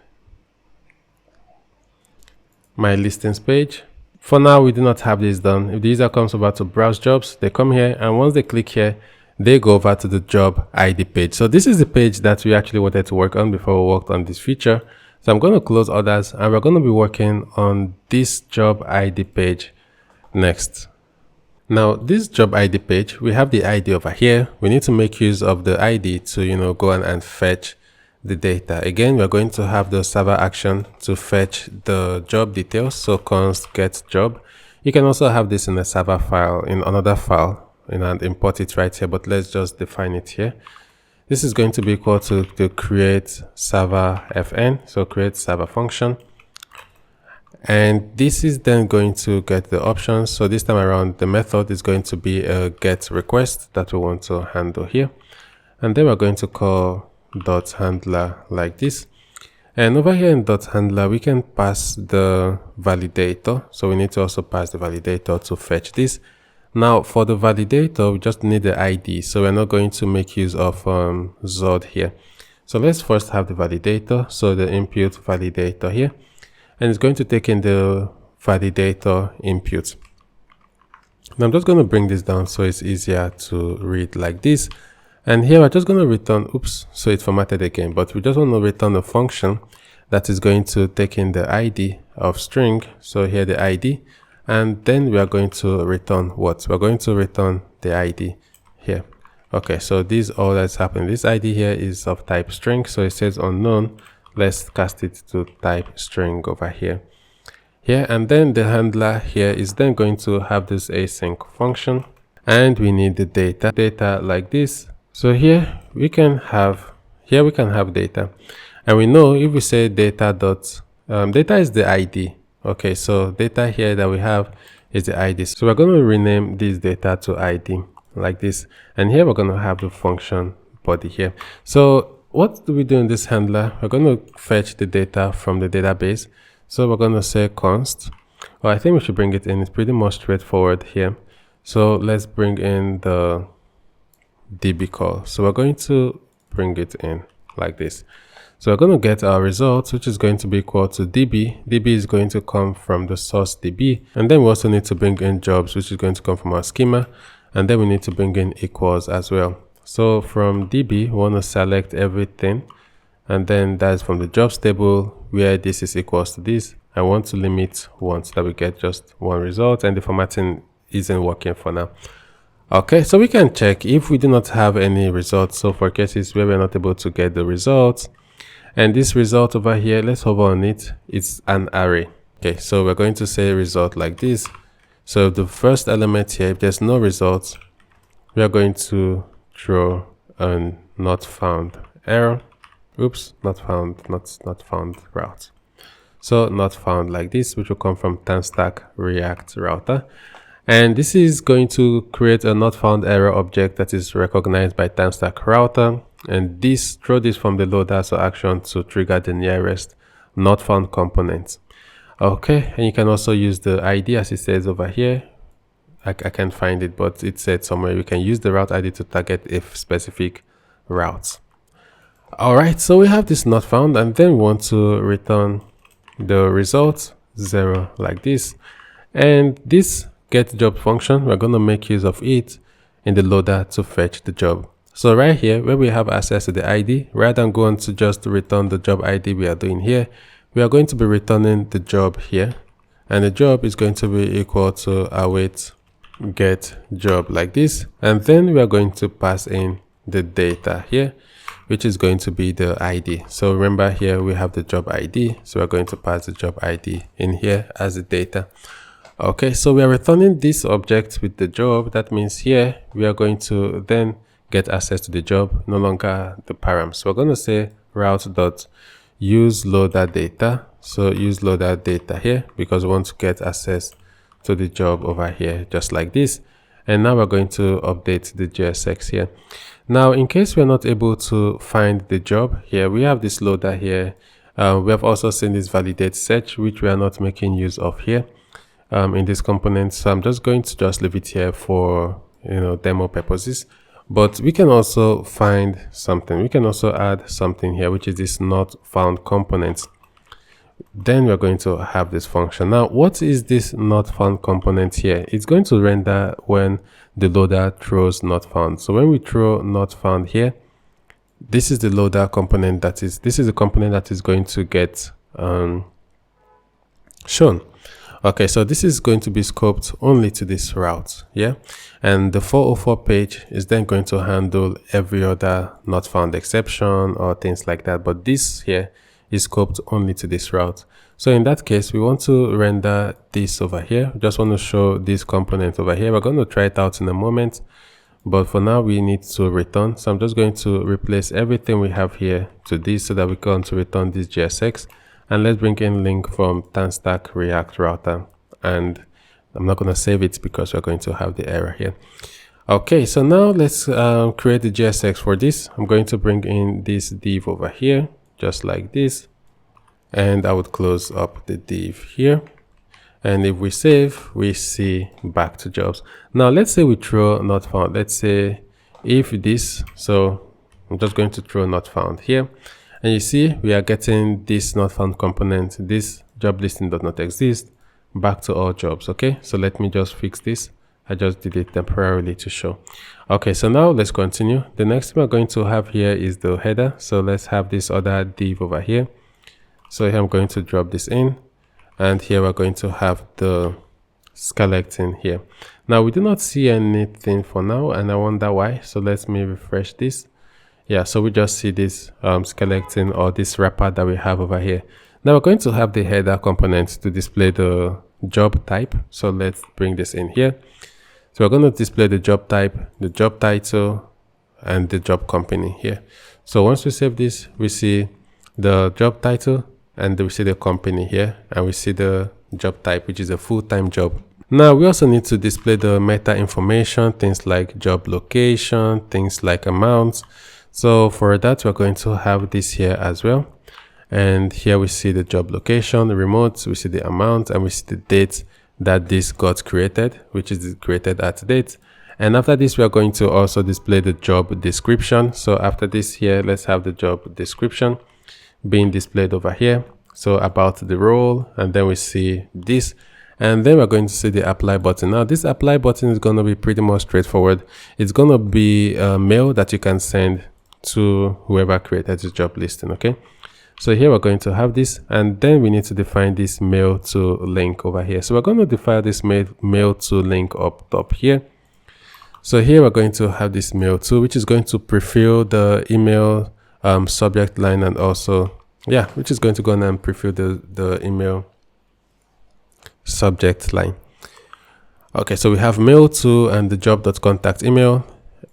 My listings page. For now, we do not have this done. If the user comes over to browse jobs, they come here, and once they click here, they go over to the job ID page. So this is the page that we actually wanted to work on before we worked on this feature. So I'm going to close others, and we're going to be working on this job ID page next. Now this job ID page, we have the ID over here. We need to make use of the ID to, go on and fetch the data. Again, we're going to have the server action to fetch the job details. So const get job. You can also have this in a server file, in another file, and import it right here, but let's just define it here. This is going to be equal to the createServerFn, so create server function. And this is then going to get the options. So this time around, the method is going to be a get request that we want to handle here. And then we're going to call dot handler like this. And over here in dot handler, we can pass the validator. So we need to also pass the validator to fetch this. Now for the validator, we just need the ID. So we're not going to make use of Zod here. So let's first have the validator. So the input validator here, and it's going to take in the validator input. Now I'm just going to bring this down so it's easier to read like this. And here we're just going to return, oops, so it's formatted again, but we just want to return a function that is going to take in the ID of string. So here the ID, and then we are going to return what? We're going to return the ID here. Okay, so this all that's happening. This ID here is of type string, so it says unknown. Let's cast it to type string over here. And then the handler here is then going to have this async function, and we need the data like this. So here we can have data, and we know if we say data dot data is the ID. Okay, so data here that we have is the ID. So we're going to rename this data to ID like this, and here we're going to have the function body here. So what do we do in this handler? We're going to fetch the data from the database. So we're going to say const, well, I think we should bring it in. It's pretty much straightforward here. So let's bring in the db call. So we're going to bring it in like this. So we're going to get our results, which is going to be equal to db. db is going to come from the source db. And then we also need to bring in jobs, which is going to come from our schema. And then we need to bring in equals as well. So from db, we want to select everything. And then that's from the jobs table where this is equals to this. I want to limit 1 so that we get just one result, and the formatting isn't working for now. Okay, so we can check if we do not have any results. So for cases where we're not able to get the results, and this result over here, let's hover on it, it's an array. Okay, so we're going to say result like this. So the first element here, if there's no results, we are going to throw a not found error. Oops, not found route. So not found like this, which will come from TanStack React router. And this is going to create a not found error object that is recognized by TanStack router. And this throw this from the loader so action to trigger the nearest not found component. Okay, and you can also use the ID as it says over here. I can't find it, but it said somewhere you can use the route ID to target if specific routes. All right, so we have this not found, and then we want to return the result 0 like this. And this get job function, we're going to make use of it in the loader to fetch the job. So right here, where we have access to the ID, rather than going to just return the job ID we are doing here, we are going to be returning the job here. And the job is going to be equal to await get job like this. And then we are going to pass in the data here, which is going to be the ID. So remember here we have the job ID. So we're going to pass the job ID in here as the data. Okay, so we are returning this object with the job. That means here we are going to then get access to the job, no longer the params. So we're going to say route.use loader data. So use loader data here because we want to get access to the job over here, just like this. And now we're going to update the JSX here. Now, in case we're not able to find the job here, we have this loader here. We have also seen this validate search, which we are not making use of here in this component. So I'm just going to just leave it here for demo purposes. But we can also find something. We can also add something here, which is this not found component. Then we're going to have this function. Now, what is this not found component here? It's going to render when the loader throws not found. So when we throw not found here, this is the loader component this is the component that is going to get shown. Okay, so this is going to be scoped only to this route, yeah? And the 404 page is then going to handle every other not found exception or things like that. But this here is scoped only to this route. So in that case, we want to render this over here. We just want to show this component over here. We're going to try it out in a moment, but for now we need to return. So I'm just going to replace everything we have here to this so that we can return this JSX. And let's bring in link from TanStack React router. And I'm not going to save it because we're going to have the error here. Okay, so now let's create the JSX for this. I'm going to bring in this div over here, just like this. And I would close up the div here. And if we save, we see back to jobs. Now, let's say we throw not found. Let's say if this, so I'm just going to throw not found here. And you see, we are getting this not found component. This job listing does not exist. Back to all jobs. Okay, so let me just fix this. I just did it temporarily to show. Okay, so now let's continue. The next thing we're going to have here is the header. So let's have this other div over here. So here I'm going to drop this in. And here we're going to have the skeleton here. Now we do not see anything for now, and I wonder why. So let me refresh this. Yeah, so we just see this skeleton or this wrapper that we have over here. Now we're going to have the header component to display the job type. So let's bring this in here. So we're going to display the job type, the job title, and the job company here. So once we save this, we see the job title and we see the company here, and we see the job type, which is a full-time job. Now we also need to display the meta information, things like job location, things like amounts. So for that, we're going to have this here as well. And here we see the job location, the remote, we see the amount, and we see the date that this got created, which is created at date. And after this, we are going to also display the job description. So after this here, let's have the job description being displayed over here. So about the role, and then we see this, and then we're going to see the apply button. Now this apply button is going to be pretty much straightforward. It's going to be a mail that you can send to whoever created the job listing. Okay, so here we're going to have this, and then we need to define this mail to link over here. So we're going to define this mail to link up top here. So here we're going to have this mail to, which is going to prefill the email subject line, and also which is going to go on and prefill the email subject line. Okay, so we have mail to and the job.contact email,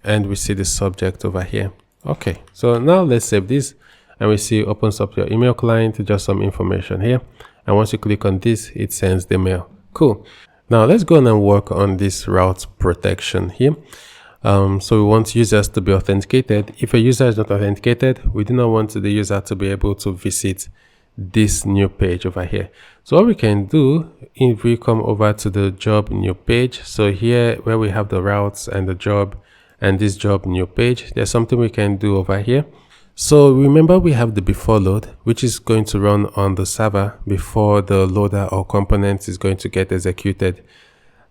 and we see the subject over here. Okay, so now let's save this, and we see opens up your email client, just some information here, and once you click on this, it sends the mail. Cool. Now let's go on and work on this route protection here. So we want users to be authenticated. If a user is not authenticated, we do not want the user to be able to visit this new page over here. So what we can do, if we come over to the job new page, so here where we have the routes and the job and this job new page, there's something we can do over here. So remember, we have the beforeLoad, which is going to run on the server before the loader or component is going to get executed.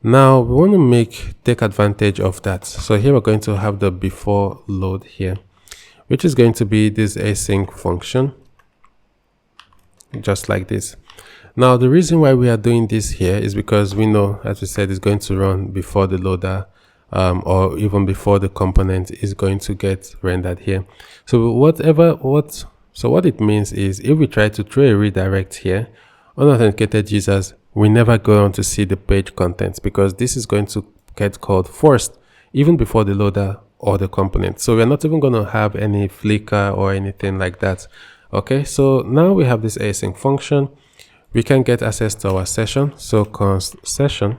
Now we want to take advantage of that. So here we're going to have the beforeLoad here, which is going to be this async function, just like this. Now the reason why we are doing this here is because we know, as we said, it's going to run before the loader or even before the component is going to get rendered here. So what it means is, if we try to throw a redirect here, unauthenticated users will never go on to see the page contents, because this is going to get called first, even before the loader or the component. So we're not even going to have any flicker or anything like that. Okay, so now we have this async function. We can get access to our session. So const session,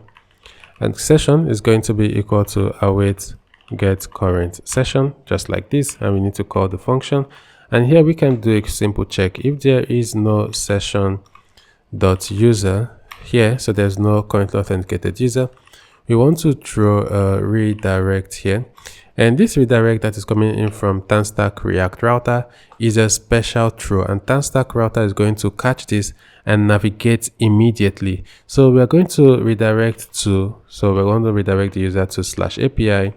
and session is going to be equal to await get current session, just like this, and we need to call the function. And here we can do a simple check. If there is no session.user here, so there's no currently authenticated user, we want to throw a redirect here. And this redirect that is coming in from TanStack React Router is a special throw, and TanStack Router is going to catch this and navigate immediately. So we're going to redirect to, so we're going to redirect the user to /API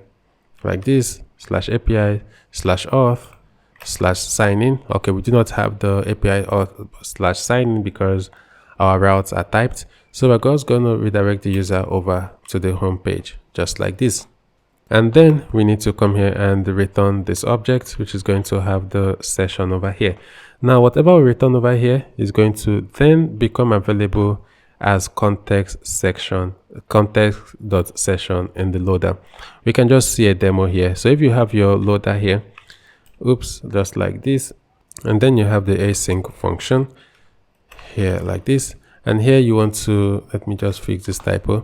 like this, /API/auth/sign-in. Okay, we do not have the API auth/sign-in because our routes are typed. So we're just going to redirect the user over to the home page, just like this. And then we need to come here and return this object, which is going to have the session over here. Now, whatever we return over here is going to then become available as context.session in the loader. We can just see a demo here. So if you have your loader here, just like this, and then you have the async function here like this, and here you want to, let me just fix this typo,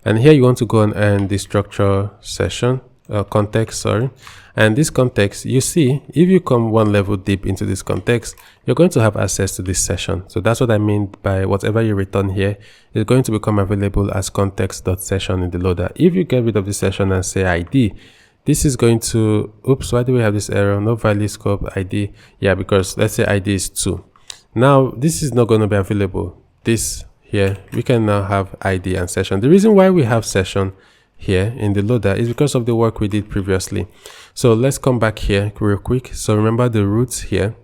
and here you want to go on and destructure session context, and this context, you see, if you come one level deep into this context, you're going to have access to this session. So that's what I mean by whatever you return here is going to become available as context.session in the loader. If you get rid of this session and say ID, this is going to, why do we have this error? No value scope ID. Yeah, because let's say ID is 2. Now this is not going to be available. This here, we can now have ID and session. The reason why we have session here in the loader is because of the work we did previously. So let's come back here real quick. So remember the roots here,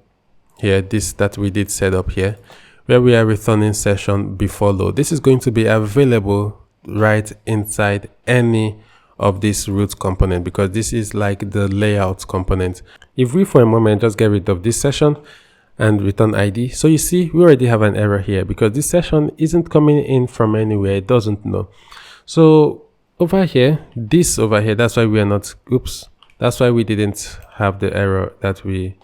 this that we did set up here, where we are returning session beforeLoad. This is going to be available right inside any of this root component, because this is like the layout component. If we for a moment just get rid of this session and return ID, so you see we already have an error here because this session isn't coming in from anywhere, it doesn't know. So over here, that's why we are not, that's why we didn't have the error that we,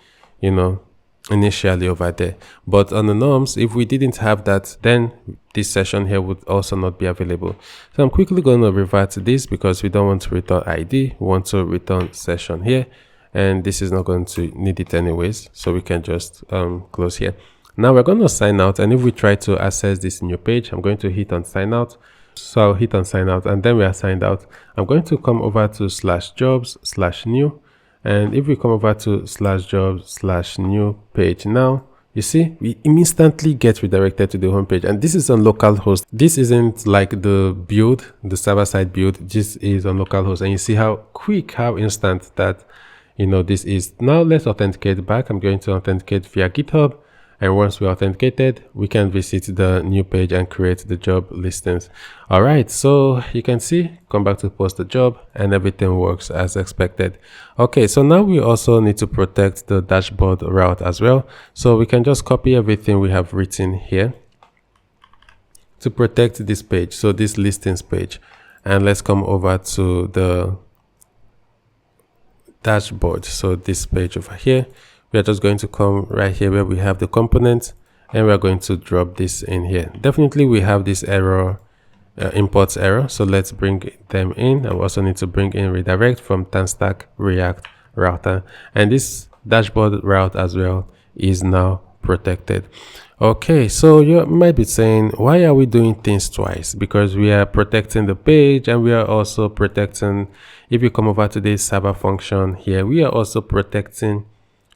initially over there. But on the norms, if we didn't have that, then this session here would also not be available. So I'm quickly going to revert to this because we don't want to return ID, we want to return session here, and this is not going to need it anyways, so we can just close here. Now we're going to sign out, and if we try to access this new page, I'm going to hit on sign out. So I'll hit on sign out, and then we are signed out. I'm going to come over to /jobs/new, and if we come over to /jobs/new page now, you see, we instantly get redirected to the home page, and this is on localhost. This isn't like the build, the server-side build. This is on localhost, and you see how quick, how instant that, you know, this is. Now let's authenticate back. I'm going to authenticate via GitHub, and once we're authenticated, we can visit the new page and create the job listings. All right, so you can see, come back to post the job, and everything works as expected. Okay, so now we also need to protect the dashboard route as well. So we can just copy everything we have written here to protect this page, so this listings page. And let's come over to the dashboard. So this page over here, we are just going to come right here where we have the component, and we are going to drop this in here. Definitely we have this error, imports error, so let's bring them in. And we also need to bring in redirect from TanStack React router, and this dashboard route as well is now protected. Okay, so you might be saying, why are we doing things twice? Because we are protecting the page, and we are also protecting, if you come over to this server function here, we are also protecting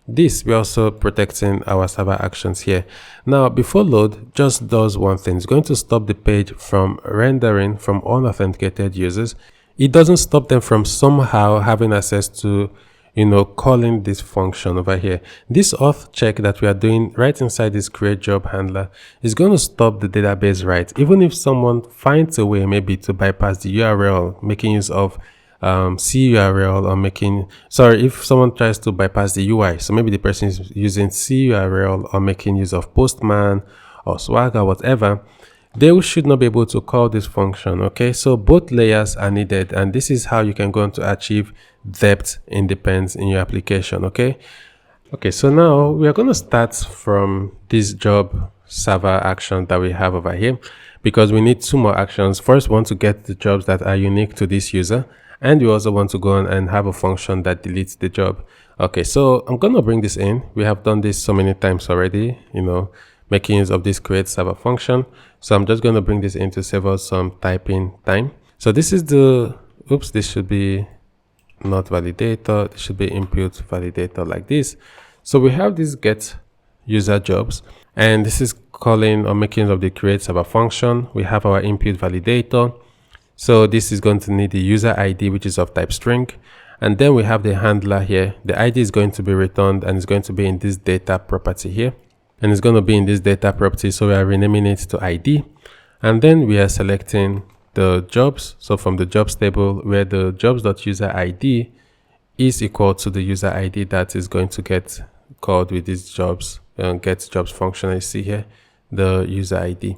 this. We're also protecting our server actions here. Now, beforeLoad just does one thing. It's going to stop the page from rendering from unauthenticated users. It doesn't stop them from somehow having access to, you know, calling this function over here. This auth check that we are doing right inside this create job handler is going to stop the database write. Even if someone finds a way maybe to bypass the URL, making use of CURL, or if someone tries to bypass the UI, so maybe the person is using CURL or making use of Postman or Swagger, whatever, they should not be able to call this function. Okay, so both layers are needed, and this is how you can go on to achieve depth independence in your application. Okay, so now we are going to start from this job server action that we have over here, because we need two more actions. First, we want to get the jobs that are unique to this user, and you also want to go on and have a function that deletes the job. Okay, so I'm going to bring this in. We have done this so many times already, you know, making use of this create server function. So I'm just going to bring this in to save us some typing time. So this is the, oops, this should be not validator. This should be input validator like this. So we have this get user jobs, and this is calling or making use of the create server function. We have our input validator. So this is going to need the user ID, which is of type string. And then we have the handler here. The ID is going to be returned, and it's going to be in this data property here. And it's going to be in this data property. So we are renaming it to ID. And then we are selecting the jobs. So from the jobs table, where the jobs.userid is equal to the user ID that is going to get called with this jobs, get jobs function. I see here the user ID.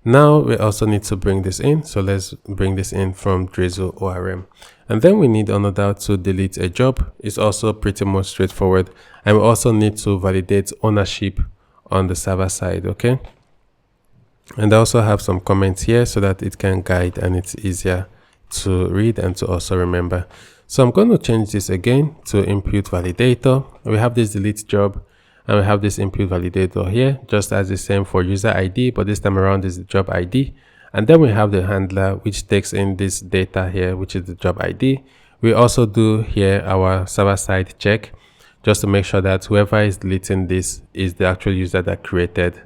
Now we also need to bring this in. So let's bring this in from Drizzle ORM. And then we need another to delete a job. It's also pretty much straightforward. And we also need to validate ownership on the server side. Okay. And I also have some comments here so that it can guide and it's easier to read and to also remember. So I'm going to change this again to input validator. We have this delete job, and we have this input validator here, just as the same for user ID, but this time around is the job ID. And then we have the handler, which takes in this data here, which is the job ID. We also do here our server-side check, just to make sure that whoever is deleting this is the actual user that created,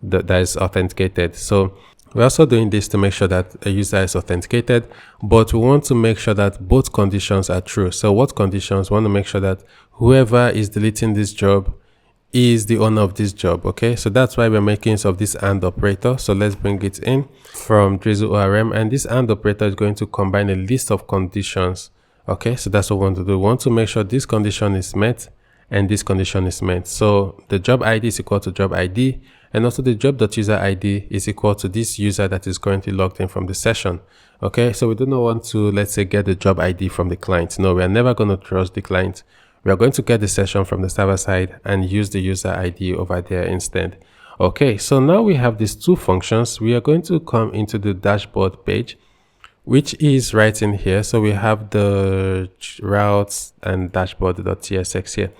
that is authenticated. So we're also doing this to make sure that a user is authenticated, but we want to make sure that both conditions are true. So what conditions? We want to make sure that whoever is deleting this job is the owner of this job. Okay, so that's why we're making use of this AND operator. So let's bring it in from Drizzle ORM, and this AND operator is going to combine a list of conditions. Okay, so that's what we want to do. We want to make sure this condition is met and this condition is met. So the job ID is equal to job ID, and also the job.user ID is equal to this user that is currently logged in from the session. Okay, so we do not want to, let's say, get the job ID from the client. No, we are never going to trust the client. We are going to get the session from the server side and use the user ID over there instead. Okay, so now we have these two functions. We are going to come into the dashboard page, which is right in here. So we have the routes and dashboard.tsx here.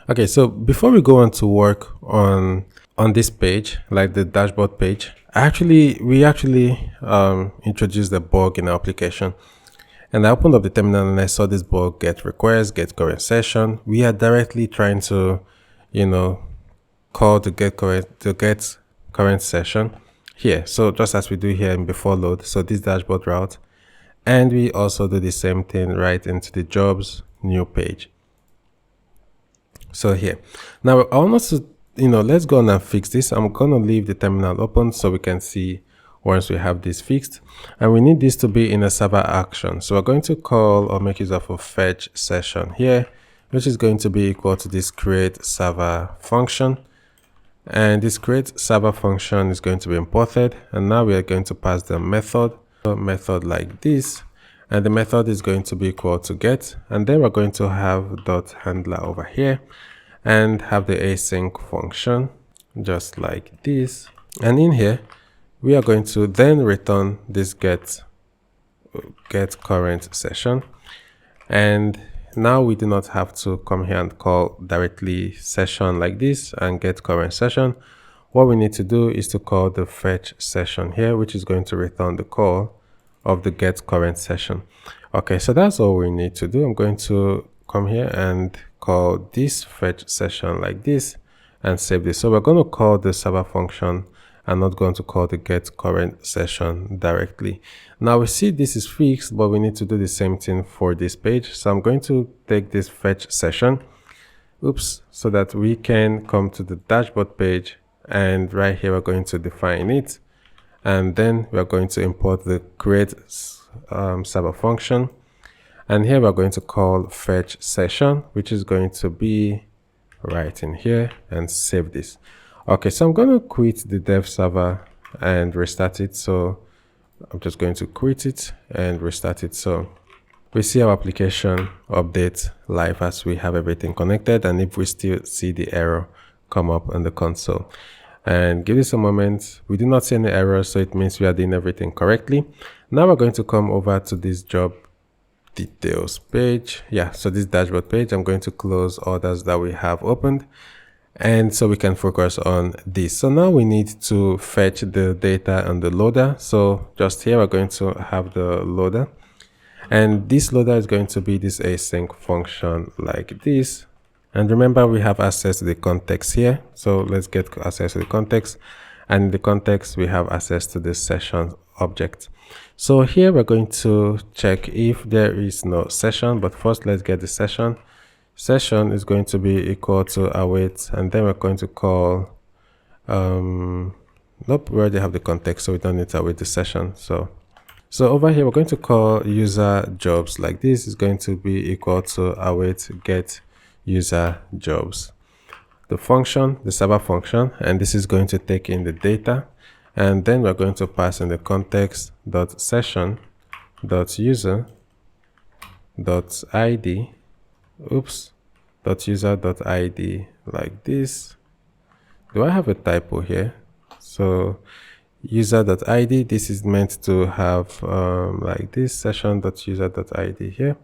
Okay, so before we go on to work on this page, like the dashboard page, we actually introduced a bug in our application. And I opened up the terminal and I saw this bug, get request, get current session. We are directly trying to, call to get current session here. So just as we do here in beforeLoad, so this dashboard route, and we also do the same thing right into the jobs new page. So here, now I want us to, let's go on and fix this. I'm gonna leave the terminal open so we can see once we have this fixed, and we need this to be in a server action. So we're going to call or make use of a fetch session here, which is going to be equal to this create server function. And this create server function is going to be imported. And now we are going to pass the method like this. And the method is going to be equal to get. And then we're going to have dot handler over here and have the async function just like this. And in here, we are going to then return this get current session. And now we do not have to come here and call directly session like this and get current session. What we need to do is to call the fetch session here, which is going to return the call of the get current session. Okay, so that's all we need to do. I'm going to come here and call this fetch session like this and save this. So we're going to call the server function and not going to call the get current session directly. Now we see this is fixed, but we need to do the same thing for this page. So I'm going to take this fetch session, so that we can come to the dashboard page, and right here we're going to define it, and then we're going to import the create server function, and here we're going to call fetch session, which is going to be right in here, and save this. Okay, so I'm going to quit the dev server and restart it. So I'm just going to quit it and restart it. So we see our application update live as we have everything connected. And if we still see the error come up on the console, and give this a moment, we do not see any errors. So it means we are doing everything correctly. Now we're going to come over to this job details page. Yeah, so this dashboard page, I'm going to close others that we have opened. And so we can focus on this. So now we need to fetch the data on the loader. So just here, we're going to have the loader. And this loader is going to be this async function like this. And remember, we have access to the context here. So let's get access to the context. And in the context, we have access to the session object. So here we're going to check if there is no session. But first, let's get the session. Session is going to be equal to await, and then we're going to call nope, we already have the context, so we don't need to await the session. So over here we're going to call user jobs like this is going to be equal to await get user jobs, the function, the server function, and this is going to take in the data, and then we're going to pass in the context dot session dot user dot id dot user dot id like this. Do I have a typo here? So user dot id, this is meant to have like this, session dot user dot id here.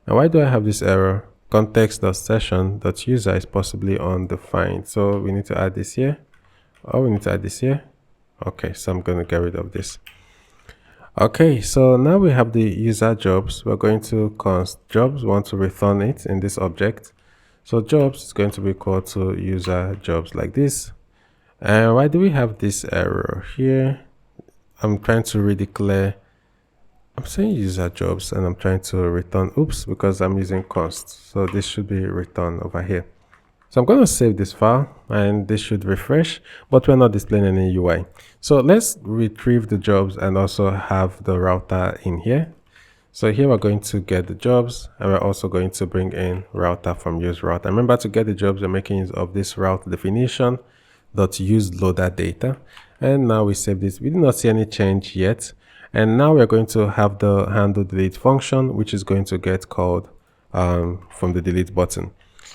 And why do I have this error? Context dot session dot user is possibly undefined, so we need to add this here. We need to add this here. Okay, so I'm going to get rid of this. Okay, so now we have the user jobs. We're going to const jobs, want to return it in this object. So jobs is going to be equal to user jobs like this. And why do we have this error here? I'm trying to redeclare. I'm saying user jobs and I'm trying to return, because I'm using const. So this should be returned over here. So I'm going to save this file and this should refresh, but we're not displaying any UI. So let's retrieve the jobs and also have the router in here. So here we're going to get the jobs, and we're also going to bring in router from use route. And remember, to get the jobs, we're making use of this route definition dot use loader data. And now we save this. We do not see any change yet. And now we're going to have the handle delete function, which is going to get called from the delete button.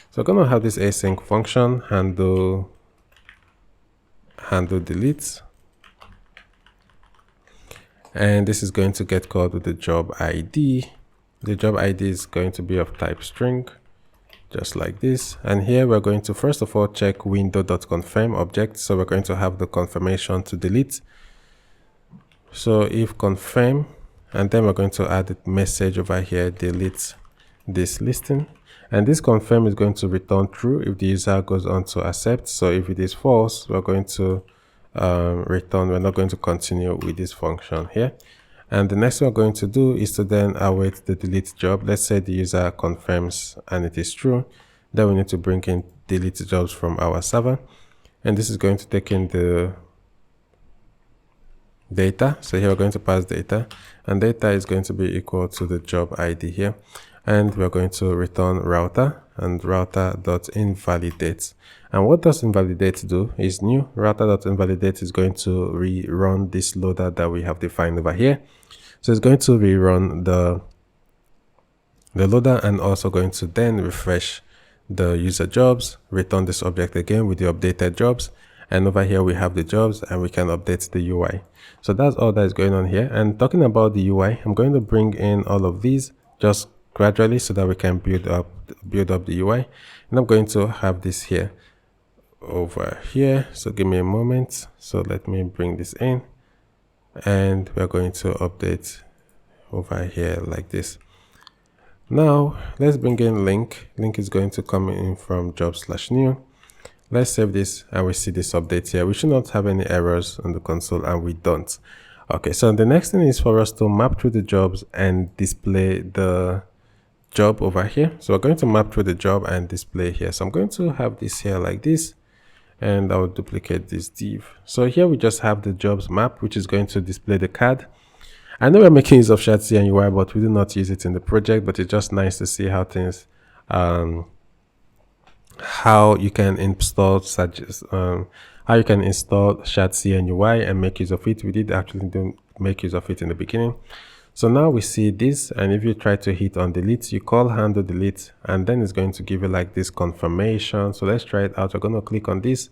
So we're going to have this async function handle delete, and this is going to get called with the job ID. The job ID is going to be of type string, just like this. And here we're going to first of all check window.confirm object. So we're going to have the confirmation to delete. So if confirm, and then we're going to add a message over here, delete this listing. And this confirm is going to return true if the user goes on to accept. So if it is false, we're going to return, we're not going to continue with this function here. And the next thing we're going to do is to then await the delete job. Let's say the user confirms and it is true. Then we need to bring in delete jobs from our server. And this is going to take in the data. So here we're going to pass data, and data is going to be equal to the job ID here. And we're going to return router and router.invalidate. And what does invalidate do is new. Router.invalidate is going to rerun this loader that we have defined over here. So it's going to rerun the loader and also going to then refresh the user jobs, return this object again with the updated jobs. And over here we have the jobs and we can update the UI. So that's all that is going on here. And talking about the UI, I'm going to bring in all of these just gradually so that we can build up the UI. And I'm going to have this here over here. So give me a moment. So let me bring this in, and we're going to update over here like this. Now let's bring in link. Link is going to come in from job/new. Let's save this and we see this update here. We should not have any errors on the console, and we don't. Okay, so the next thing is for us to map through the jobs and display the job over here. So we're going to map through the job and display here. So I'm going to have this here like this, and I'll duplicate this div. So here we just have the jobs map, which is going to display the card. I know we're making use of shadcn UI, but we do not use it in the project, but it's just nice to see how things how you can install shadcn UI and make use of it. We did actually do make use of it in the beginning. So now we see this, and if you try to hit on delete, you call handle delete, and then it's going to give you like this confirmation. So let's try it out. We're going to click on this,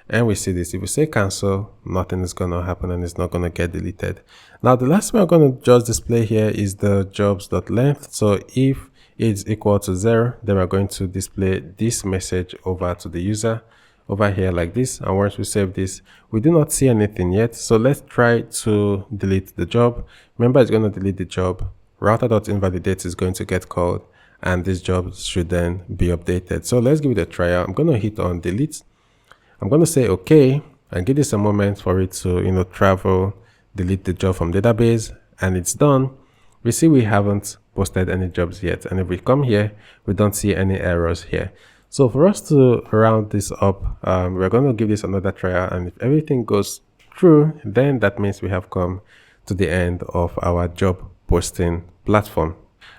and we see this. If we say cancel, nothing is going to happen and it's not going to get deleted. Now the last thing I'm going to just display here is the jobs.length. So if it's equal to 0, then we're going to display this message over to the user over here like this. And once we save this, we do not see anything yet. So let's try to delete the job. Remember, it's going to delete the job. Router.invalidate is going to get called, and this job should then be updated. So let's give it a try out. I'm going to hit on delete. I'm going to say okay and give this a moment for it to travel, delete the job from database, and it's done. We see we haven't posted any jobs yet, and if we come here, we don't see any errors here. So for us to round this up, we're going to give this another try, and if everything goes through, then that means we have come to the end of our job posting platform.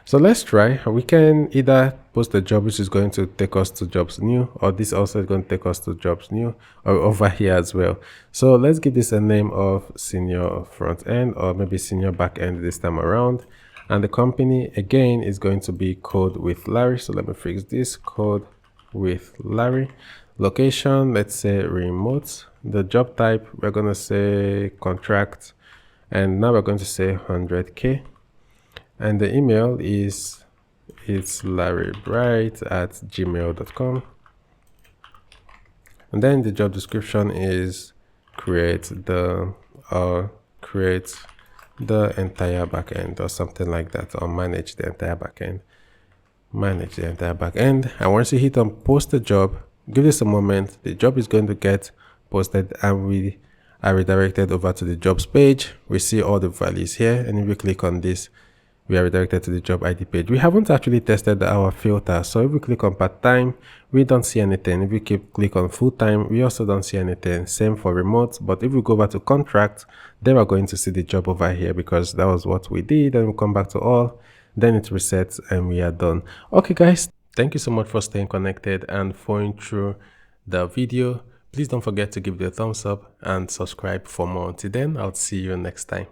So let's try. We can either post a job which is going to take us to jobs new, or this also is going to take us to jobs new, or over here as well. So let's give this a name of senior front end, or maybe senior back end this time around. And the company again is going to be Code with Lari. So let me fix this, Code with Lari. Location, let's say remote. The job type, we're going to say contract, and now we're going to say 100K. And the email is it's laribright@gmail.com. And then the job description is create the entire backend or something like that, or manage the entire backend. And once you hit on post the job, give this a moment, the job is going to get posted, and we are redirected over to the jobs page. We see all the values here, and if we click on this, we are redirected to the job ID page. We haven't actually tested our filter, so if we click on part-time, we don't see anything. If we click on full-time, we also don't see anything. Same for remote, but if we go over to contract, then we're going to see the job over here, because that was what we did. And we come back to all, then it resets, and we are done. Okay guys, thank you so much for staying connected and following through the video. Please don't forget to give it a thumbs up and subscribe for more. Until then, I'll see you next time.